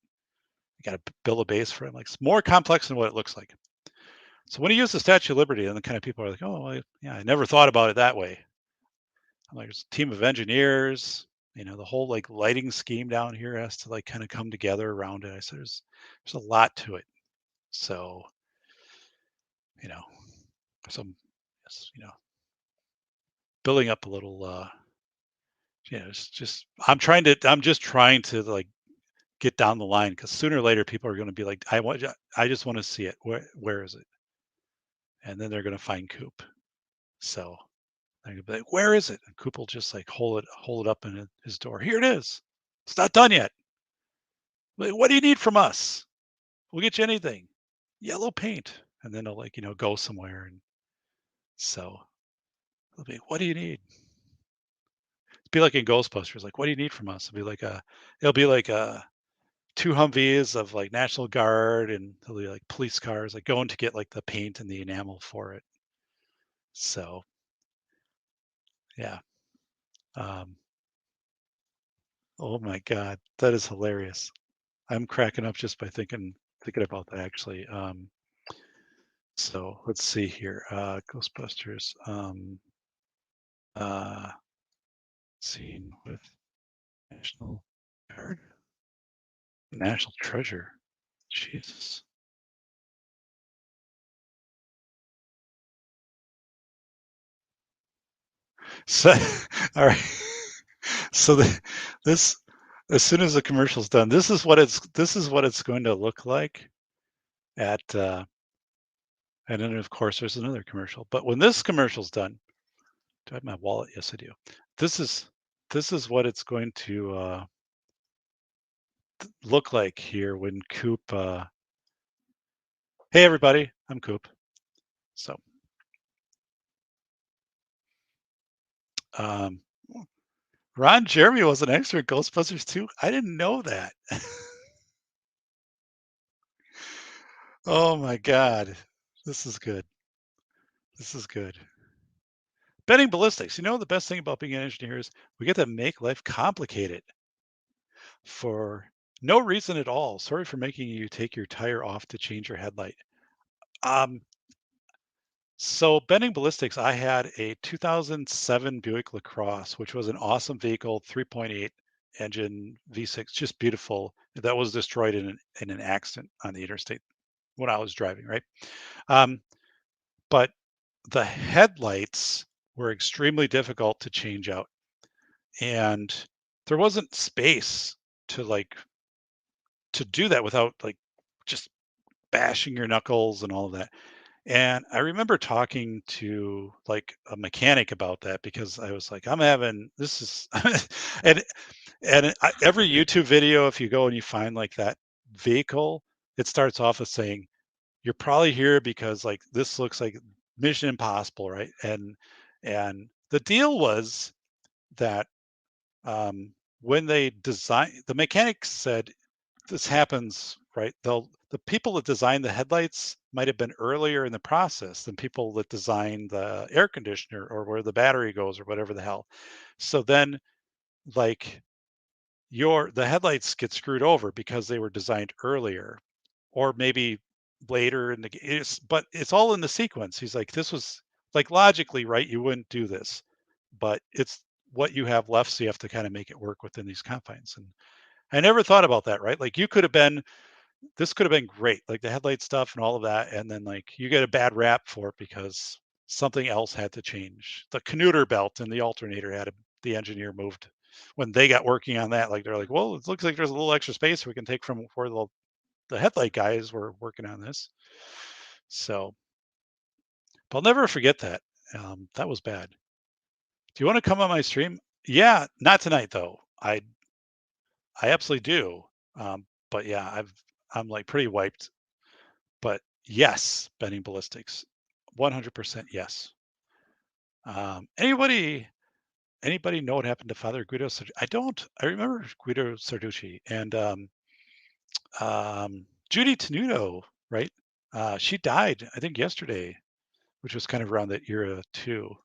You got to build a base for it. Like, it's more complex than what it looks like. So when you use the Statue of Liberty, and the kind of people are like, oh, yeah, I never thought about it that way. I'm like, there's a team of engineers. The whole like lighting scheme down here has to like kind of come together around it. I said there's a lot to it. So, you know, some building up a little it's just I'm just trying to like get down the line because sooner or later people are going to be like, I just want to see it. Where is it? And then they're going to find Coop. So they're going to be like, where is it? And Coop will just like hold it up in his door. Here it is. It's not done yet. Like, what do you need from us? We'll get you anything. Yellow paint. And then they'll like, go somewhere. And so they'll be, what do you need? It'll be like in Ghostbusters. Like, what do you need from us? It'll be like two Humvees of like National Guard, and there'll be like police cars like going to get like the paint and the enamel for it. So yeah. Oh my God, that is hilarious. I'm cracking up just by thinking about that actually. So let's see here. Ghostbusters. Uh, Scene with National Guard, National Treasure. Jesus. So, all right. So this, as soon as the commercial's done, this is what it's going to look like at. And then of course there's another commercial. But when this commercial's done, do I have my wallet? Yes, I do. This is what it's going to look like here when Coop. Hey everybody, I'm Coop. So, um, Ron Jeremy was an extra in Ghostbusters 2. I didn't know that. Oh my God, this is good. This is good. Betting ballistics. The best thing about being an engineer is we get to make life complicated for no reason at all. Sorry for making you take your tire off to change your headlight. Um, So Bending Ballistics, I had a 2007 Buick LaCrosse, which was an awesome vehicle, 3.8 engine V6, just beautiful. That was destroyed in an accident on the interstate when I was driving, right? Um, but the headlights were extremely difficult to change out, and there wasn't space to like to do that without like just bashing your knuckles and all of that. And I remember talking to like a mechanic about that because I was like, I'm having this is and every YouTube video, if you go and you find like that vehicle, it starts off with saying, you're probably here because like this looks like Mission Impossible, right? And the deal was that um when they designed, the mechanics said this happens, right? The people that design the headlights might have been earlier in the process than people that design the air conditioner or where the battery goes or whatever the hell. So then like the headlights get screwed over because they were designed earlier or maybe later in but it's all in the sequence. He's like, this was like logically, right? You wouldn't do this, but it's what you have left. So you have to kind of make it work within these confines. And I never thought about that, right? Like this could have been great, like the headlight stuff and all of that. And then like you get a bad rap for it because something else had to change. The connoter belt and the alternator the engineer moved when they got working on that. Like they're like, well, it looks like there's a little extra space we can take from where the headlight guys were working on this. So, but I'll never forget that. That was bad. Do you want to come on my stream? Yeah, not tonight though. I absolutely do. But yeah, I'm like pretty wiped. But yes, Bending Ballistics, 100% yes. Anybody know what happened to Father Guido? I don't. I remember Guido Sarducci and Judy Tenuto, right? She died, I think, yesterday, which was kind of around that era too.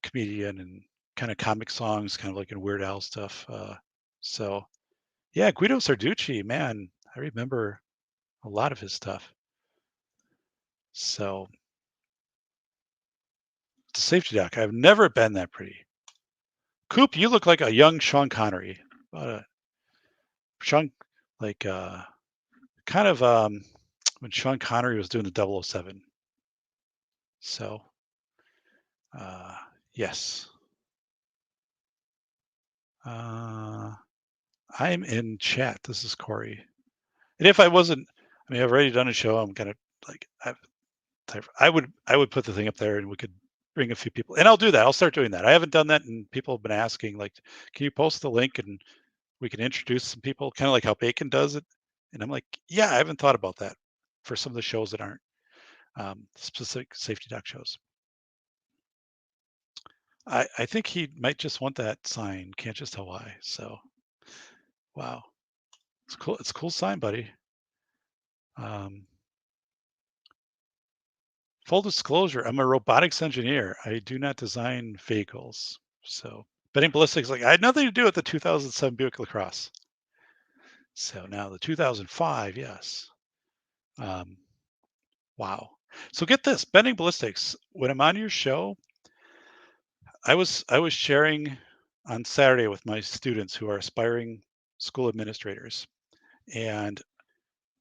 Comedian and kind of comic songs, kind of like in Weird Al stuff. So yeah, Guido Sarducci, man, I remember a lot of his stuff. So the safety dock, I've never been that pretty. Coop, you look like a young Sean Connery. Sean, like kind of when Sean Connery was doing the 007. So, yes. I'm in chat. This is Corey. And if I wasn't, I mean, I've already done a show. I'm gonna like, I would put the thing up there, and we could bring a few people, and I'll do that. I'll start doing that. I haven't done that, and people have been asking, like, can you post the link and we can introduce some people, kind of like how Bacon does it. And I'm like, yeah, I haven't thought about that for some of the shows that aren't specific safety doc shows. I think he might just want that sign. Can't just tell why. So, wow, it's cool. It's a cool sign, buddy. Um, Full disclosure, I'm a robotics engineer. I do not design vehicles. So, Betting Ballistics, like, I had nothing to do with the 2007 Buick LaCrosse. So now the 2005, yes. Wow. So get this, Bending Ballistics. When I'm on your show, I was sharing on Saturday with my students who are aspiring school administrators, and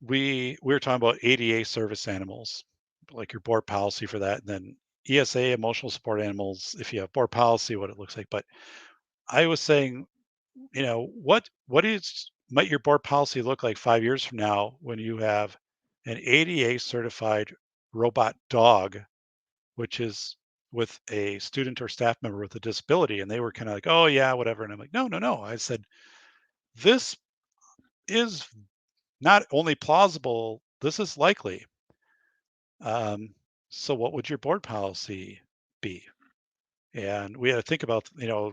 we were talking about ADA service animals, like your board policy for that, and then ESA, emotional support animals, if you have board policy, what it looks like. But I was saying, what is might your board policy look like 5 years from now when you have an ADA certified robot dog, which is with a student or staff member with a disability? And they were kind of like, oh yeah, whatever. And I'm like, no, no, no. I said, this is not only plausible, this is likely. Um, so what would your board policy be? And we had to think about,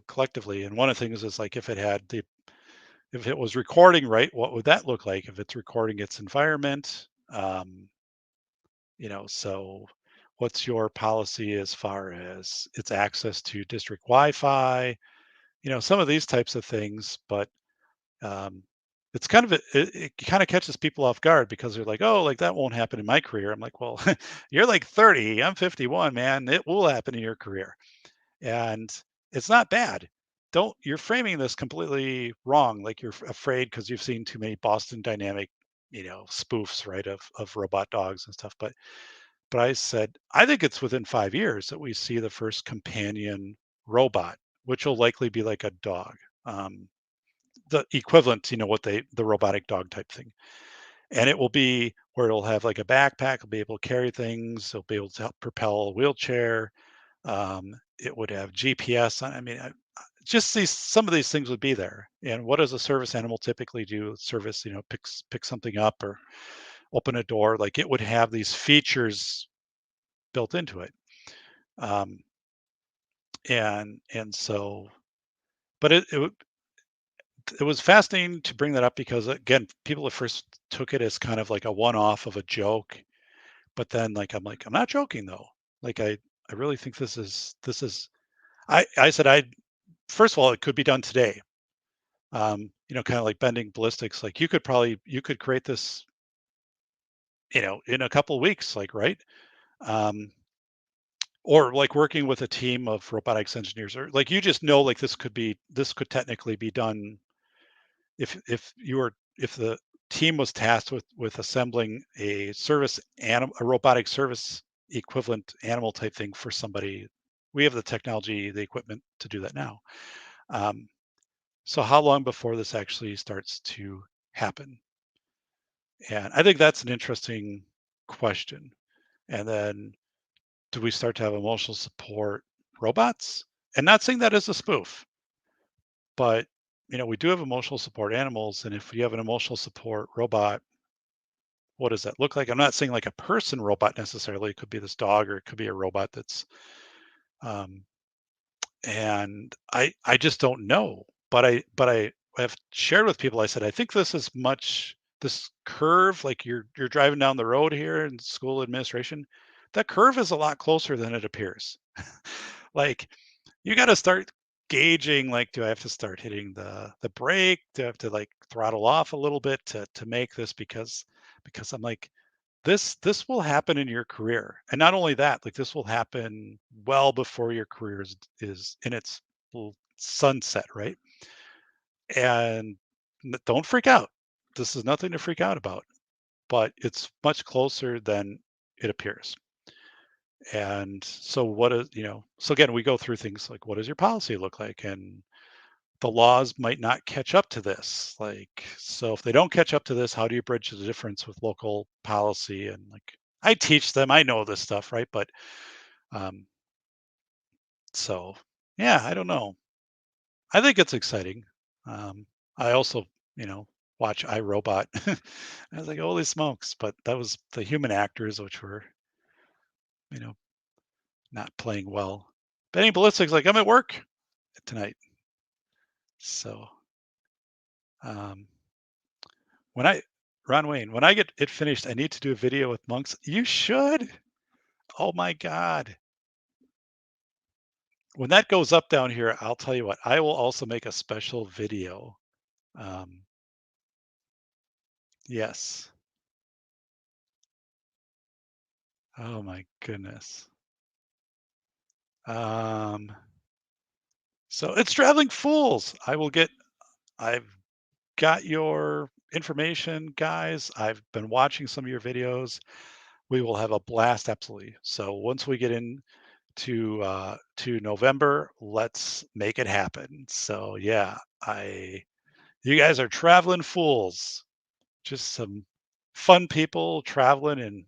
collectively. And one of the things is like, if it was recording, right, what would that look like if it's recording its environment? So what's your policy as far as its access to district Wi-Fi? Some of these types of things, but um, it's kind of it kind of catches people off guard because they're like, oh, like that won't happen in my career. I'm like, well, you're like 30, I'm 51, man. It will happen in your career, and it's not bad. Don't You're framing this completely wrong. Like you're afraid because you've seen too many Boston Dynamic, spoofs, right, of robot dogs and stuff. But I said, I think it's within 5 years that we see the first companion robot, which will likely be like a dog. The equivalent, the robotic dog type thing. And it will be where it'll have like a backpack, it'll be able to carry things, it'll be able to help propel a wheelchair. It would have GPS. I mean, just some of these things would be there. And what does a service animal typically do? Service, pick something up or open a door. Like it would have these features built into it. Um, and so, but it was fascinating to bring that up because again, people at first took it as kind of like a one-off of a joke, but then I'm not joking though. Like I really think this is I said I first of all, it could be done today. Kind of like Bending Ballistics, like you could create this, in a couple of weeks, like, right? Um, or like working with a team of robotics engineers, or like you just know, like this could technically be done if the team was tasked with assembling a robotic service equivalent animal type thing for somebody. We have the technology, the equipment to do that now. Um, so how long before this actually starts to happen? And I think that's an interesting question. And then do we start to have emotional support robots? And not saying that as a spoof, but we do have emotional support animals, and if you have an emotional support robot, what does that look like? I'm not saying like a person robot necessarily. It could be this dog, or it could be a robot that's, um, and I just don't know. But I have shared with people. I said I think this curve, like you're driving down the road here in school administration, that curve is a lot closer than it appears. Like you got to start gauging, like, do I have to start hitting the brake? Do I have to like throttle off a little bit to make this? Because I'm like, this will happen in your career. And not only that, like this will happen well before your career is in its sunset, right? And don't freak out. This is nothing to freak out about, but it's much closer than it appears. And so what is, so again, we go through things like, what does your policy look like? And the laws might not catch up to this. Like, so if they don't catch up to this, how do you bridge the difference with local policy? And like, I teach them, I know this stuff, right? But um, so yeah, I don't know. I think it's exciting. I also, you know, watch iRobot. I was like, holy smokes! But that was the human actors, which were, you know, not playing well. Benny Ballistic's like, I'm at work tonight. So um, when I, Ron Wayne, when I get it finished, I need to do a video with monks. You should. Oh my God. When that goes up down here, I'll tell you what, I will also make a special video. Um, yes. Oh my goodness. Um, so it's Traveling Fools. I've got your information, guys. I've been watching some of your videos. We will have a blast, absolutely. So once we get in to November, let's make it happen. So yeah, I you guys are traveling fools. Just some fun people traveling and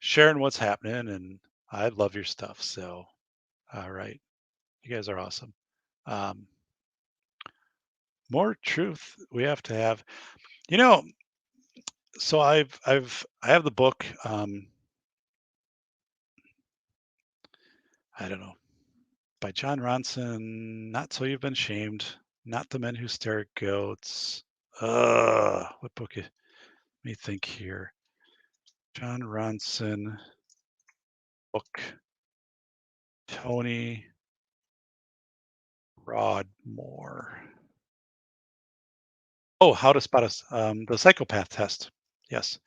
sharing what's happening, and I love your stuff. So all right, you guys are awesome. Um, more truth we have to have. You know, so I have the book. I don't know, by John Ronson. Not so you've been shamed. Not the men who stare at goats. What book? Let me think here. John Ronson book. Tony Broadmoor. Oh, how to spot us. The psychopath test. Yes.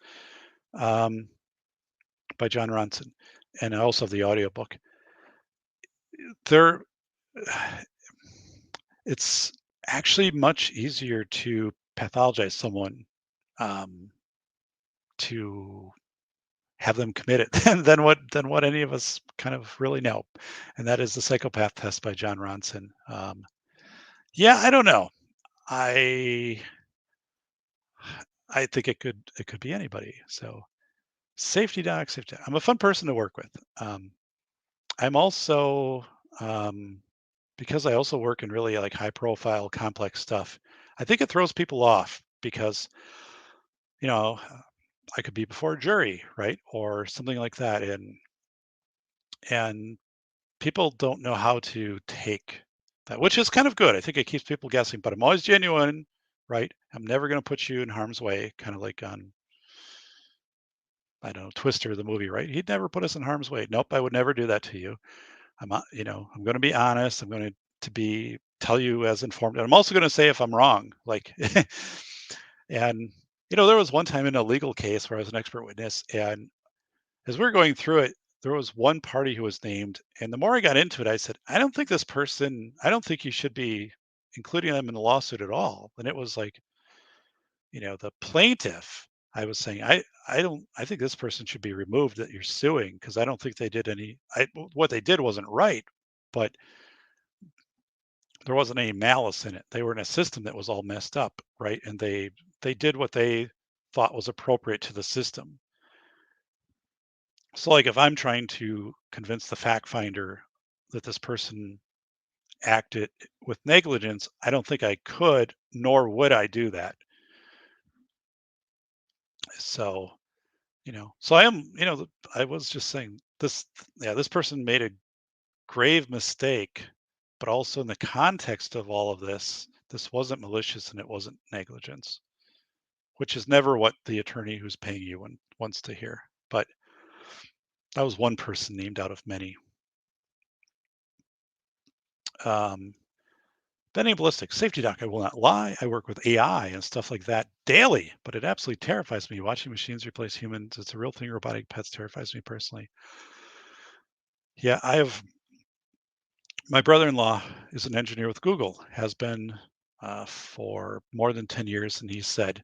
Um, by John Ronson. And I also have the audiobook. There it's actually much easier to pathologize someone, um, to have them committed than what any of us kind of really know, and that is the psychopath test by John Ronson. Yeah, I don't know. I I think it could be anybody. So safety doc, safety. I'm a fun person to work with. I'm also because I also work in really like high profile, complex stuff. I think it throws people off because you know I could be before a jury, right, or something like that, and people don't know how to take that, which is kind of good. I think it keeps people guessing, but I'm always genuine, right? I'm never going to put you in harm's way, kind of like on, I don't know, Twister, the movie, right? He'd never put us in harm's way. Nope, I would never do that to you. I'm going to be honest. I'm going to be tell you as informed. And I'm also going to say if I'm wrong, like, and there was one time in a legal case where I was an expert witness, and as we were going through it, there was one party who was named, and the more I got into it, I said, I don't think you should be including them in the lawsuit at all. And it was like, the plaintiff, I was saying, I think this person should be removed that you're suing because I don't think they did what they did wasn't right, but there wasn't any malice in it. They were in a system that was all messed up, right? And they did what they thought was appropriate to the system. So, like, if I'm trying to convince the fact finder that this person acted with negligence, I don't think I could, nor would I do that. So, so I am, I was just saying this, yeah, this person made a grave mistake, but also in the context of all of this wasn't malicious and it wasn't negligence, which is never what the attorney who's paying you wants to hear. But that was one person named out of many. Um, Benny Ballistic, safety doc, I will not lie. I work with AI and stuff like that daily, but it absolutely terrifies me. Watching machines replace humans, it's a real thing. Robotic pets terrifies me personally. Yeah, I have My brother-in-law is an engineer with Google, has been for more than 10 years, and he said,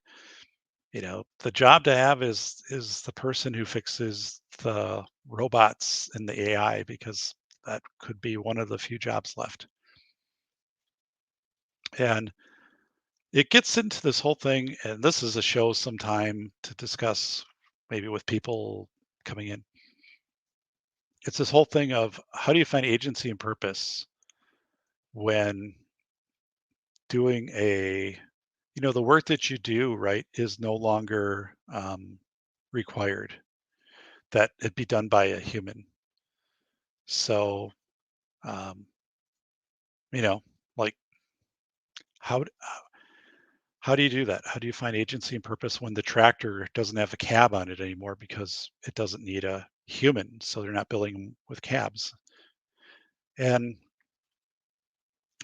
the job to have is the person who fixes the robots and the AI because that could be one of the few jobs left. And it gets into this whole thing, and this is a show sometime to discuss maybe with people coming in. It's this whole thing of how do you find agency and purpose when doing the work that you do, right, is no longer required that it be done by a human. So, um, you know, like how d- how do you do that? How do you find agency and purpose when the tractor doesn't have a cab on it anymore because it doesn't need a human? So they're not building them with cabs. And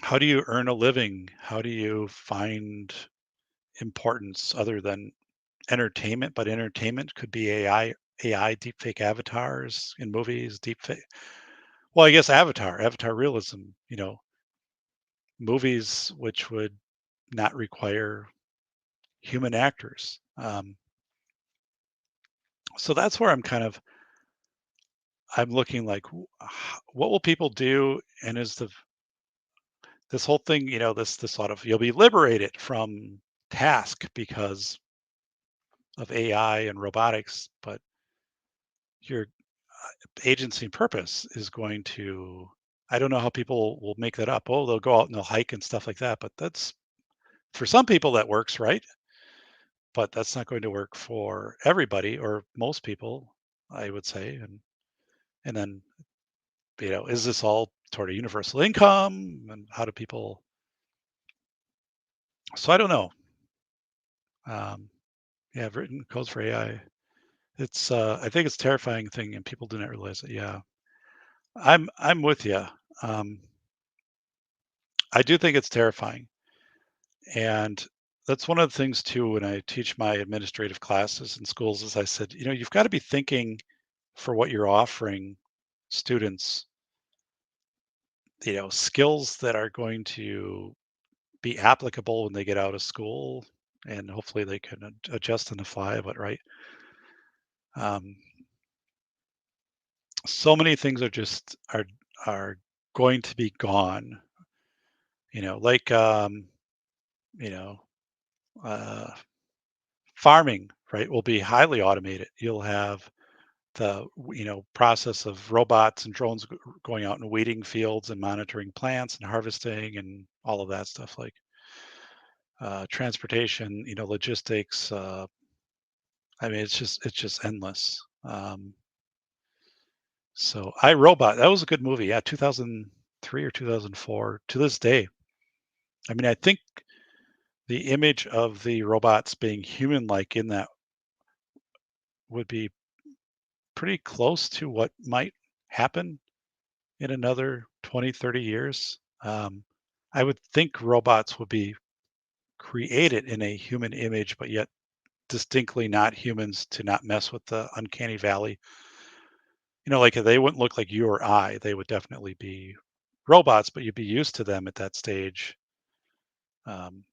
how do you earn a living? How do you find importance other than entertainment? But entertainment could be AI deepfake avatars in movies, deepfake. Well, I guess Avatar realism, movies which would not require human actors. So that's where I'm looking like, what will people do? And is this whole thing, this sort of you'll be liberated from task because of AI and robotics, but your agency and purpose is going to. I don't know how people will make that up. Oh, they'll go out and they'll hike and stuff like that, but that's for some people that works, right? But that's not going to work for everybody or most people, I would say. And then, is this all toward a universal income? And how do people so I don't know. Um, yeah, I've written codes for AI. It's I think it's a terrifying thing and people do not realize it. Yeah. I'm with you. Um, I do think it's terrifying. And that's one of the things too when I teach my administrative classes in schools is I said, you've got to be thinking for what you're offering students, skills that are going to be applicable when they get out of school and hopefully they can adjust on the fly, but right. Um, so many things are going to be gone, like you know, uh farming, right, will be highly automated. You'll have the process of robots and drones going out and weeding fields and monitoring plants and harvesting and all of that stuff like transportation, logistics. I mean, it's just endless. So I Robot, that was a good movie. Yeah, 2003 or 2004. To this day, I mean, I think the image of the robots being human-like in that would be pretty close to what might happen in another 20, 30 years. I would think robots would be created in a human image, but yet distinctly not humans to not mess with the uncanny valley. Like they wouldn't look like you or I. They would definitely be robots, but you'd be used to them at that stage. Um,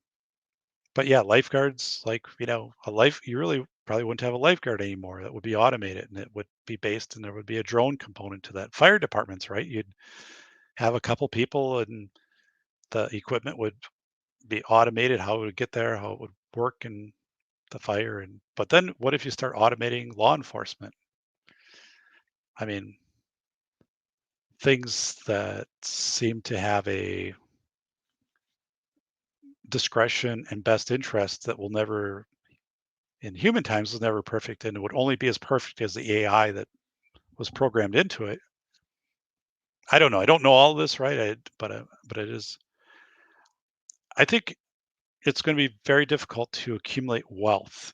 but yeah, lifeguards, like, you really probably wouldn't have a lifeguard anymore. That would be automated and it would be based, and there would be a drone component to that. Fire departments, right? You'd have a couple people and the equipment would be automated, how it would get there, how it would work and the fire. But then what if you start automating law enforcement? I mean, things that seem to have a discretion and best interest that will never in human times was never perfect and it would only be as perfect as the AI that was programmed into it. I don't know. I don't know all of this, right? But it is. I think it's going to be very difficult to accumulate wealth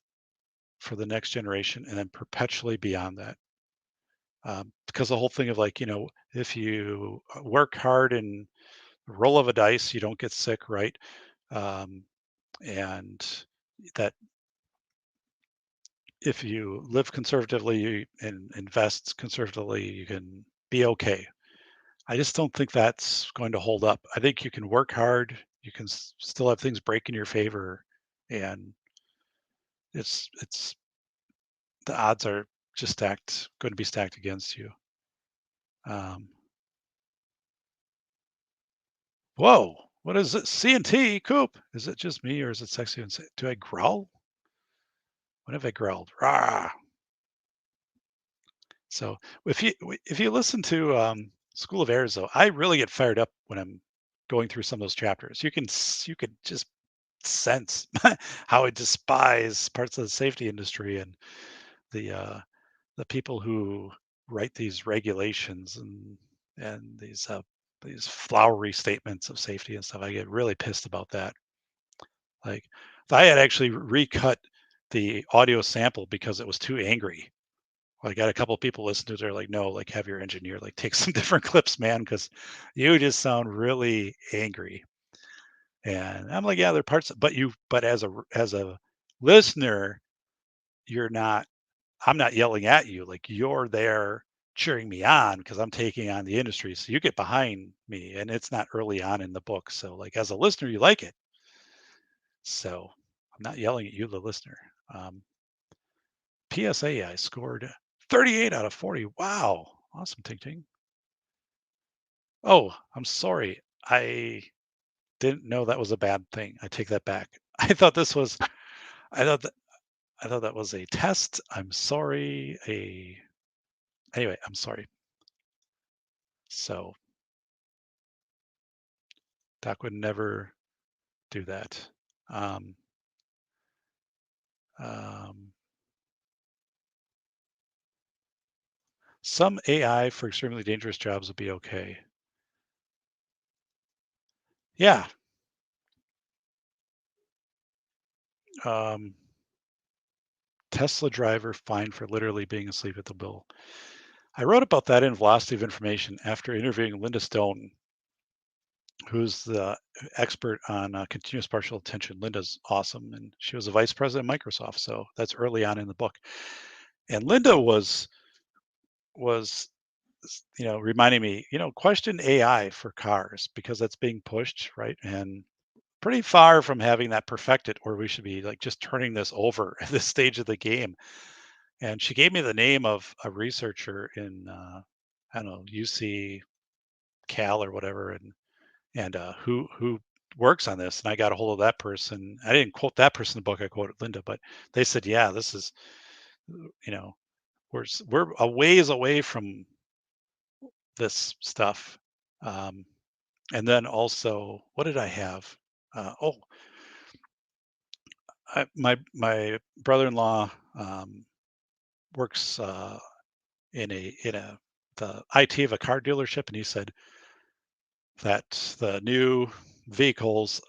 for the next generation and then perpetually beyond that. Because the whole thing of like, if you work hard and roll of a dice, you don't get sick, right? Um, and that if you live conservatively and invest conservatively, you can be okay. I just don't think that's going to hold up. I think you can work hard, you can still have things break in your favor, and it's the odds are just stacked, going to be stacked against you. Um, Whoa, what is it? C&T, Coop. Is it just me or is it sexy and do I growl? When have I growled? Rah! So if you listen to School of Airs, though, I really get fired up when I'm going through some of those chapters. You could just sense how I despise parts of the safety industry and the uh, the people who write these regulations and these flowery statements of safety and stuff. I get really pissed about that. Like, if I had actually recut the audio sample because it was too angry. I got a couple of people listening to it. They're like, no, like have your engineer like take some different clips, man, because you just sound really angry. And I'm like, yeah, there are parts, but as a listener, you're not. I'm not yelling at you. Like you're there cheering me on because I'm taking on the industry. So you get behind me, and it's not early on in the book. So like as a listener, you like it. So I'm not yelling at you, the listener. Um, PSA, I scored 38 out of 40. Wow. Awesome, Ting Ting. Oh, I'm sorry. I didn't know that was a bad thing. I take that back. I thought that I thought that was a test. I'm sorry. Anyway, I'm sorry. So Doc would never do that. Um, um, some AI for extremely dangerous jobs would be okay. Yeah. Um, Tesla driver fined for literally being asleep at the wheel. I wrote about that in Velocity of Information after interviewing Linda Stone, who's the expert on continuous partial attention. Linda's awesome, and she was a vice president of Microsoft, so that's early on in the book. And Linda was reminding me, question AI for cars because that's being pushed, right? And pretty far from having that perfected, where we should be like just turning this over at this stage of the game. And she gave me the name of a researcher in I don't know, UC Cal or whatever, and who works on this. And I got a hold of that person. I didn't quote that person in the book. I quoted Linda, but they said, yeah, this is, you know, we're a ways away from this stuff. Um, and then also, what did I have? Oh, my brother-in-law works in a the IT of a car dealership, and he said that the new vehicles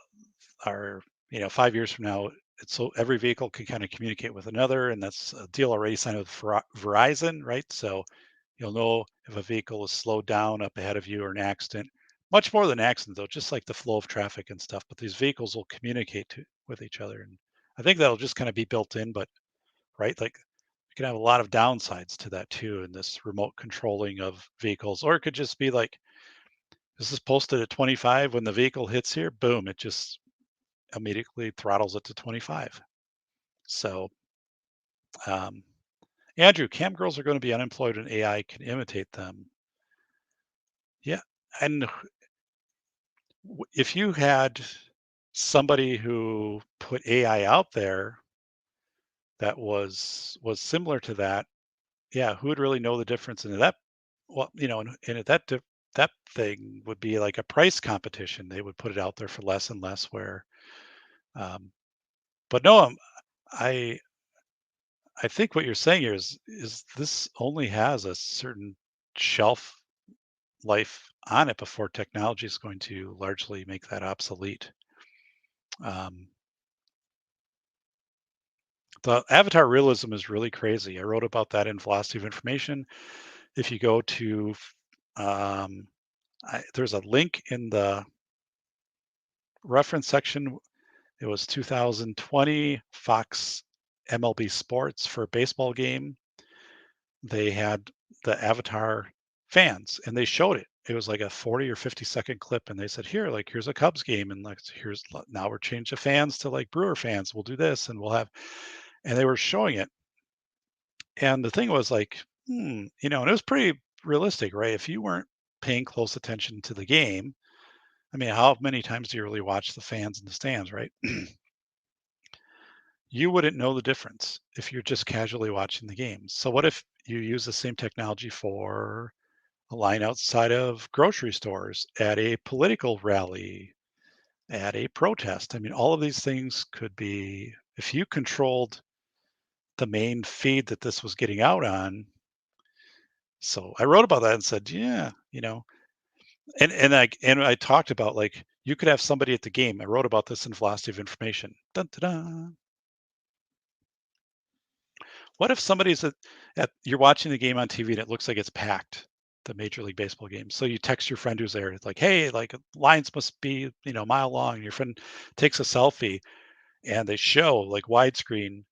are 5 years from now, it's so every vehicle can kind of communicate with another, and that's a deal already signed with Verizon, right? So you'll know if a vehicle is slowed down up ahead of you or an accident. Much more than accident though, just like the flow of traffic and stuff. But these vehicles will communicate with each other, and I think that'll just kind of be built in. But right, like you can have a lot of downsides to that too, in this remote controlling of vehicles, or it could just be like this is posted at 25. When the vehicle hits here, boom, it just immediately throttles it to 25. So, um, Andrew, cam girls are going to be unemployed and AI can imitate them. Yeah. And if you had somebody who put AI out there that was similar to that, yeah, who would really know the difference in that? Well, and that thing would be like a price competition. They would put it out there for less and less. Um, but no, I I think what you're saying here is this only has a certain shelf life on it before technology is going to largely make that obsolete. Um, the avatar realism is really crazy. I wrote about that in Velocity of Information. If you go to, um, there's a link in the reference section. It was 2020 Fox MLB Sports for a baseball game. They had the Avatar fans and they showed it. it was like a 40 or 50-second clip, and they said, here, like, here's a Cubs game, and like, now we're changing the fans to like Brewer fans. We'll do this, and we'll have, and they were showing it, and the thing was like, and it was pretty realistic, right? If you weren't paying close attention to the game, I mean, how many times do you really watch the fans in the stands, right? You wouldn't know the difference if you're just casually watching the games. So what if you use the same technology for a line outside of grocery stores, at a political rally, at a protest? I mean, all of these things could be, if you controlled the main feed that this was getting out on. So I wrote about that and said, yeah, and I talked about, like, you could have somebody at the game. I wrote about this in Velocity of Information. Dun, dun, dun. What if somebody's at you're watching the game on TV and it looks like it's packed, the Major League Baseball game. So you text your friend who's there. It's like, hey, like, lines must be, a mile long. And your friend takes a selfie, and they show like widescreen,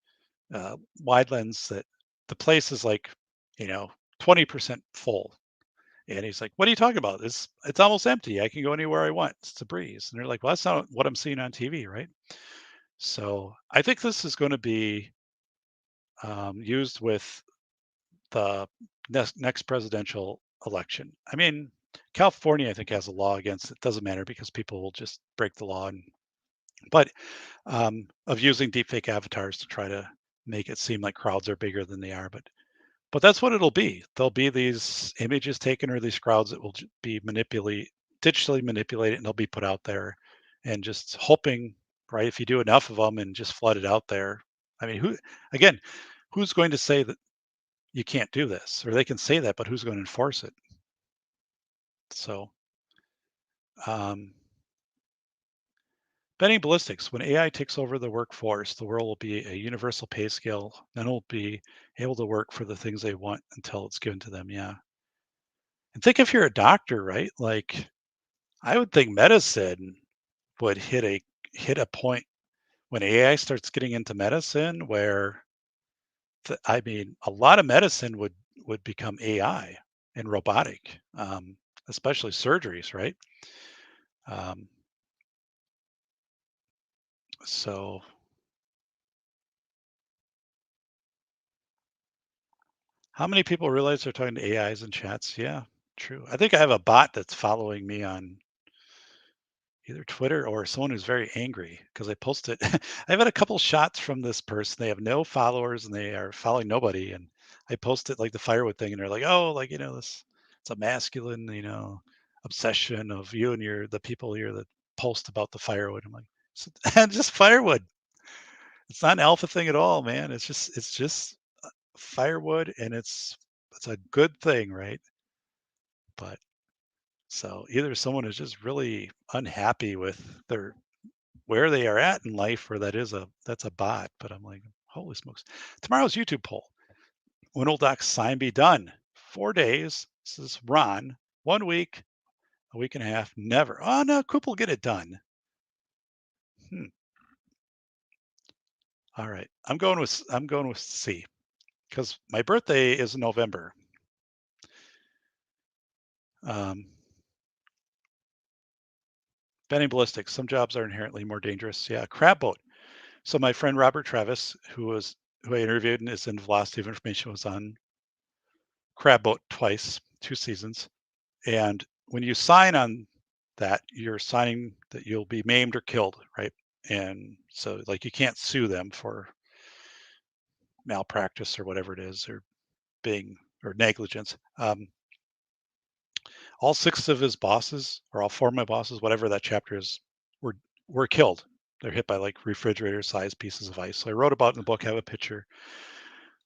wide lens, that the place is like, you know, 20% full. And he's like, what are you talking about? It's almost empty. I can go anywhere I want. It's a breeze. And they're like, well, that's not what I'm seeing on TV, right? So I think this is going to be used with the next presidential election. I mean, California, I think, has a law against it. Doesn't matter because people will just break the law. But of using deepfake avatars to try to make it seem like crowds are bigger than they are. But that's what it'll be. There'll be these images taken, or these crowds that will be digitally manipulated, and they'll be put out there, and just hoping, right? If you do enough of them and just flood it out there, I mean, who's going to say that you can't do this? Or they can say that, but who's going to enforce it? So, um, betting ballistics. When AI takes over the workforce, the world will be a universal pay scale. Then it'll be able to work for the things they want until it's given to them. Yeah. And think, if you're a doctor, right? Like, I would think medicine would hit a point when AI starts getting into medicine where, I mean, a lot of medicine would become AI and robotic, especially surgeries, right? Um, so how many people realize they're talking to AIs in chats? Yeah, true. I think I have a bot that's following me on either Twitter, or someone who's very angry because I posted. I've had a couple shots from this person. They have no followers and they are following nobody. And I posted like the firewood thing, and they're like, "Oh, like, this, it's a masculine, obsession of you and the people here that post about the firewood." I'm like, just firewood. It's not an alpha thing at all, man. It's just firewood, and it's a good thing, right? But so either someone is just really unhappy with their where they are at in life, or that's a bot. But I'm like, holy smokes. Tomorrow's YouTube poll. When will Doc's sign be done? 4 days. This is Ron. 1 week, a week and a half, never. Oh no, Coop will get it done. Hmm. All right. I'm going with C, because my birthday is in November. Um, Benny ballistics. Some jobs are inherently more dangerous. Yeah, crab boat. So my friend Robert Travis, who I interviewed and is in Velocity of Information, was on crab boat twice, 2 seasons. And when you sign on that, you're signing that you'll be maimed or killed, right? And so, like, you can't sue them for malpractice or whatever it is, or negligence. All six of his bosses, or all four of my bosses, whatever that chapter is, were were killed. They're hit by like refrigerator-sized pieces of ice. So I wrote about it in the book. I have a picture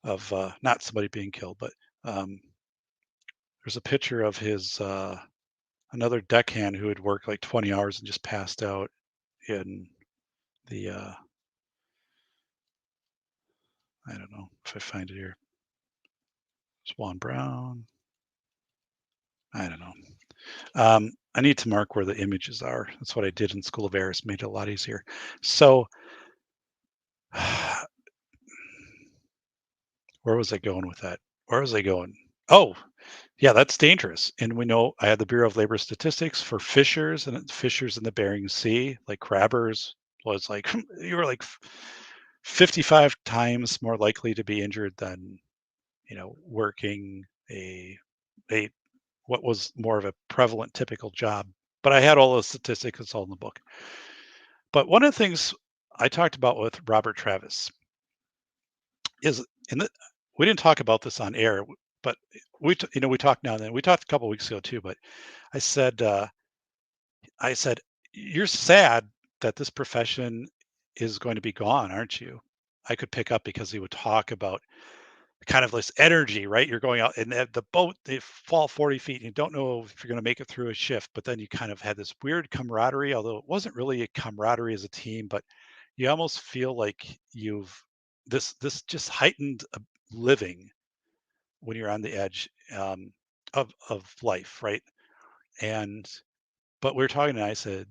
of, not somebody being killed, but there's a picture of his another deckhand who had worked like 20 hours and just passed out in the I don't know if I find it here. Swan Brown. I don't know. I need to mark where the images are. That's what I did in School of Errors. Made it a lot easier. So where was I going with that? Where was I going? Oh, Yeah, that's dangerous. And we know I had the Bureau of Labor Statistics for fishers, and fishers in the Bering Sea, like crabbers, was like you were like 55 times more likely to be injured than, working a what was more of a prevalent typical job. But I had all those statistics, it's all in the book. But one of the things I talked about with Robert Travis is in the we didn't talk about this on air, but we talk now and then. We talked a couple weeks ago too, but I said, I said, "You're sad that this profession is going to be gone, aren't you?" I could pick up because he would talk about kind of this energy, right? You're going out and the boat, they fall 40 feet and you don't know if you're going to make it through a shift, but then you kind of had this weird camaraderie, although it wasn't really a camaraderie as a team, but you almost feel like you've this just heightened living when you're on the edge of life, right? And but we were talking, and I said,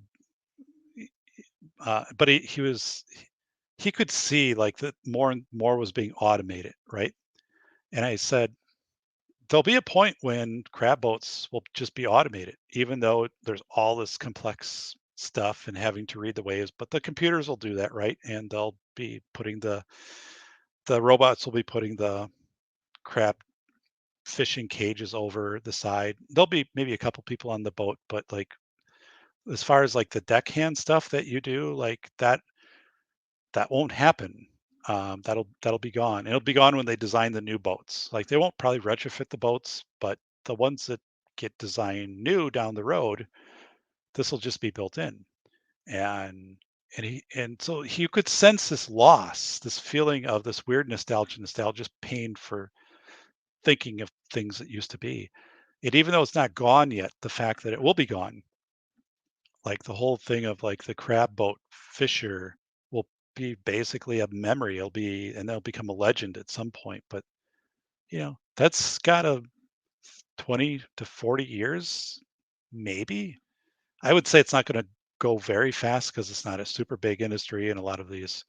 but he could see like that more and more was being automated, right? And I said, there'll be a point when crab boats will just be automated, even though there's all this complex stuff and having to read the waves, but the computers will do that, right? And they'll be putting the robots will be putting the crab fishing cages over the side. There'll be maybe a couple people on the boat, but like as far as like the deckhand stuff that you do, like that won't happen. That'll be gone. And it'll be gone when they design the new boats. Like they won't probably retrofit the boats, but the ones that get designed new down the road, this will just be built in. And and so you could sense this loss, this feeling of this weird nostalgia, just pain for thinking of things that used to be. And even though it's not gone yet, the fact that it will be gone, like the whole thing of like the crab boat fisher will be basically a memory. It'll be and they'll become a legend at some point. But that's got a 20 to 40 years, maybe. I would say it's not going to go very fast because it's not a super big industry, and a lot of these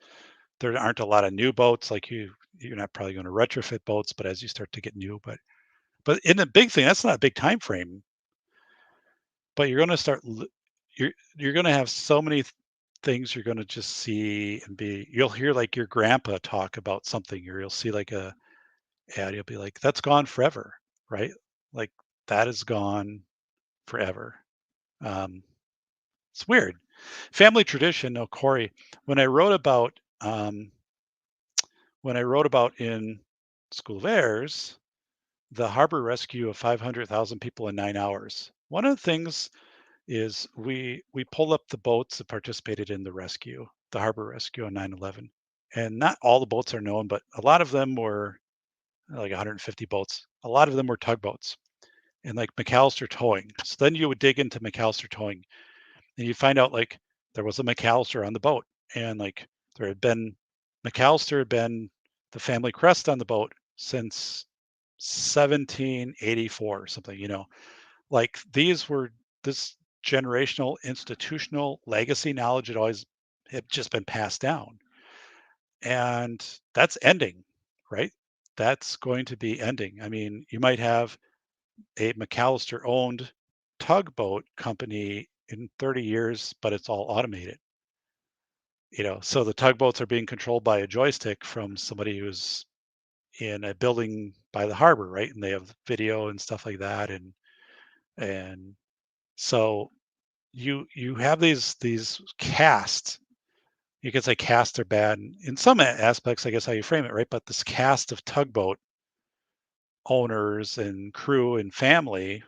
there aren't a lot of new boats. Like you're not probably going to retrofit boats, but as you start to get new, but in the big thing, that's not a big time frame. But you're going to you're going to have so many things you're going to just see and be. You'll hear like your grandpa talk about something, or you'll see like a ad. You'll be like, "That's gone forever," right? Like that is gone forever. Um, it's weird. Family tradition. No, Corey. When I wrote about when I wrote about in School of Airs, the harbor rescue of 500,000 people in 9 hours. One of the things is we pulled up the boats that participated in the rescue, the harbor rescue on 9/11. And not all the boats are known, but a lot of them were like 150 boats. A lot of them were tugboats and like McAllister Towing. So then you would dig into McAllister Towing and you find out like there was a McAllister on the boat and like there had been McAllister had been the family crest on the boat since 1784 or something, like these were this generational institutional legacy knowledge had just been passed down. And that's ending, right? That's going to be ending. I mean, you might have a McAllister owned tugboat company in 30 years, but it's all automated. So the tugboats are being controlled by a joystick from somebody who's in a building by the harbor, right? And they have video and stuff like that. And so you have these casts. You could say casts are bad in some aspects, I guess how you frame it, right? But this cast of tugboat owners and crew and family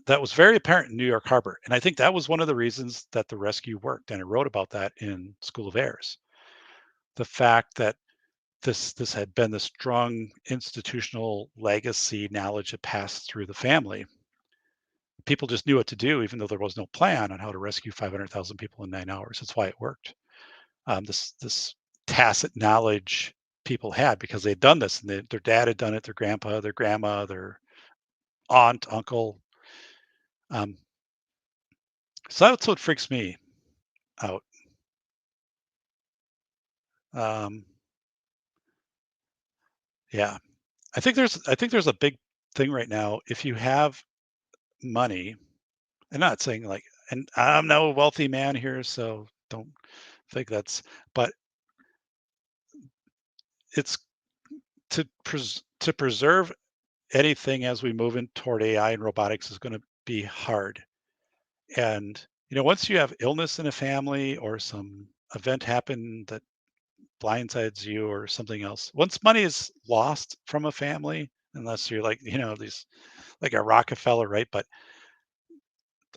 that was very apparent in New York Harbor. And I think that was one of the reasons that the rescue worked. And I wrote about that in School of Airs. The fact that this had been the strong institutional legacy knowledge that passed through the family. People just knew what to do, even though there was no plan on how to rescue 500,000 people in 9 hours. That's why it worked. This tacit knowledge people had because they'd done this, and their dad had done it, their grandpa, their grandma, their aunt, uncle. Um, so that's what freaks me out. Um, yeah, I think there's a big thing right now. If you have money, I'm not saying like, and I'm no wealthy man here, so don't think that's, but it's to preserve anything as we move in toward AI and robotics is going to be hard. And once you have illness in a family or some event happen that blindsides you or something else, once money is lost from a family, unless you're like, these like a Rockefeller, right? But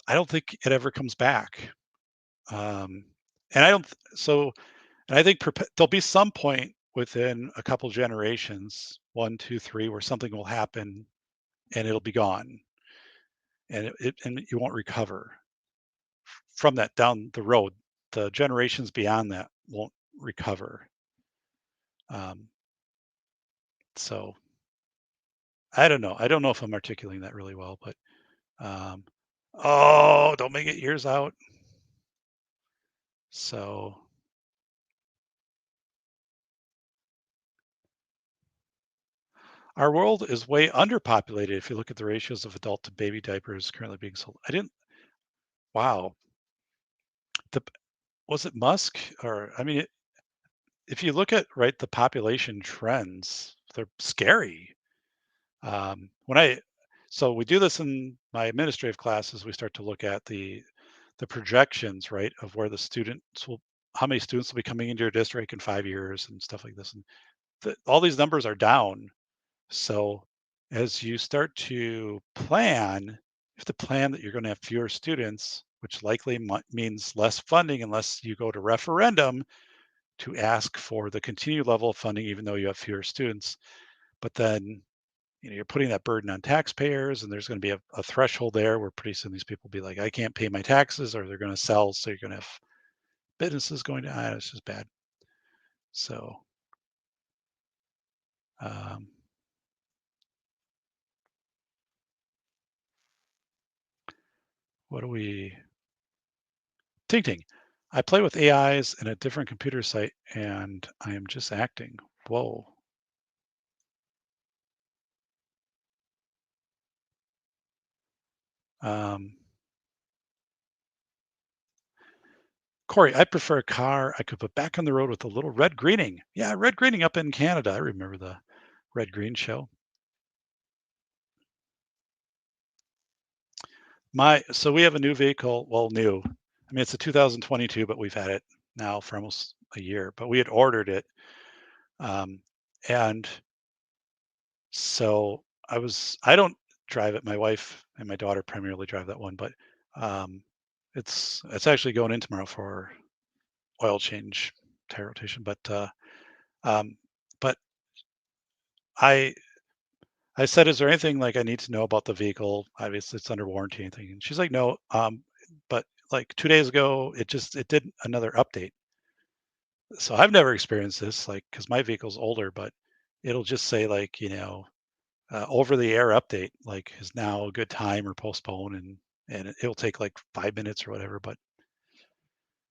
I don't think it ever comes back. Um, and I don't, so, and I think there'll be some point within a couple generations, one, two, three, where something will happen and it'll be gone, and and you won't recover from that down the road. The generations beyond that won't recover. Um, so I don't know. I don't know if I'm articulating that really well, but um, oh, don't make it years out. So our world is way underpopulated if you look at the ratios of adult to baby diapers currently being sold. I didn't. Wow. The Was it Musk or I mean, if you look at right the population trends, they're scary. When I so we do this in my administrative classes, we start to look at the projections, right, of where the students will, how many students will be coming into your district in 5 years and stuff like this, and all these numbers are down. So as you start to plan, you have to plan that you're going to have fewer students, which likely means less funding unless you go to referendum to ask for the continued level of funding, even though you have fewer students. But then you're putting that burden on taxpayers, and there's going to be a threshold there where pretty soon these people will be like, I can't pay my taxes, or they're going to sell. So you're going to have businesses going down. It's just bad. So, um, what do we? Ting ting. I play with AIs in a different computer site, and I am just acting. Whoa. Um, Corey, I prefer a car I could put back on the road with a little red greening. Yeah, red greening up in Canada. I remember the red green show. So we have a new vehicle. Well, new. I mean, it's a 2022, but we've had it now for almost a year. But we had ordered it, um, and so I don't drive it. My wife and my daughter primarily drive that one, but um, it's actually going in tomorrow for oil change, tire rotation. Um, but I I said, is there anything like I need to know about the vehicle? Obviously, it's under warranty, anything. And she's like, no. But like 2 days ago, it did another update. So I've never experienced this, like, because my vehicle's older, but it'll just say like, over the air update, like is now a good time or postpone, and it'll take like 5 minutes or whatever. But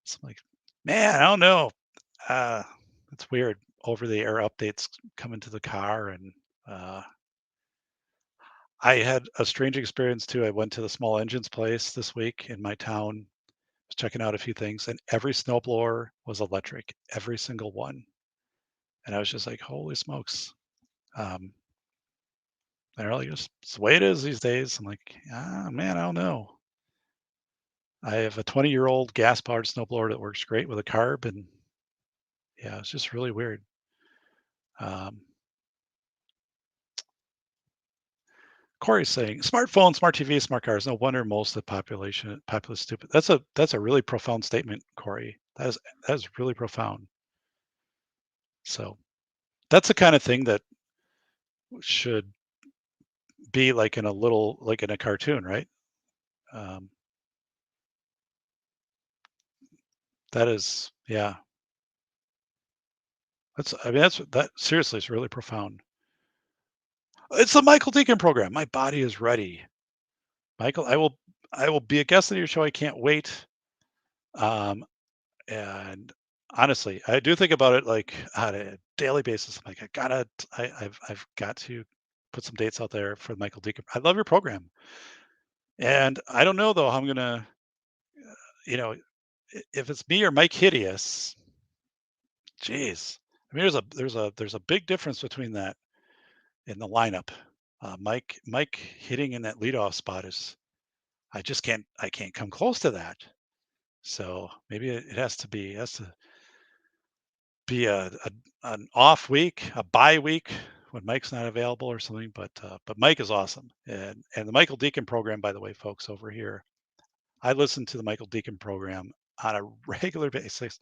it's like, man, I don't know. Uh, it's weird. Over the air updates come into the car, and uh, I had a strange experience too. I went to the small engines place this week in my town, was checking out a few things, and every snowblower was electric, every single one. And I was just like, holy smokes. Um, they're like, it's the way it is these days. I'm like, ah, man, I don't know. I have a 20-year-old gas-powered snowblower that works great with a carb, and yeah, it's just really weird. Um, Corey's saying, smartphones, smart TV, smart cars. No wonder most of the populace stupid. That's a really profound statement, Corey. That is really profound. So that's the kind of thing that should be like in a little, like in a cartoon, right? Um, that is, yeah. I mean, that seriously is really profound. It's the Michael Deacon program. My body is ready. Michael, I will be a guest on your show. I can't wait. Um, and honestly, I do think about it like on a daily basis. I'm like, I've got to put some dates out there for the Michael Deacon. I love your program, and I don't know though how I'm gonna, you know, if it's me or Mike Hideous. Geez, I mean, there's a big difference between that in the lineup. Mike hitting in that leadoff spot is I can't come close to that. So maybe it has to be an off week, a bye week when Mike's not available or something. But Mike is awesome, and the Michael Deacon program, by the way, folks over here. I listen to the Michael Deacon program on a regular basis.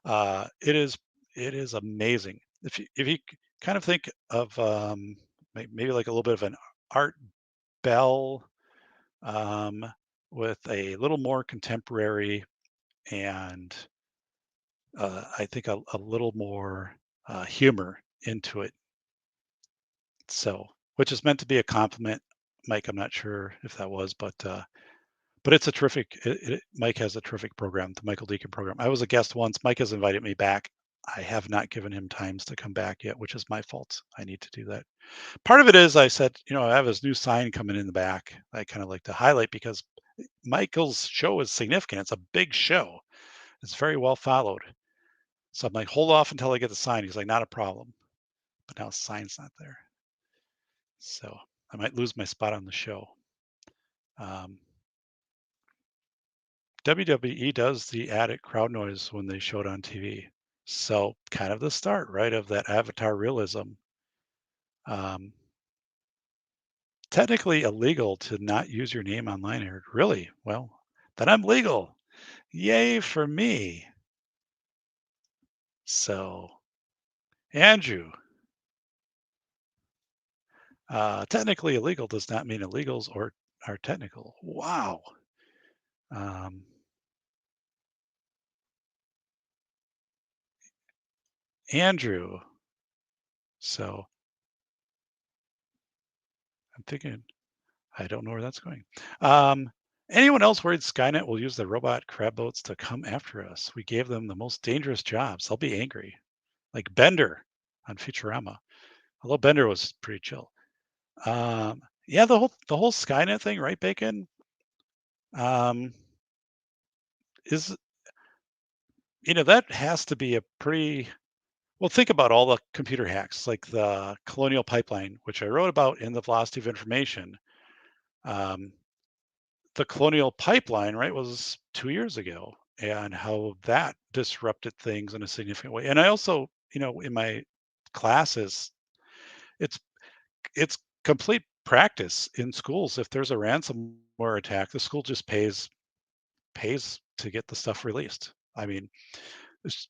It is amazing. If you kind of think of maybe like a little bit of an Art Bell um, with a little more contemporary and I think a little more humor into it. So, which is meant to be a compliment, Mike. I'm not sure if that was, but it's a terrific. Mike has a terrific program, the Michael Deacon program. I was a guest once. Mike has invited me back. I have not given him times to come back yet, which is my fault. I need to do that. Part of it is I said, I have this new sign coming in the back. I kind of like to highlight because Michael's show is significant. It's a big show. It's very well followed. So I'm like, hold off until I get the sign. He's like, not a problem. But now the sign's not there. So I might lose my spot on the show. Um, WWE does the added crowd noise when they show it on TV. So kind of the start, right, of that avatar realism. Um, Technically illegal to not use your name online, Eric. Really? Well, then I'm legal. Yay for me. So, Andrew, technically illegal does not mean illegals or are technical. Wow. Um, Andrew. So I'm thinking, I don't know where that's going. Um, Anyone else worried Skynet will use the robot crab boats to come after us? We gave them the most dangerous jobs. They'll be angry. Like Bender on Futurama. Although Bender was pretty chill. Yeah, the whole Skynet thing, right, Bacon? Um, is that has to be a pretty well. Think about all the computer hacks, like the Colonial Pipeline, which I wrote about in the Velocity of Information. Um, the Colonial Pipeline, right, was 2 years ago, and how that disrupted things in a significant way. And I also, in my classes, it's it's complete practice in schools. If there's a ransomware attack, the school just pays to get the stuff released. I mean, it's,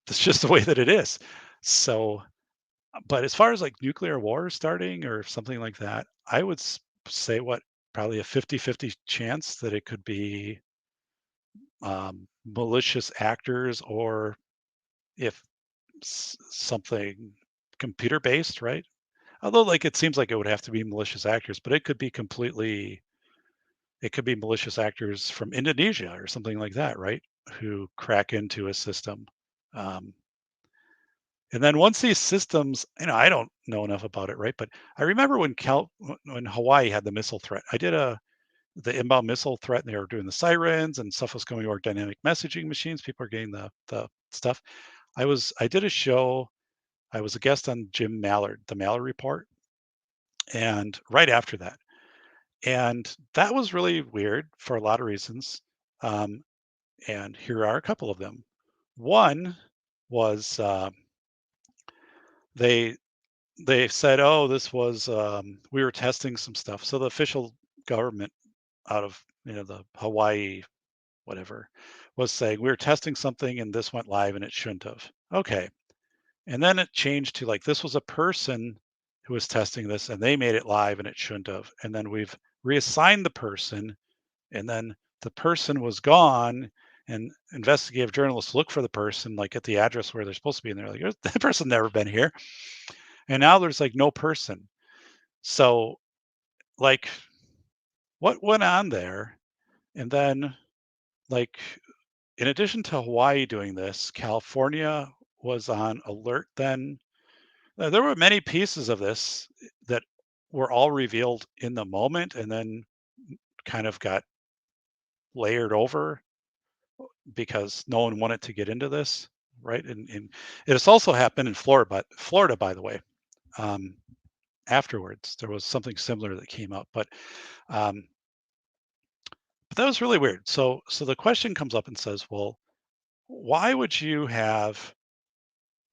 it's just the way that it is. So, but as far as like nuclear war starting or something like that, I would say what probably a 50-50 chance that it could be malicious actors, or if something computer based, right? Although, like, it seems like it would have to be malicious actors, but it could be malicious actors from Indonesia or something like that, right? Who crack into a system. Um, and then once these systems, I don't know enough about it, right? But I remember when Hawaii had the missile threat, I did the inbound missile threat, and they were doing the sirens and stuff was coming over dynamic messaging machines. People are getting the stuff. I did a show. I was a guest on Jim Mallard, the Mallard Report, and right after that. And that was really weird for a lot of reasons. Um, and here are a couple of them. One was they they said, "Oh, this was we were testing some stuff." So the official government out of the Hawaii whatever was saying we were testing something and this went live and it shouldn't have. Okay, and then it changed to like this was a person who was testing this and they made it live and it shouldn't have. And then we've reassigned the person, and then the person was gone, and investigative journalists look for the person like at the address where they're supposed to be, and they're like, that person never been here. And now there's like no person. So like what went on there? And then like in addition to Hawaii doing this, California was on alert then. There were many pieces of this that were all revealed in the moment and then kind of got layered over because no one wanted to get into this, right? And it has also happened in Florida, by the way. Um, Afterwards, there was something similar that came up, um, but that was really weird. So the question comes up and says, well, why would you have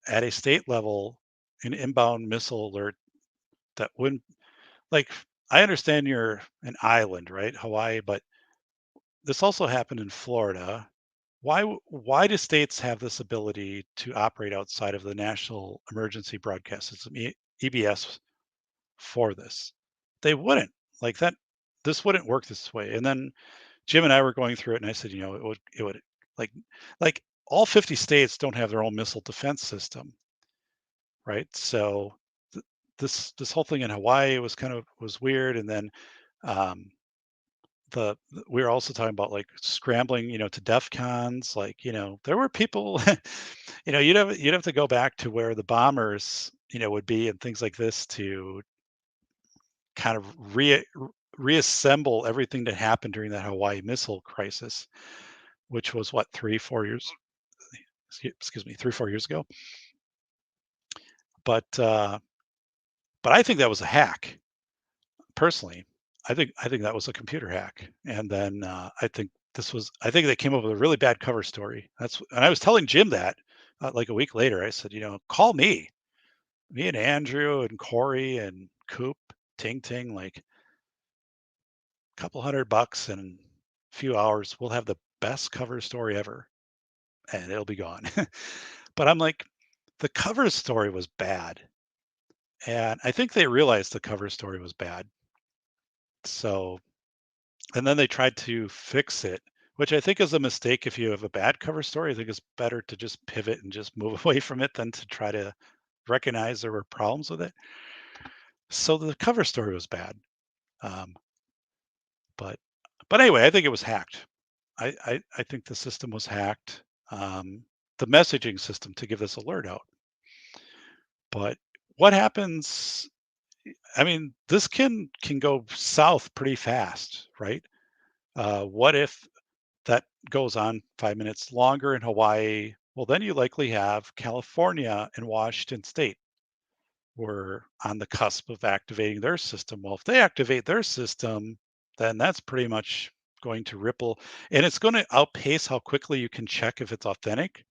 at a state level an inbound missile alert that wouldn't like? I understand you're an island, right, Hawaii, but this also happened in Florida. Why do states have this ability to operate outside of the National Emergency Broadcast System, EBS, for this? They wouldn't. Like that this wouldn't work this way. And then Jim and I were going through it and I said, it would like like all 50 states don't have their own missile defense system, right? So this whole thing in Hawaii was weird. And then um we were also talking about like scrambling, to DEF cons. Like, there were people, you'd have to go back to where the bombers, would be and things like this to kind of reassemble everything that happened during that Hawaii missile crisis, which was what, 3, 4 years, excuse me, 3, 4 years ago. But I think that was a hack. Personally, I think that was a computer hack. And then I think they came up with a really bad cover story. And I was telling Jim that like a week later. I said, call me and Andrew and Corey and Coop, Ting Ting, like a couple $100 in a few hours. We'll have the best cover story ever, and it'll be gone. But I'm like, the cover story was bad, and I think they realized the cover story was bad. So, and then they tried to fix it, which I think is a mistake. If you have a bad cover story, I think it's better to just pivot and just move away from it than to try to recognize there were problems with it. So the cover story was bad. Um, but but anyway, I think it was hacked. I think the system was hacked. The messaging system to give this alert out. But what happens? I mean, this can go south pretty fast, right? What if that goes on 5 minutes longer in Hawaii? Well, then you likely have California and Washington State were on the cusp of activating their system. Well, if they activate their system, then that's pretty much going to ripple, and it's going to outpace how quickly you can check if it's authentic,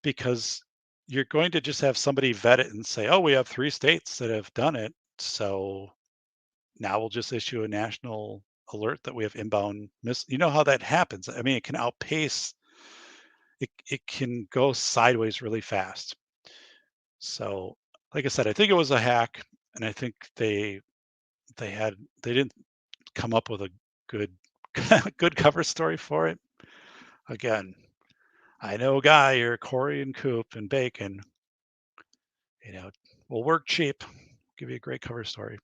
because you're going to just have somebody vet it and say, oh, we have 3 states that have done it. So now we'll just issue a national alert that we have inbound You know how that happens. I mean, it can outpace, it can go sideways really fast. So, like I said, I think it was a hack, and I think they didn't come up with a good good cover story for it. Again, I know a guy, you're Corey and Coop and Bacon, you know, will work cheap, give you a great cover story.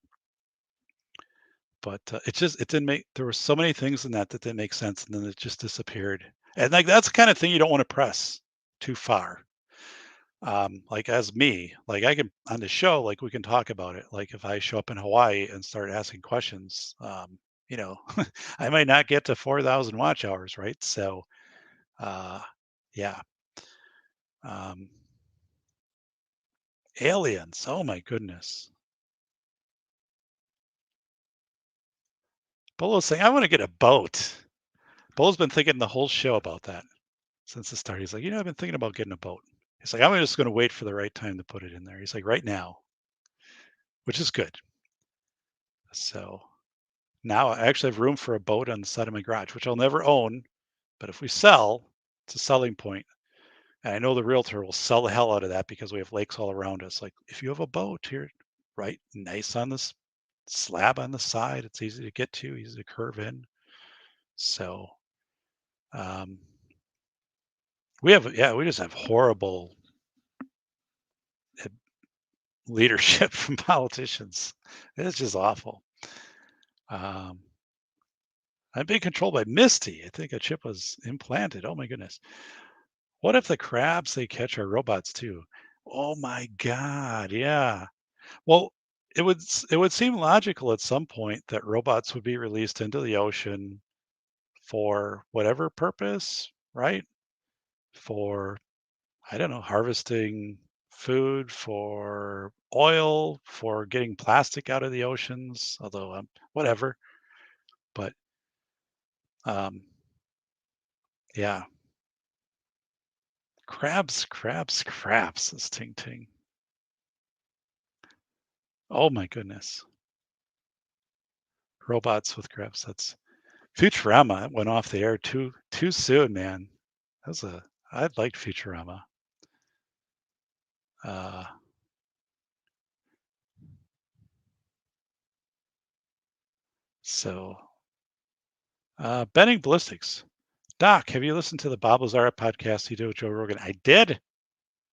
But it didn't make, there were so many things in that didn't make sense, and then it just disappeared. And like that's the kind of thing you don't want to press too far. Like as me, like I can on the show, like we can talk about it. Like if I show up in Hawaii and start asking questions, you know, I might not get to 4,000 watch hours, right? So, uh, yeah. Um, Aliens. Oh my goodness. Bolo's saying, I want to get a boat. Bolo's been thinking the whole show about that since the start. He's like, I've been thinking about getting a boat. He's like, I'm just going to wait for the right time to put it in there. He's like, right now, which is good. So now I actually have room for a boat on the side of my garage, which I'll never own. But if we sell, it's a selling point. And I know the realtor will sell the hell out of that because we have lakes all around us. Like, if you have a boat here, right, nice on this slab on the side, it's easy to get to, easy to curve in. So, um, we just have horrible leadership from politicians. It's just awful. I'm being controlled by Misty. I think a chip was implanted. Oh my goodness. What if the crabs they catch are robots too? Oh my God. Yeah. Well, it would seem logical at some point that robots would be released into the ocean for whatever purpose, right? For, I don't know, harvesting food, for oil, for getting plastic out of the oceans, although whatever. But um, yeah, crabs, says Ting Ting. Oh my goodness. Robots with crabs. That's Futurama went off the air too soon, man. That was a I liked Futurama. Uh, so Benning Ballistics. Doc, have you listened to the Bob Lazar podcast he did with Joe Rogan? I did.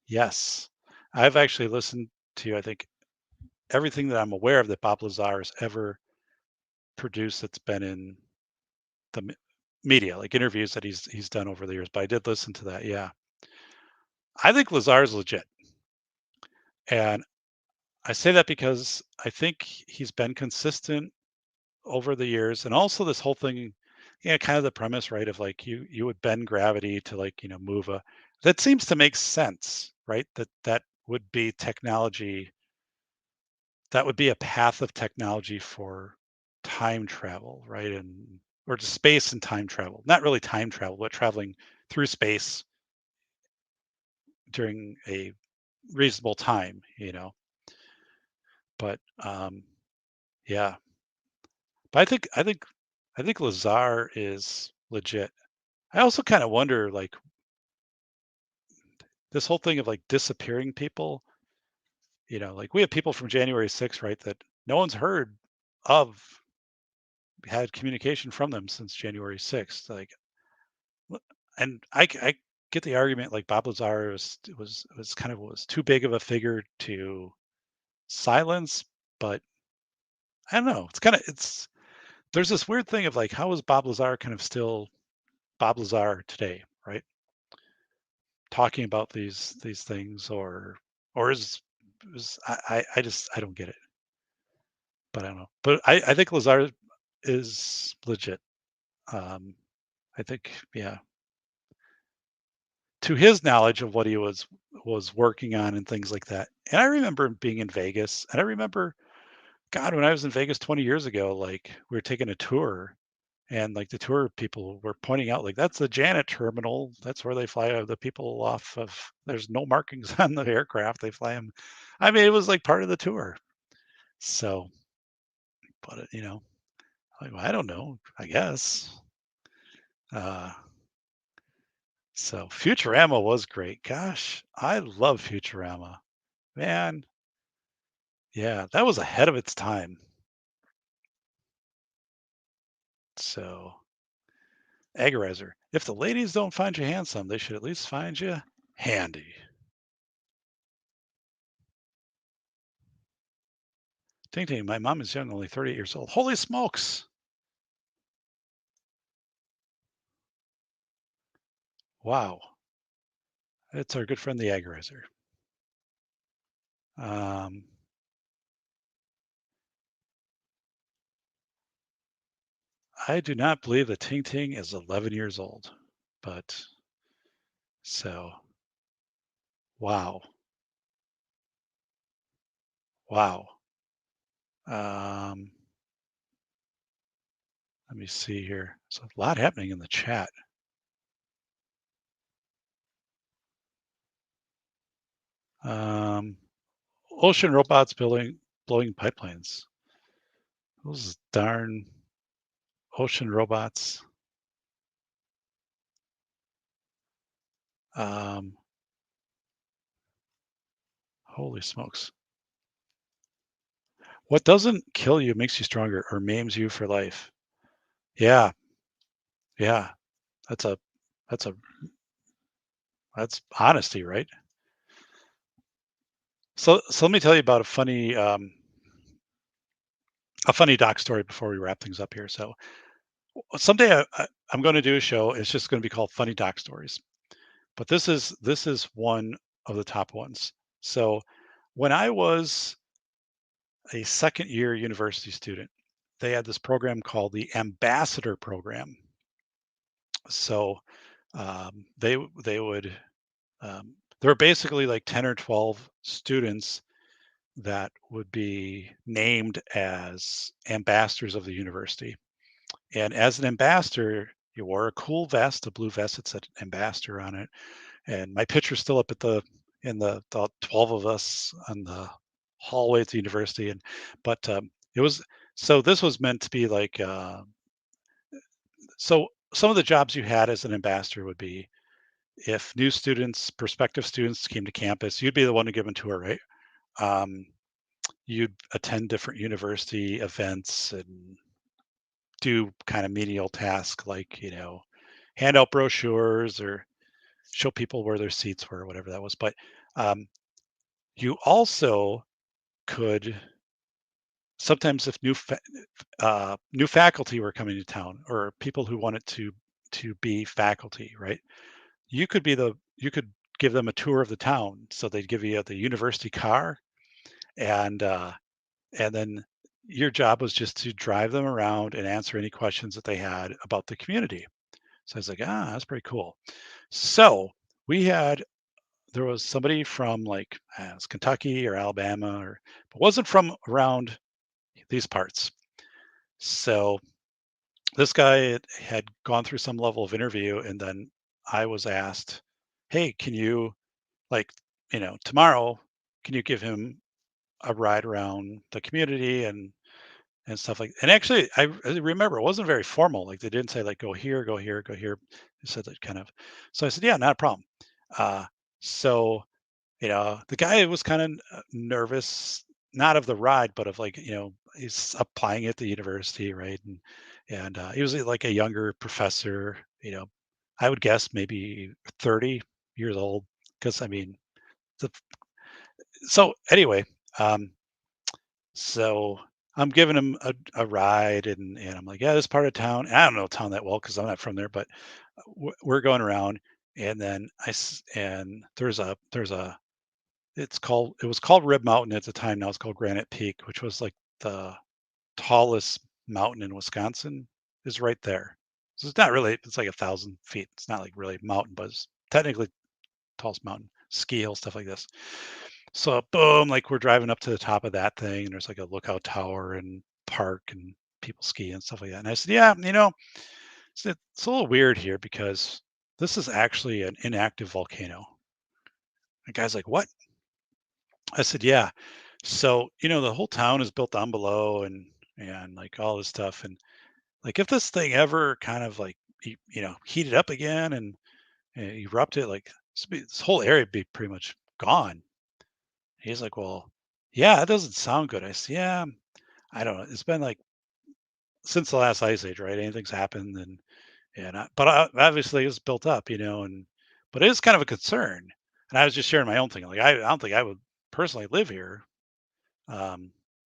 Yes. I've actually listened to, I think, everything that I'm aware of that Bob Lazar has ever produced that's been in the media, like interviews that he's done over the years. But I did listen to that. Yeah. I think Lazar is legit. And I say that because I think he's been consistent over the years. And also this whole thing, yeah, kind of the premise, right? Of like you would bend gravity to like, move that seems to make sense, right? That would be technology, that would be a path of technology for time travel, right? And or just space and time travel. Not really time travel, but traveling through space during a reasonable time. But yeah. But I think Lazar is legit. I also kind of wonder, like, this whole thing of like disappearing people, like we have people from January 6th, right, that no one's heard of, had communication from them since January 6th. Like, and I get the argument like Bob Lazar was kind of was too big of a figure to silence, but I don't know. It's there's this weird thing of like, how is Bob Lazar kind of still Bob Lazar today, right? Talking about these things, or I just I don't get it, but I don't know. But I think Lazar is legit. Um, I think, yeah, to his knowledge of what he was working on and things like that. And I remember being in Vegas, and I remember, God, when I was in Vegas 20 years ago, like we were taking a tour, and like the tour people were pointing out, like that's the Janet terminal. That's where they fly the people off of. There's no markings on the aircraft. They fly them. I mean, it was like part of the tour. So, but like, well, I don't know. I guess. Uh, so Futurama was great. Gosh, I love Futurama. Man, yeah, that was ahead of its time. So, Agorizer, if the ladies don't find you handsome, they should at least find you handy. Ting Ting, my mom is young, only 38 years old. Holy smokes! Wow. It's our good friend the Agorizer. Um, I do not believe that Ting Ting is 11 years old, but so, wow. Wow. Um, let me see here. There's a lot happening in the chat. Um, ocean robots blowing pipelines. Those darn ocean robots. Um, holy smokes. What doesn't kill you makes you stronger or maims you for life. Yeah, yeah. That's a that's a that's honesty, right? So let me tell you about a funny doc story before we wrap things up here. So someday I'm going to do a show. It's just going to be called Funny Doc Stories. But this is one of the top ones. So when I was a second year university student. They had this program called the Ambassador Program. So they would there were basically like 10 or 12 students that would be named as ambassadors of the university. And as an ambassador, you wore a cool vest, a blue vest that said ambassador on it. And my picture's still up at the 12 of us on the hallway at the university. And but it was so this was meant to be like so some of the jobs you had as an ambassador would be if new students, prospective students came to campus, you'd be the one to give them a tour, right? Um, you'd attend different university events and do kind of menial tasks like, hand out brochures or show people where their seats were, whatever that was. But um, you also could sometimes, if new faculty were coming to town or people who wanted to be faculty, right? You could give them a tour of the town. So they'd give you the university car, and then your job was just to drive them around and answer any questions that they had about the community. So I was like, that's pretty cool. So we had there was somebody from like it was Kentucky or Alabama, but wasn't from around these parts. So this guy had gone through some level of interview, and then I was asked, "Hey, can you like tomorrow? Can you give him a ride around the community and stuff like?" And actually, I remember it wasn't very formal. Like they didn't say like go here, go here, go here. They said that kind of. So I said, "Yeah, not a problem." Uh, so the guy was kind of nervous, not of the ride, but of like, he's applying at the university, right? And he was like a younger professor, I would guess maybe 30 years old, because I mean, the, so anyway, um, so I'm giving him a ride, and I'm like, yeah, this part of town. I don't know town that well because I'm not from there, but we're going around, and then and there's a it was called Rib Mountain at the time, now it's called Granite Peak, which was like the tallest mountain in Wisconsin is right there. So it's not really it's like 1,000 feet. It's not like really a mountain, but it's technically tallest mountain, ski hill, stuff like this. So boom, like we're driving up to the top of that thing, and there's like a lookout tower and park and people ski and stuff like that. And I said, yeah, it's a little weird here because this is actually an inactive volcano. The guy's like, what? I said, yeah. So, the whole town is built down below and like all this stuff. And like if this thing ever kind of like heated up again and erupted, like this whole area would be pretty much gone. He's like, well, yeah, that doesn't sound good. I said, yeah, I don't know. It's been like since the last ice age, right? Anything's happened but obviously it's built up, but it is kind of a concern. And I was just sharing my own thing. Like I don't think I would personally live here um,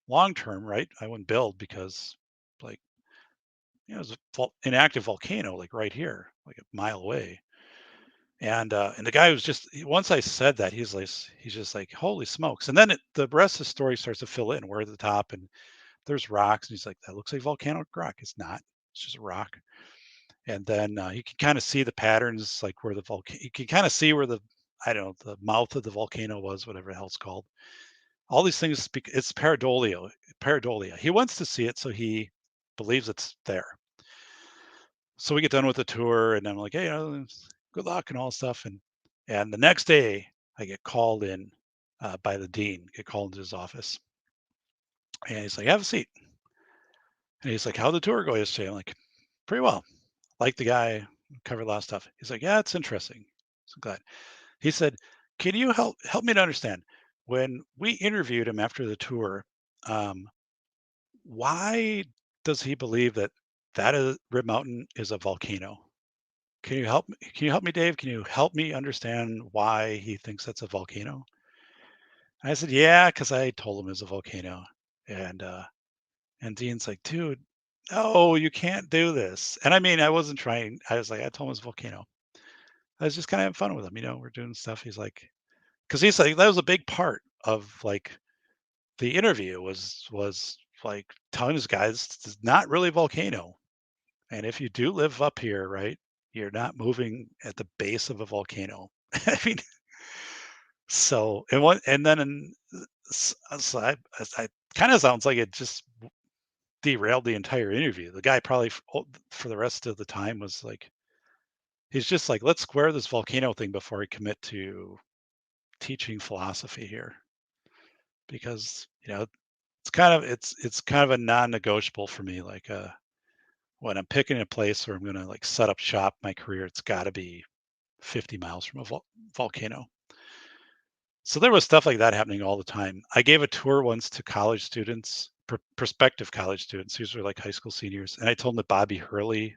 long term, right? I wouldn't build because, like, there's a inactive volcano like right here, like a mile away. And the guy was once I said that he's just like holy smokes. And then the rest of the story starts to fill in. We're at the top and there's rocks, and he's like that looks like volcanic rock. It's not. It's just a rock. And then you can kind of see the patterns, like where the volcano. You can kind of see where the I don't know the mouth of the volcano was, whatever the hell it's called. All these things it's pareidolia. He wants to see it, so he believes it's there. So we get done with the tour, and I'm like, hey, good luck and all this stuff. And the next day, I get called in by the dean. Get called into his office, and he's like, have a seat. And he's like, how'd the tour go yesterday? I'm like, pretty well. Like the guy, covered a lot of stuff. He's like, yeah, it's interesting. So glad. He said, can you help me to understand when we interviewed him after the tour? Um, Why does he believe that Rib Mountain is a volcano? Can you help me, Dave? Can you help me understand why he thinks that's a volcano? I said, yeah, because I told him it's a volcano. And and Dean's like, dude, no, you can't do this. And I mean, I wasn't trying. I was like, I told him it's a volcano. I was just kind of having fun with him, we're doing stuff. He's like, because he's like, that was a big part of like the interview was like telling this guy this is not really a volcano. And if you do live up here, right, you're not moving at the base of a volcano. I mean, so and what and then in, so I kind of sounds like it just derailed the entire interview. The guy probably for the rest of the time was like, he's just like, let's square this volcano thing before I commit to teaching philosophy here, because it's kind of a non-negotiable for me. Like when I'm picking a place where I'm going to like set up shop my career, it's got to be 50 miles from a volcano. So there was stuff like that happening all the time. I gave a tour once to college students, prospective college students. These were like high school seniors, and I told them that Bobby Hurley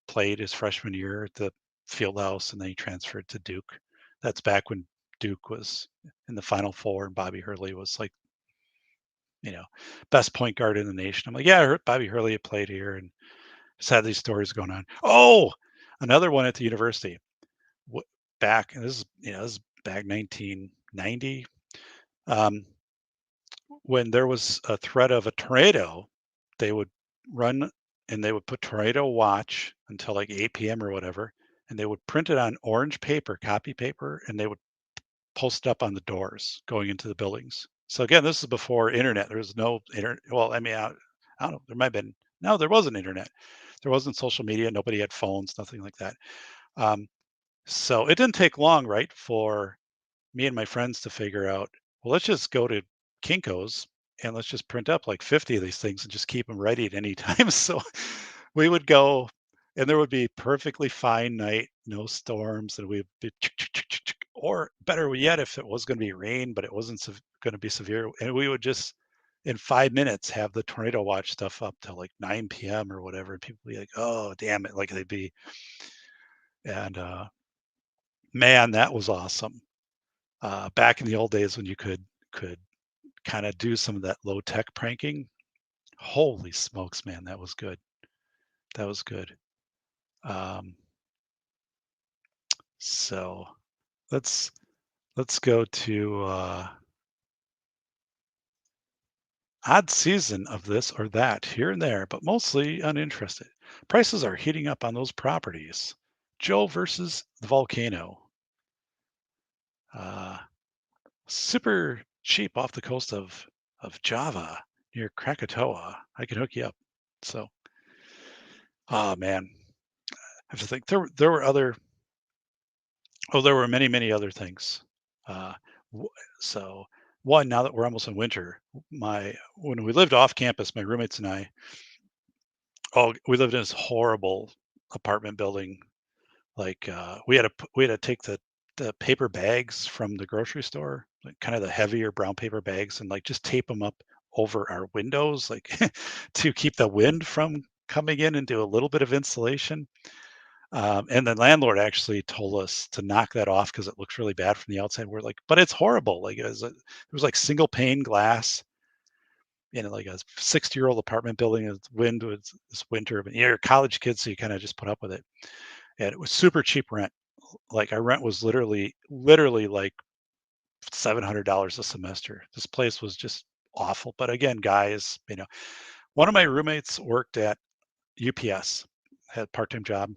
played his freshman year at the field house, and then he transferred to Duke. That's back when Duke was in the Final Four, and Bobby Hurley was like, you know, best point guard in the nation. I'm like, yeah, I heard Bobby Hurley had played here, and just had these stories going on. Oh, another one at the university. Back, and this is back 1990. Um, when there was a threat of a tornado, they would run and they would put tornado watch until like 8 p.m. or whatever, and they would print it on orange paper, copy paper, and they would post it up on the doors going into the buildings. So again, this is before internet. There was no internet. Well, I mean, I don't know. There might have been. No, there wasn't internet. There wasn't social media. Nobody had phones. Nothing like that. Um, so it didn't take long, right, for me and my friends to figure out, well, let's just go to Kinko's and let's just print up like 50 of these things and just keep them ready at any time. So we would go, and there would be perfectly fine night, no storms, and we'd be, or better yet, if it was going to be rain, but it wasn't going to be severe, and we would just in 5 minutes have the tornado watch stuff up till like 9 p.m. or whatever, and people would be like, oh, damn it, like they'd be, and man, that was awesome. Back in the old days when you could kind of do some of that low tech pranking. Holy smokes, man, that was good. That was good. Um, so let's let's go to odd season of this or that here and there, but mostly uninterested. Prices are heating up on those properties. Joe versus the volcano. Uh, Super cheap off the coast of Java near Krakatoa. I can hook you up. So, oh man, I have to think. There were other. Oh, there were many other things. Uh, so one, now that we're almost in winter, my when we lived off campus, my roommates and I, we lived in this horrible apartment building. Like we had to take the paper bags from the grocery store, like kind of the heavier brown paper bags, and like just tape them up over our windows, like to keep the wind from coming in and do a little bit of insulation. And the landlord actually told us to knock that off because it looks really bad from the outside. We're like, but it's horrible. Like it was like single pane glass in like a 60-year-old apartment building. It's wind was this winter, but you're college kids, so you kind of just put up with it. And it was super cheap rent. Like our rent was literally like $700 a semester. This place was just awful. But again, guys, one of my roommates worked at UPS, had a part-time job.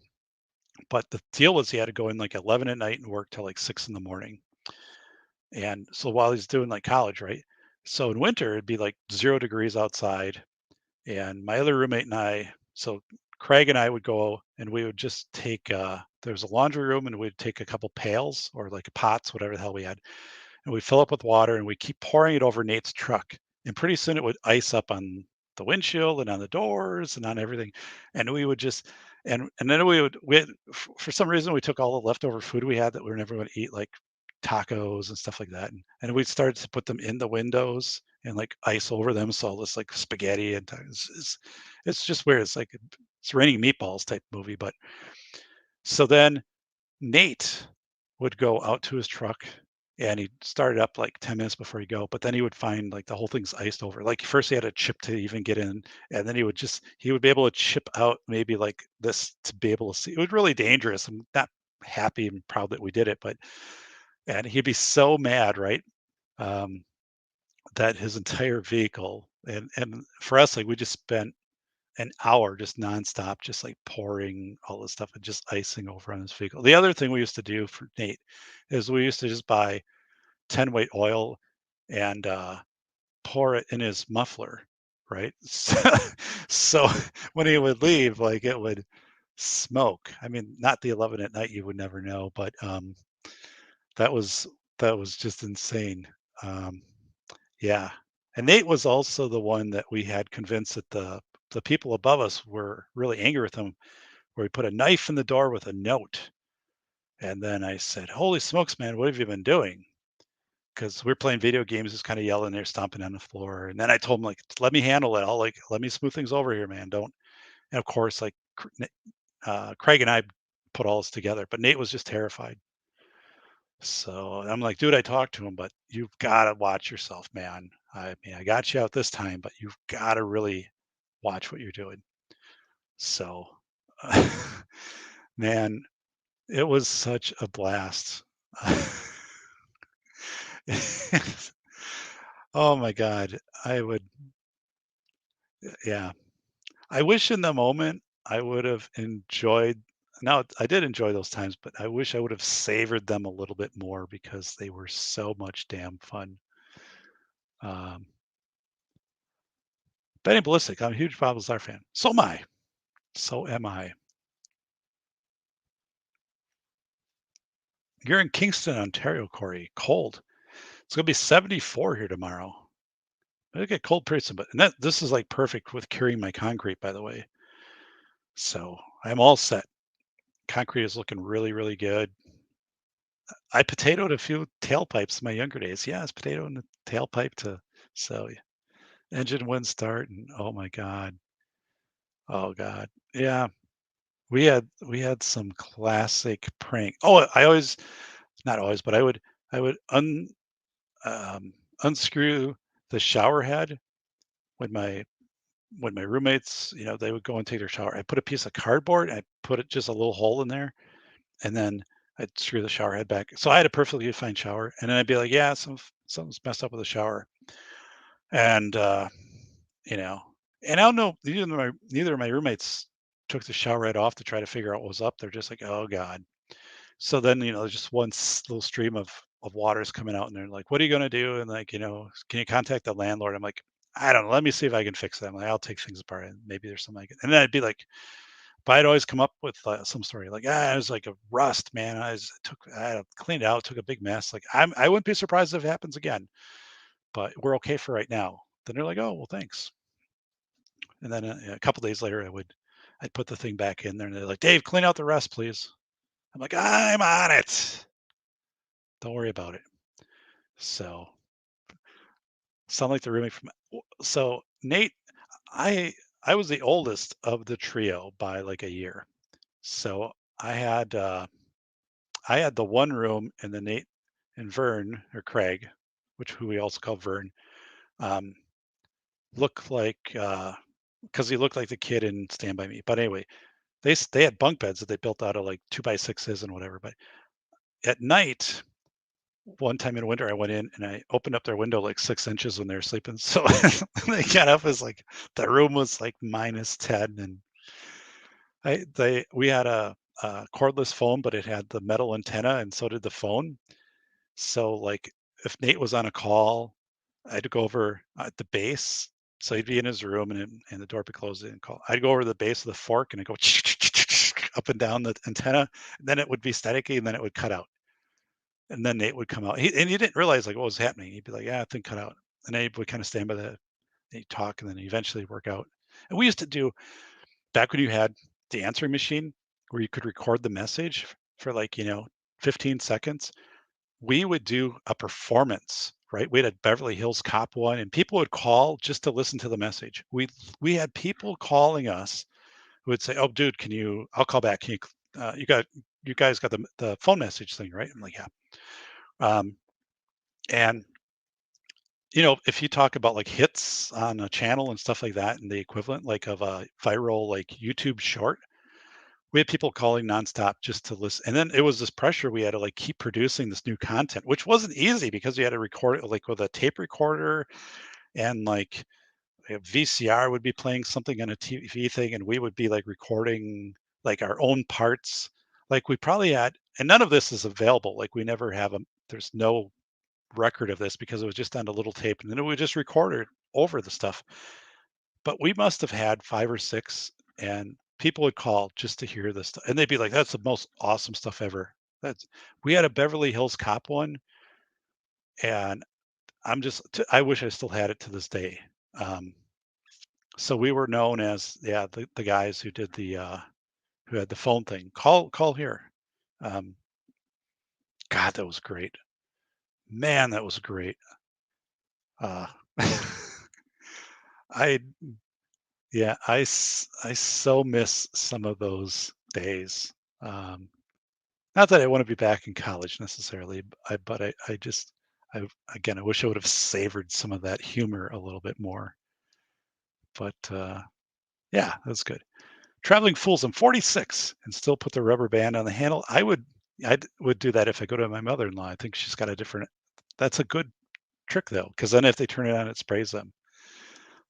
But the deal was he had to go in like 11 at night and work till like 6 in the morning. And so while he's doing like college, right? So in winter, it'd be like 0 degrees outside. And my other roommate and I, so Craig and I would go and we would just take, there's a laundry room and we'd take a couple pails or like pots, whatever the hell we had. And we'd fill up with water and we keep pouring it over Nate's truck. And pretty soon it would ice up on the windshield and on the doors and on everything. And we would just, and then for some reason, we took all the leftover food we had that we were never going to eat, like tacos and stuff like that. And we started to put them in the windows and like ice over them. So all this like spaghetti and it's just weird. It's like it's raining meatballs type movie. But so then Nate would go out to his truck and he started up like 10 minutes before he go, but then he would find like the whole thing's iced over. Like first he had a chip to even get in, and then he would be able to chip out maybe like this to be able to see. It was really dangerous. I'm not happy and proud that we did it, but and he'd be so mad, right? Um, that his entire vehicle, and for us, like we just spent an hour just nonstop, just like pouring all this stuff and just icing over on his vehicle. The other thing we used to do for Nate is we used to just buy 10 weight oil and pour it in his muffler, right? So when he would leave, like it would smoke. I mean, not the 11 at night, you would never know, but that was that was just insane. Um, yeah. And Nate was also the one that we had convinced that the people above us were really angry with him, where he put a knife in the door with a note. And then I said, "Holy smokes, man, what have you been doing?" Because we're playing video games, just kind of yelling there, stomping on the floor. And then I told him, like, let me handle it. I'll like let me smooth things over here, man. Don't. And of course, like Craig and I put all this together, but Nate was just terrified. So I'm like, dude, I talked to him, but you've got to watch yourself, man. I mean, I got you out this time, but you've got to really watch what you're doing. So, man, it was such a blast. Oh my God. I would, yeah. I wish in the moment I would have enjoyed. Now, I did enjoy those times, but I wish I would have savored them a little bit more because they were so much damn fun. Um, Benny Ballistic, I'm a huge Bob Lazar fan. So am I. So am I. You're in Kingston, Ontario, Corey. Cold. It's gonna be 74 here tomorrow. It'll get cold pretty soon, but and that this is like perfect with curing my concrete, by the way. So I'm all set. Concrete is looking really, really good. I potatoed a few tailpipes in my younger days. Yeah, it's potato in the tailpipe to so yeah. Engine wouldn't start and oh my God. Oh God. Yeah. We had some classic prank. Oh, I always not always, but I would um, unscrew the shower head when my roommates, they would go and take their shower. I put a piece of cardboard, I put it just a little hole in there, and then I'd screw the shower head back. So I had a perfectly fine shower, and then I'd be like, "Yeah, something's messed up with the shower," and you know, and I don't know. Neither of my roommates took the shower head off to try to figure out what was up. They're just like, "Oh God." So then, there's just one little stream of water is coming out, and they're like, "What are you gonna do?" And like, "Can you contact the landlord?" I'm like, "I don't know. Let me see if I can fix that." I'm like, "I'll take things apart, and maybe there's something I can." And then I'd be like, but I'd always come up with some story like, it was like a rust, man. I cleaned it out, took a big mess. Like, I wouldn't be surprised if it happens again, but we're okay for right now. Then they're like, "Oh, well, thanks." And then a couple days later, I'd put the thing back in there, and they're like, "Dave, clean out the rust, please." I'm like, "I'm on it. Don't worry about it." So sound like the roommate from so Nate, I I was the oldest of the trio by like a year. So I had the one room and then Nate and Vern or Craig, who we also call Vern, um, looked like because he looked like the kid in Stand By Me. But anyway, they had bunk beds that they built out of like 2x6s and whatever. But at night, one time in winter, I went in and I opened up their window like 6 inches when they were sleeping. So they got up as like the room was like -10, and we had a cordless phone, but it had the metal antenna, and so did the phone. So like if Nate was on a call, I had to go over at the base. So he'd be in his room and the door would be closed and call. I'd go over to the base of the fork and I'd go up and down the antenna, and then it would be staticky and then it would cut out. And then Nate would come out. He didn't realize like what was happening. He'd be like, "Yeah, I think cut out." And Nate would kind of stand by the they talk and then eventually work out. And we used to do back when you had the answering machine where you could record the message for like, 15 seconds. We would do a performance, right? We had a Beverly Hills Cop one, and people would call just to listen to the message. We had people calling us who would say, "Oh, dude, I'll call back. Can you, you guys got the phone message thing, right?" I'm like, "Yeah." Um, and if you talk about like hits on a channel and stuff like that, and the equivalent like of a viral like YouTube short, we had people calling nonstop just to listen. And then it was this pressure. We had to like keep producing this new content, which wasn't easy because you had to record it like with a tape recorder and like a VCR would be playing something on a TV thing, and we would be like recording like our own parts. Like we probably had, and none of this is available. Like we never have there's no record of this because it was just on a little tape, and then we just recorded over the stuff. But we must have had 5 or 6, and people would call just to hear this stuff, and they'd be like, "That's the most awesome stuff ever." That's We had a Beverly Hills Cop one, and I wish I still had it to this day. Um, so we were known as the guys who did who had the phone thing. Call here. Um, God, that was great. Man, that was great. Uh, I I so miss some of those days. Um, Not that I want to be back in college necessarily, but I just again I wish I would have savored some of that humor a little bit more. But yeah, that's good. Traveling fools. I'm 46 and still put the rubber band on the handle. I would do that if I go to my mother-in-law. I think she's got a different. That's a good trick though, because then if they turn it on, it sprays them.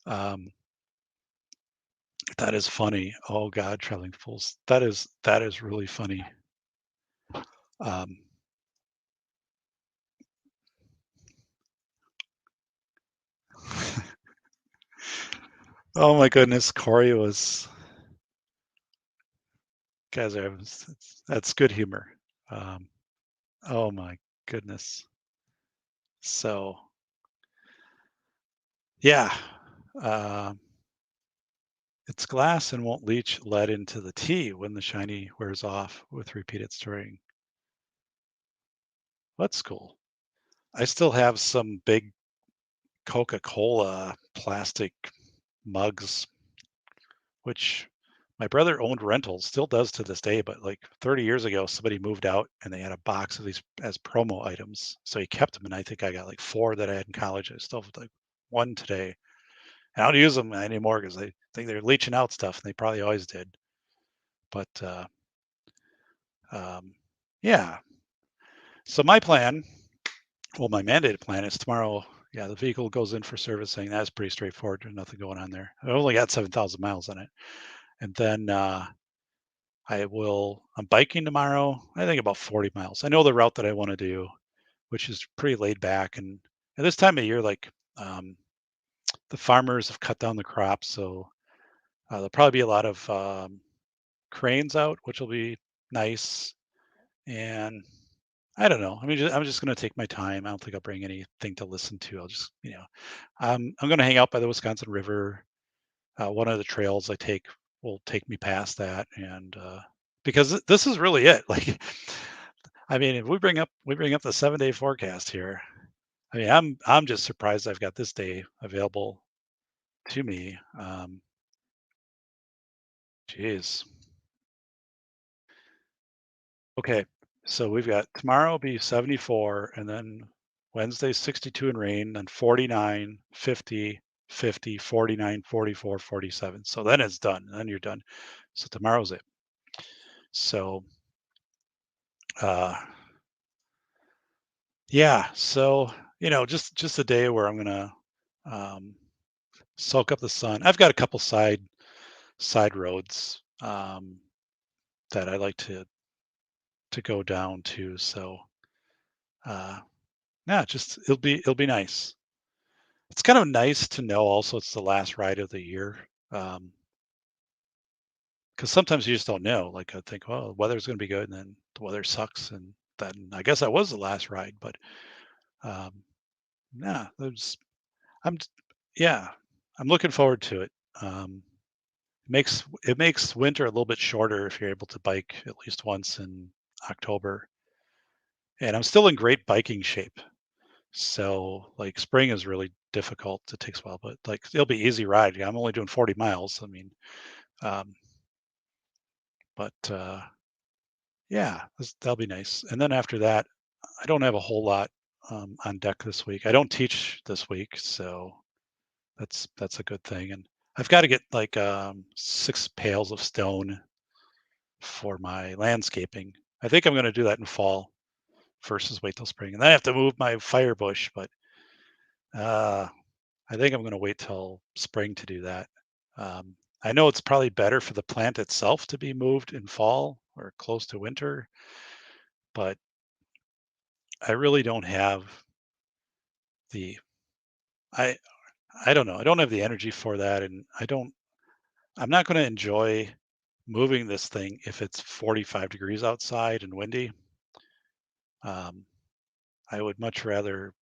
Um, that is funny. Oh God, traveling fools. That is really funny. Um, oh my goodness, Corey was guys are that's good humor. Um, oh my goodness. So yeah, um, it's glass and won't leach lead into the tea when the shiny wears off with repeated stirring. That's cool. I still have some big Coca-Cola plastic mugs, which my brother owned rentals, still does to this day, but like 30 years ago, somebody moved out and they had a box of these as promo items. So he kept them, and I think I got like 4 that I had in college. I still have like 1 today. And I don't use them anymore because I think they're leaching out stuff, and they probably always did. But um, yeah. So my plan, well, my mandated plan is tomorrow. Yeah, the vehicle goes in for servicing. That's pretty straightforward. There's nothing going on there. I only got 7,000 miles on it. And then I'm biking tomorrow. I think about 40 miles. I know the route that I want to do, which is pretty laid back. And at this time of year, like um, the farmers have cut down the crops. So there'll probably be a lot of cranes out, which will be nice. And I don't know. I mean, I'm just going to take my time. I don't think I'll bring anything to listen to. I'll just, I'm going to hang out by the Wisconsin River. One of the trails I take will take me past that, and because this is really it. Like, I mean, if we bring up the 7-day forecast here. I mean, I'm just surprised I've got this day available to me. Geez. Okay, so we've got tomorrow will be 74, and then Wednesday 62 and rain, then 49, 50, 50, 49, 44, 47. So then it's done. Then you're done. So tomorrow's it. So uh yeah, so just a day where I'm gonna um soak up the sun. I've got a couple side roads that I like to go down to. So uh yeah, just it'll be nice. It's kind of nice to know also it's the last ride of the year. Because sometimes you just don't know. Like I think, well, the weather's gonna be good, and then the weather sucks, and then I guess that was the last ride. But um yeah, I'm yeah, I'm looking forward to it. It makes winter a little bit shorter if you're able to bike at least once in October. And I'm still in great biking shape. So like spring is really difficult. It takes a while, but like it'll be easy ride. I'm only doing 40 miles. I mean, um, but yeah, that'll be nice. And then after that, I don't have a whole lot on deck this week. I don't teach this week, so that's a good thing. And I've got to get like 6 pails of stone for my landscaping. I think I'm going to do that in fall versus wait till spring. And then I have to move my fire bush, but uh, I think I'm going to wait till spring to do that. Um, I know it's probably better for the plant itself to be moved in fall or close to winter, but I really don't have the I I don't know. I don't have the energy for that, and I'm not going to enjoy moving this thing if it's 45 degrees outside and windy. Um, I would much rather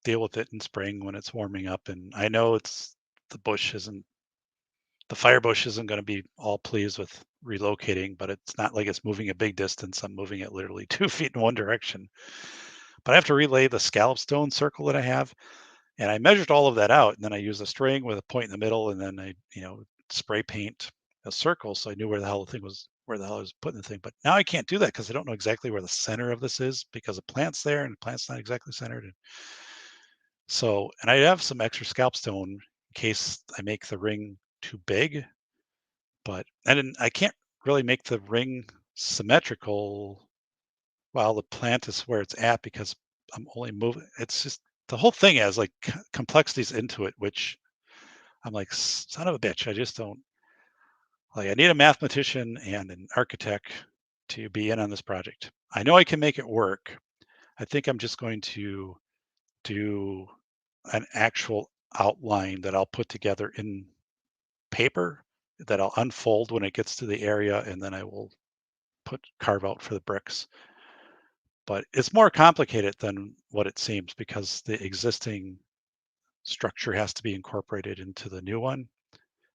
deal with it in spring when it's warming up. And I know the bush isn't the fire bush isn't going to be all pleased with relocating, but it's not like it's moving a big distance. I'm moving it literally 2 feet in one direction. But I have to relay the scallop stone circle that I have, and I measured all of that out. And then I used a string with a point in the middle, and then I, spray paint a circle so I knew where the hell I was putting the thing. But now I can't do that because I don't know exactly where the center of this is because the plant's there and the plant's not exactly centered. And I have some extra scalp stone in case I make the ring too big, but and then I can't really make the ring symmetrical while the plant is where it's at because I'm only moving. It's just the whole thing has like complexities into it, which I'm like, son of a bitch. I just don't like. I need a mathematician and an architect to be in on this project. I know I can make it work. I think I'm just going to do an actual outline that I'll put together in paper that I'll unfold when it gets to the area, and then I will carve out for the bricks. But it's more complicated than what it seems because the existing structure has to be incorporated into the new one.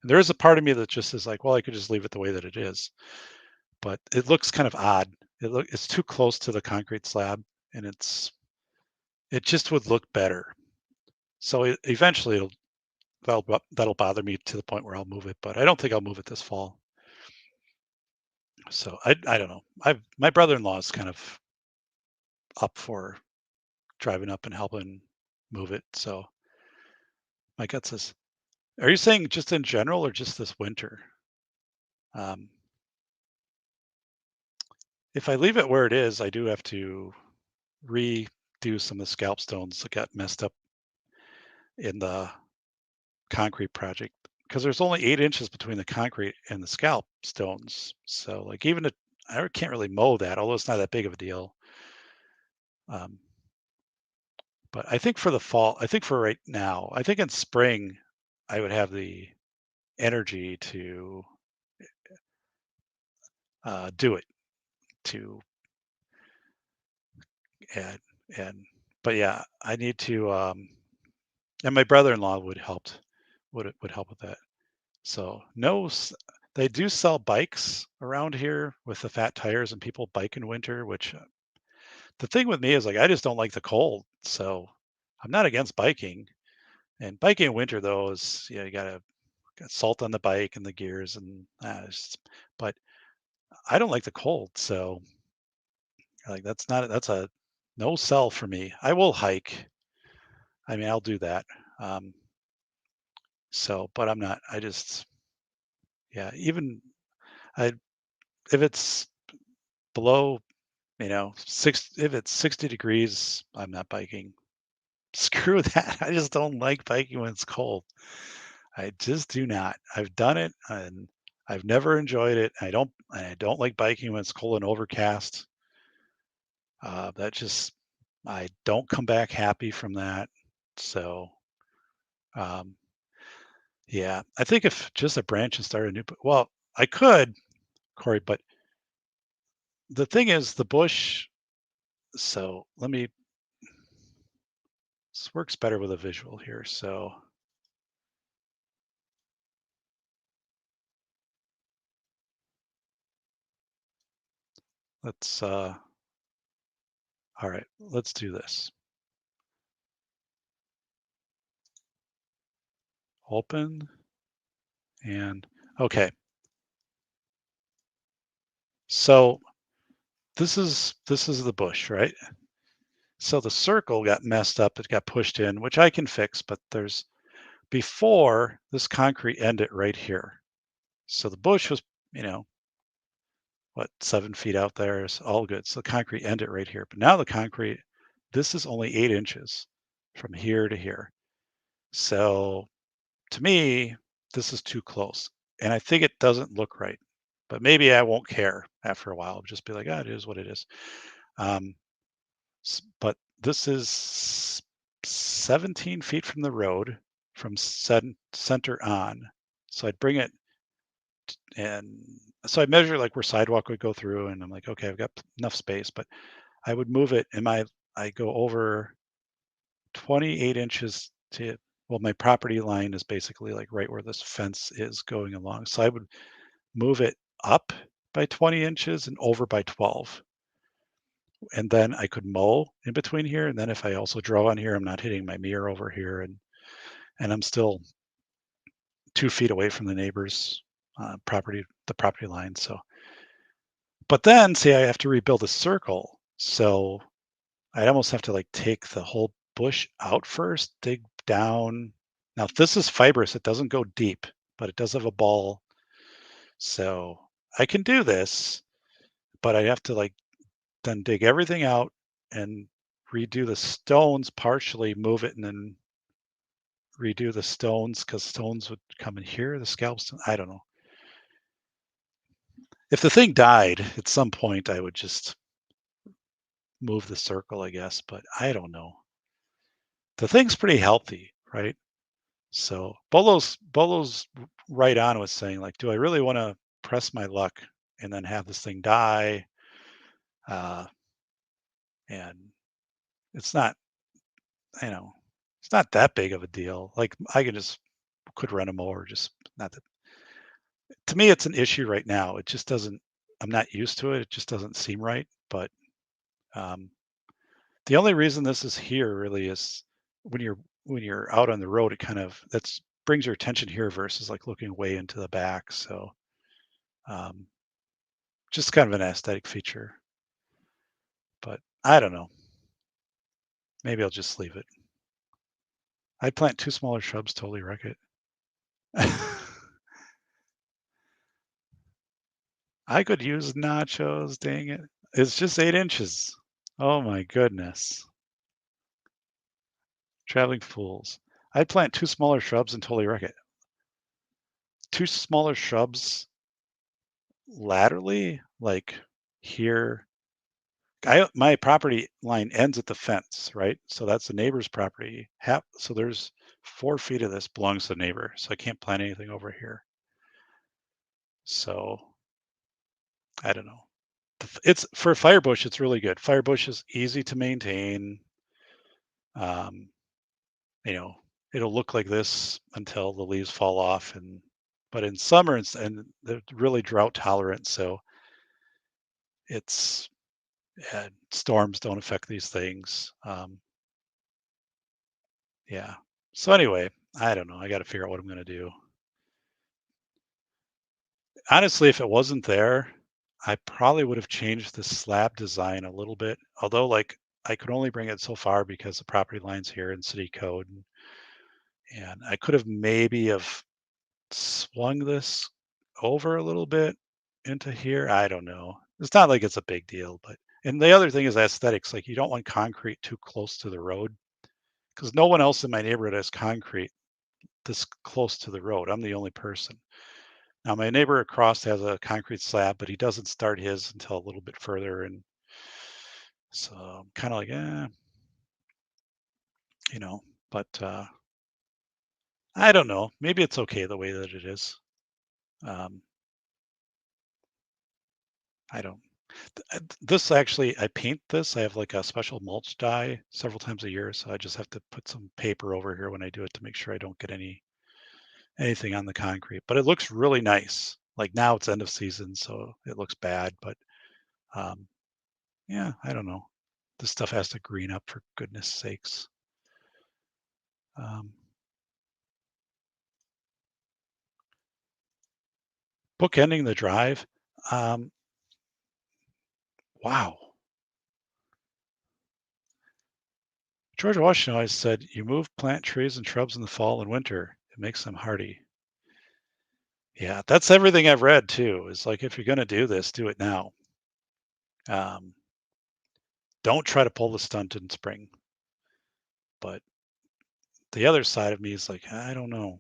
And there is a part of me that just is like, well, I could just leave it the way that it is, but it looks kind of odd. It's too close to the concrete slab, and it just would look better. So eventually that'll bother me to the point where I'll move it, but I don't think I'll move it this fall. So I don't know. My brother-in-law is kind of up for driving up and helping move it. So my gut says, are you saying just in general or just this winter? Um, if I leave it where it is, I do have to redo some of the scalp stones that got messed up in the concrete project because there's only 8 inches between the concrete and the scalp stones. So like I can't really mow that, although it's not that big of a deal. Um, but I think for the fall, I think for right now, I think in spring, I would have the energy to do it to and and but yeah, I need to and my brother-in-law would help with that. So no, they do sell bikes around here with the fat tires, and people bike in winter. Which the thing with me is like I just don't like the cold, so I'm not against biking. And biking in winter though is you gotta got salt on the bike and the gears and but I don't like the cold, so like that's a no sell for me. I will hike. I mean, I'll do that. Um, but I'm not. I just yeah. Even I if it's below, if it's 60 degrees, I'm not biking. Screw that. I just don't like biking when it's cold. I just do not. I've done it and I've never enjoyed it. I don't like biking when it's cold and overcast. That just I don't come back happy from that. So um, yeah, I think if just a branch and start a new, well, I could, Corey, but the thing is the bush. So this works better with a visual here. So let's, all right, let's do this. Open and okay. So this is the bush, right? So the circle got messed up. It got pushed in, which I can fix, but before this concrete ended right here. So the bush was, you know, what, 7 feet out there. It's all good. So the concrete ended right here. But now the concrete, this is only 8 inches from here to here. So to me, this is too close. And I think it doesn't look right. But maybe I won't care after a while. I'll just be like, it is what it is. Um, but this is 17 feet from the road from center on. So I'd bring it, and so I measure like where sidewalk would go through, and I'm like, okay, I've got enough space, but I would move it, and I go over 28 inches to, well, my property line is basically like right where this fence is going along. So I would move it up by 20 inches and over by 12. And then I could mow in between here. And then if I also draw on here, I'm not hitting my mirror over here. And I'm still 2 feet away from the neighbor's the property line. So, but then see, I have to rebuild a circle. So I'd almost have to like take the whole bush out first, dig down. Now, this is fibrous. It doesn't go deep, but it does have a ball. So I can do this, but I have to like then dig everything out and redo the stones partially, move it, and then redo the stones because stones would come in here, the scalps. I don't know. If the thing died at some point, I would just move the circle, I guess, but I don't know. The thing's pretty healthy, right? So Bolo's right on with saying like, do I really want to press my luck and then have this thing die? Uh, and it's not, you know, it's not that big of a deal. Like I could run a mower, just not that. To me, it's an issue right now. It just doesn't. I'm not used to it. It just doesn't seem right. But um, the only reason this is here really is when you're out on the road, it kind of that's brings your attention here versus like looking way into the back. So um, just kind of an aesthetic feature. But I don't know. Maybe I'll just leave it. I'd plant 2 smaller shrubs, totally wreck it. I could use nachos, dang it. It's just 8 inches. Oh my goodness. Traveling fools. I'd plant 2 smaller shrubs and totally wreck it. 2 smaller shrubs laterally, like here. My property line ends at the fence, right? So that's the neighbor's property. So there's 4 feet of this belongs to the neighbor. So I can't plant anything over here. So I don't know. It's for a firebush, it's really good. Firebush is easy to maintain. Um, you know, it'll look like this until the leaves fall off, but in summer and they're really drought tolerant, so it's storms don't affect these things. Yeah. So anyway, I don't know. I got to figure out what I'm going to do. Honestly, if it wasn't there, I probably would have changed the slab design a little bit. Although, like, I could only bring it so far because the property line's here in city code, and I could have maybe have swung this over a little bit into here. I don't know. It's not like it's a big deal, but and the other thing is aesthetics. Like you don't want concrete too close to the road because no one else in my neighborhood has concrete this close to the road. I'm the only person. Now my neighbor across has a concrete slab, but he doesn't start his until a little bit further, and so I'm kind of like, you know. But I don't know. Maybe it's okay the way that it is. Um, I don't. This actually, I paint this. I have like a special mulch dye several times a year, so I just have to put some paper over here when I do it to make sure I don't get anything on the concrete. But it looks really nice. Like now it's end of season, so it looks bad. But um, yeah, I don't know. This stuff has to green up for goodness sakes. Um, Bookending the drive. Um, wow. George Washington always said, "You move plant trees and shrubs in the fall and winter. It makes them hardy." Yeah, that's everything I've read too. Is like if you're going to do this, do it now. Um, don't try to pull the stunt in spring. But the other side of me is like, I don't know.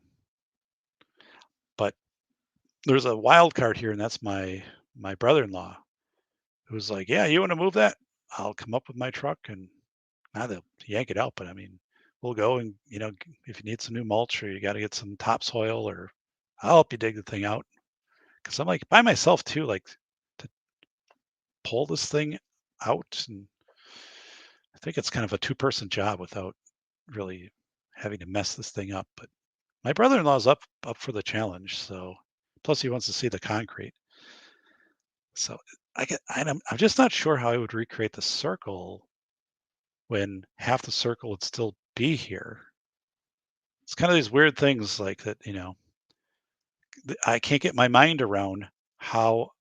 But there's a wild card here, and that's my brother-in-law, who's like, yeah, you want to move that? I'll come up with my truck and not to yank it out, but I mean, we'll go and if you need some new mulch or you got to get some topsoil, or I'll help you dig the thing out. Because I'm like by myself too, like to pull this thing out, and I think it's kind of a two-person job without really having to mess this thing up. But my brother-in-law's up for the challenge, so plus he wants to see the concrete. So I'm just not sure how I would recreate the circle when half the circle would still be here. It's kind of these weird things like that, I can't get my mind around how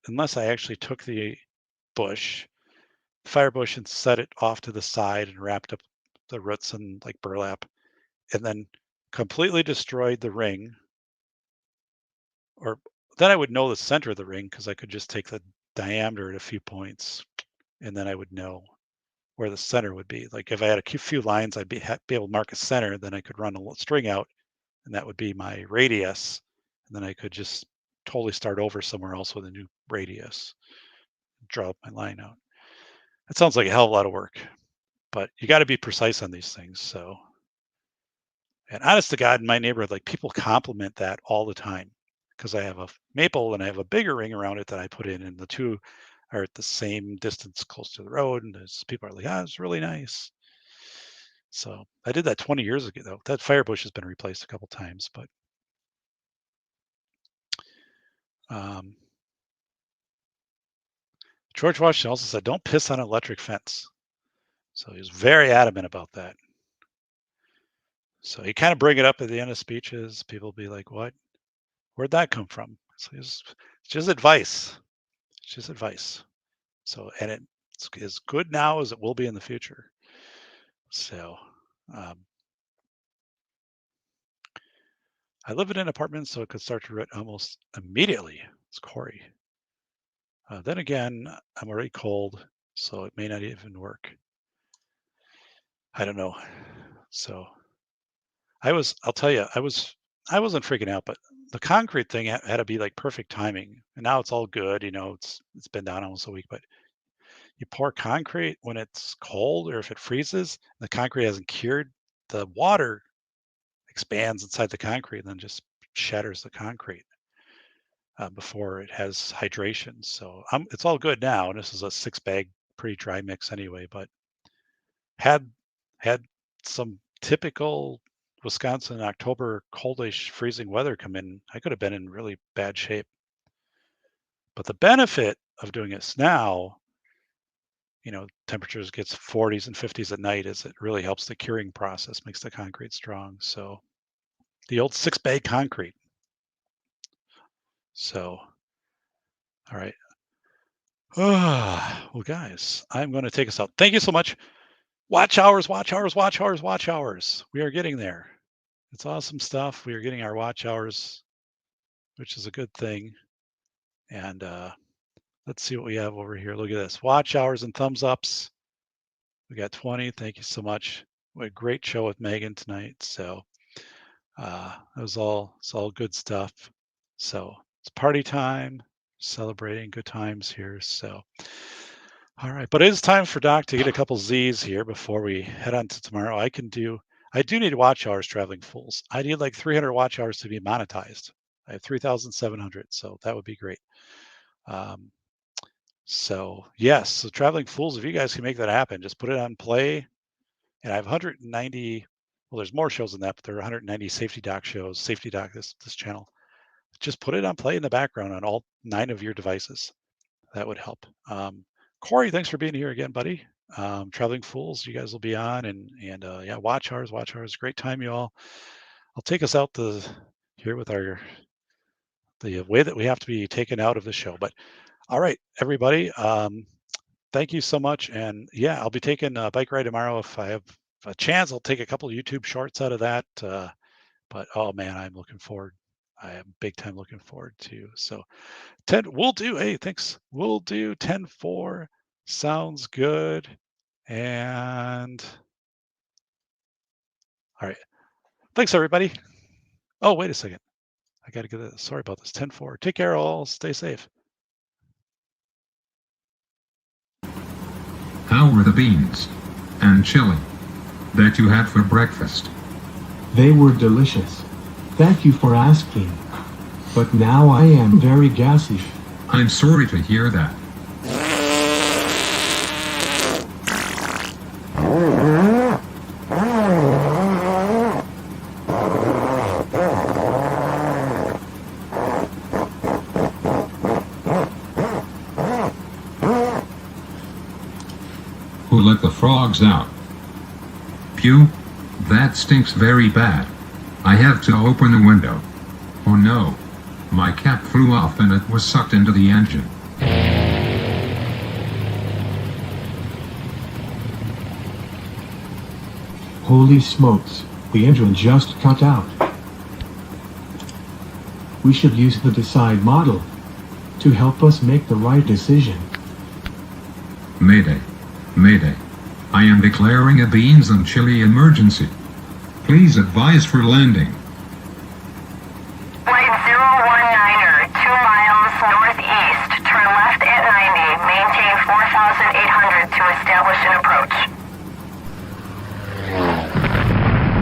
unless I actually took the bush, fire bush, and set it off to the side and wrapped up the roots in like burlap, and then completely destroyed the ring, or then I would know the center of the ring because I could just take the diameter at a few points, and then I would know where the center would be. Like if I had a few lines, I'd be able to mark a center. Then I could run a little string out, and that would be my radius. And then I could just totally start over somewhere else with a new radius, draw my line out. It sounds like a hell of a lot of work, but you got to be precise on these things. So, and honest to God, in my neighborhood, like people compliment that all the time because I have a maple and I have a bigger ring around it that I put in, and the two are at the same distance close to the road. And people are like, ah, it's really nice. So I did that 20 years ago, though. That fire bush has been replaced a couple times, but um, George Washington also said, "Don't piss on an electric fence." So he was very adamant about that. So he kind of bring it up at the end of speeches. People be like, "What? Where'd that come from?" So it's just advice. It's just advice. So and it's as good now as it will be in the future. So um, I live in an apartment, so it could start to rut almost immediately. It's Corey. Then again, I'm already cold, so it may not even work. I don't know. So I'll tell you, I wasn't freaking out, but the concrete thing had to be like perfect timing. And now it's all good. It's been down almost a week, but you pour concrete when it's cold or if it freezes, the concrete hasn't cured, the water expands inside the concrete and then just shatters the concrete before it has hydration. So it's all good now. And this is a 6 bag, pretty dry mix anyway, but had had some typical Wisconsin October coldish freezing weather come in, I could have been in really bad shape. But the benefit of doing this now, temperatures gets 40s and 50s at night, is it really helps the curing process, makes the concrete strong. So the old 6 bag concrete. So, all right. Well, guys, I'm going to take us out. Thank you so much. Watch hours, watch hours, watch hours, watch hours. We are getting there. It's awesome stuff. We are getting our watch hours, which is a good thing. And let's see what we have over here. Look at this. Watch hours and thumbs ups. We got 20. Thank you so much. We had a great show with Megan tonight. So it's all good stuff. So it's party time, celebrating good times here. So all right, but it is time for Doc to get a couple Z's here before we head on to tomorrow. I do need watch hours, Traveling Fools. I need like 300 watch hours to be monetized. I have 3,700, so that would be great. So yes, so Traveling Fools, if you guys can make that happen, just put it on play. And I have 190. Well, there's more shows than that, but there are 190 Safety Doc shows. Safety Doc, this channel. Just put it on play in the background on all 9 of your devices. That would help. Corey, thanks for being here again, buddy. Traveling Fools, you guys will be on, and yeah, watch hours. Great time, you all. I'll take us out here with the way that we have to be taken out of the show. But all right, everybody, thank you so much. And yeah, I'll be taking a bike ride tomorrow if I have a chance. I'll take a couple of YouTube shorts out of that. But oh man, I'm looking forward. I am big time looking forward to. So we'll do, hey, thanks. We'll do 10-4. Sounds good. And all right. Thanks, everybody. Oh, wait a second. I got to get this. Sorry about this. 10-4. Take care, all. Stay safe. How were the beans and chili that you had for breakfast? They were delicious. Thank you for asking. But now I am very gassy. I'm sorry to hear that. Who let the frogs out? Phew, that stinks very bad. I have to open the window. Oh no. My cap flew off and it was sucked into the engine. Holy smokes, the engine just cut out. We should use the Decide model to help us make the right decision. Mayday. Mayday. I am declaring a beans and chili emergency. Please advise for landing. Flight 019er, 2 miles northeast. Turn left at 90. Maintain 4,800 to establish an approach.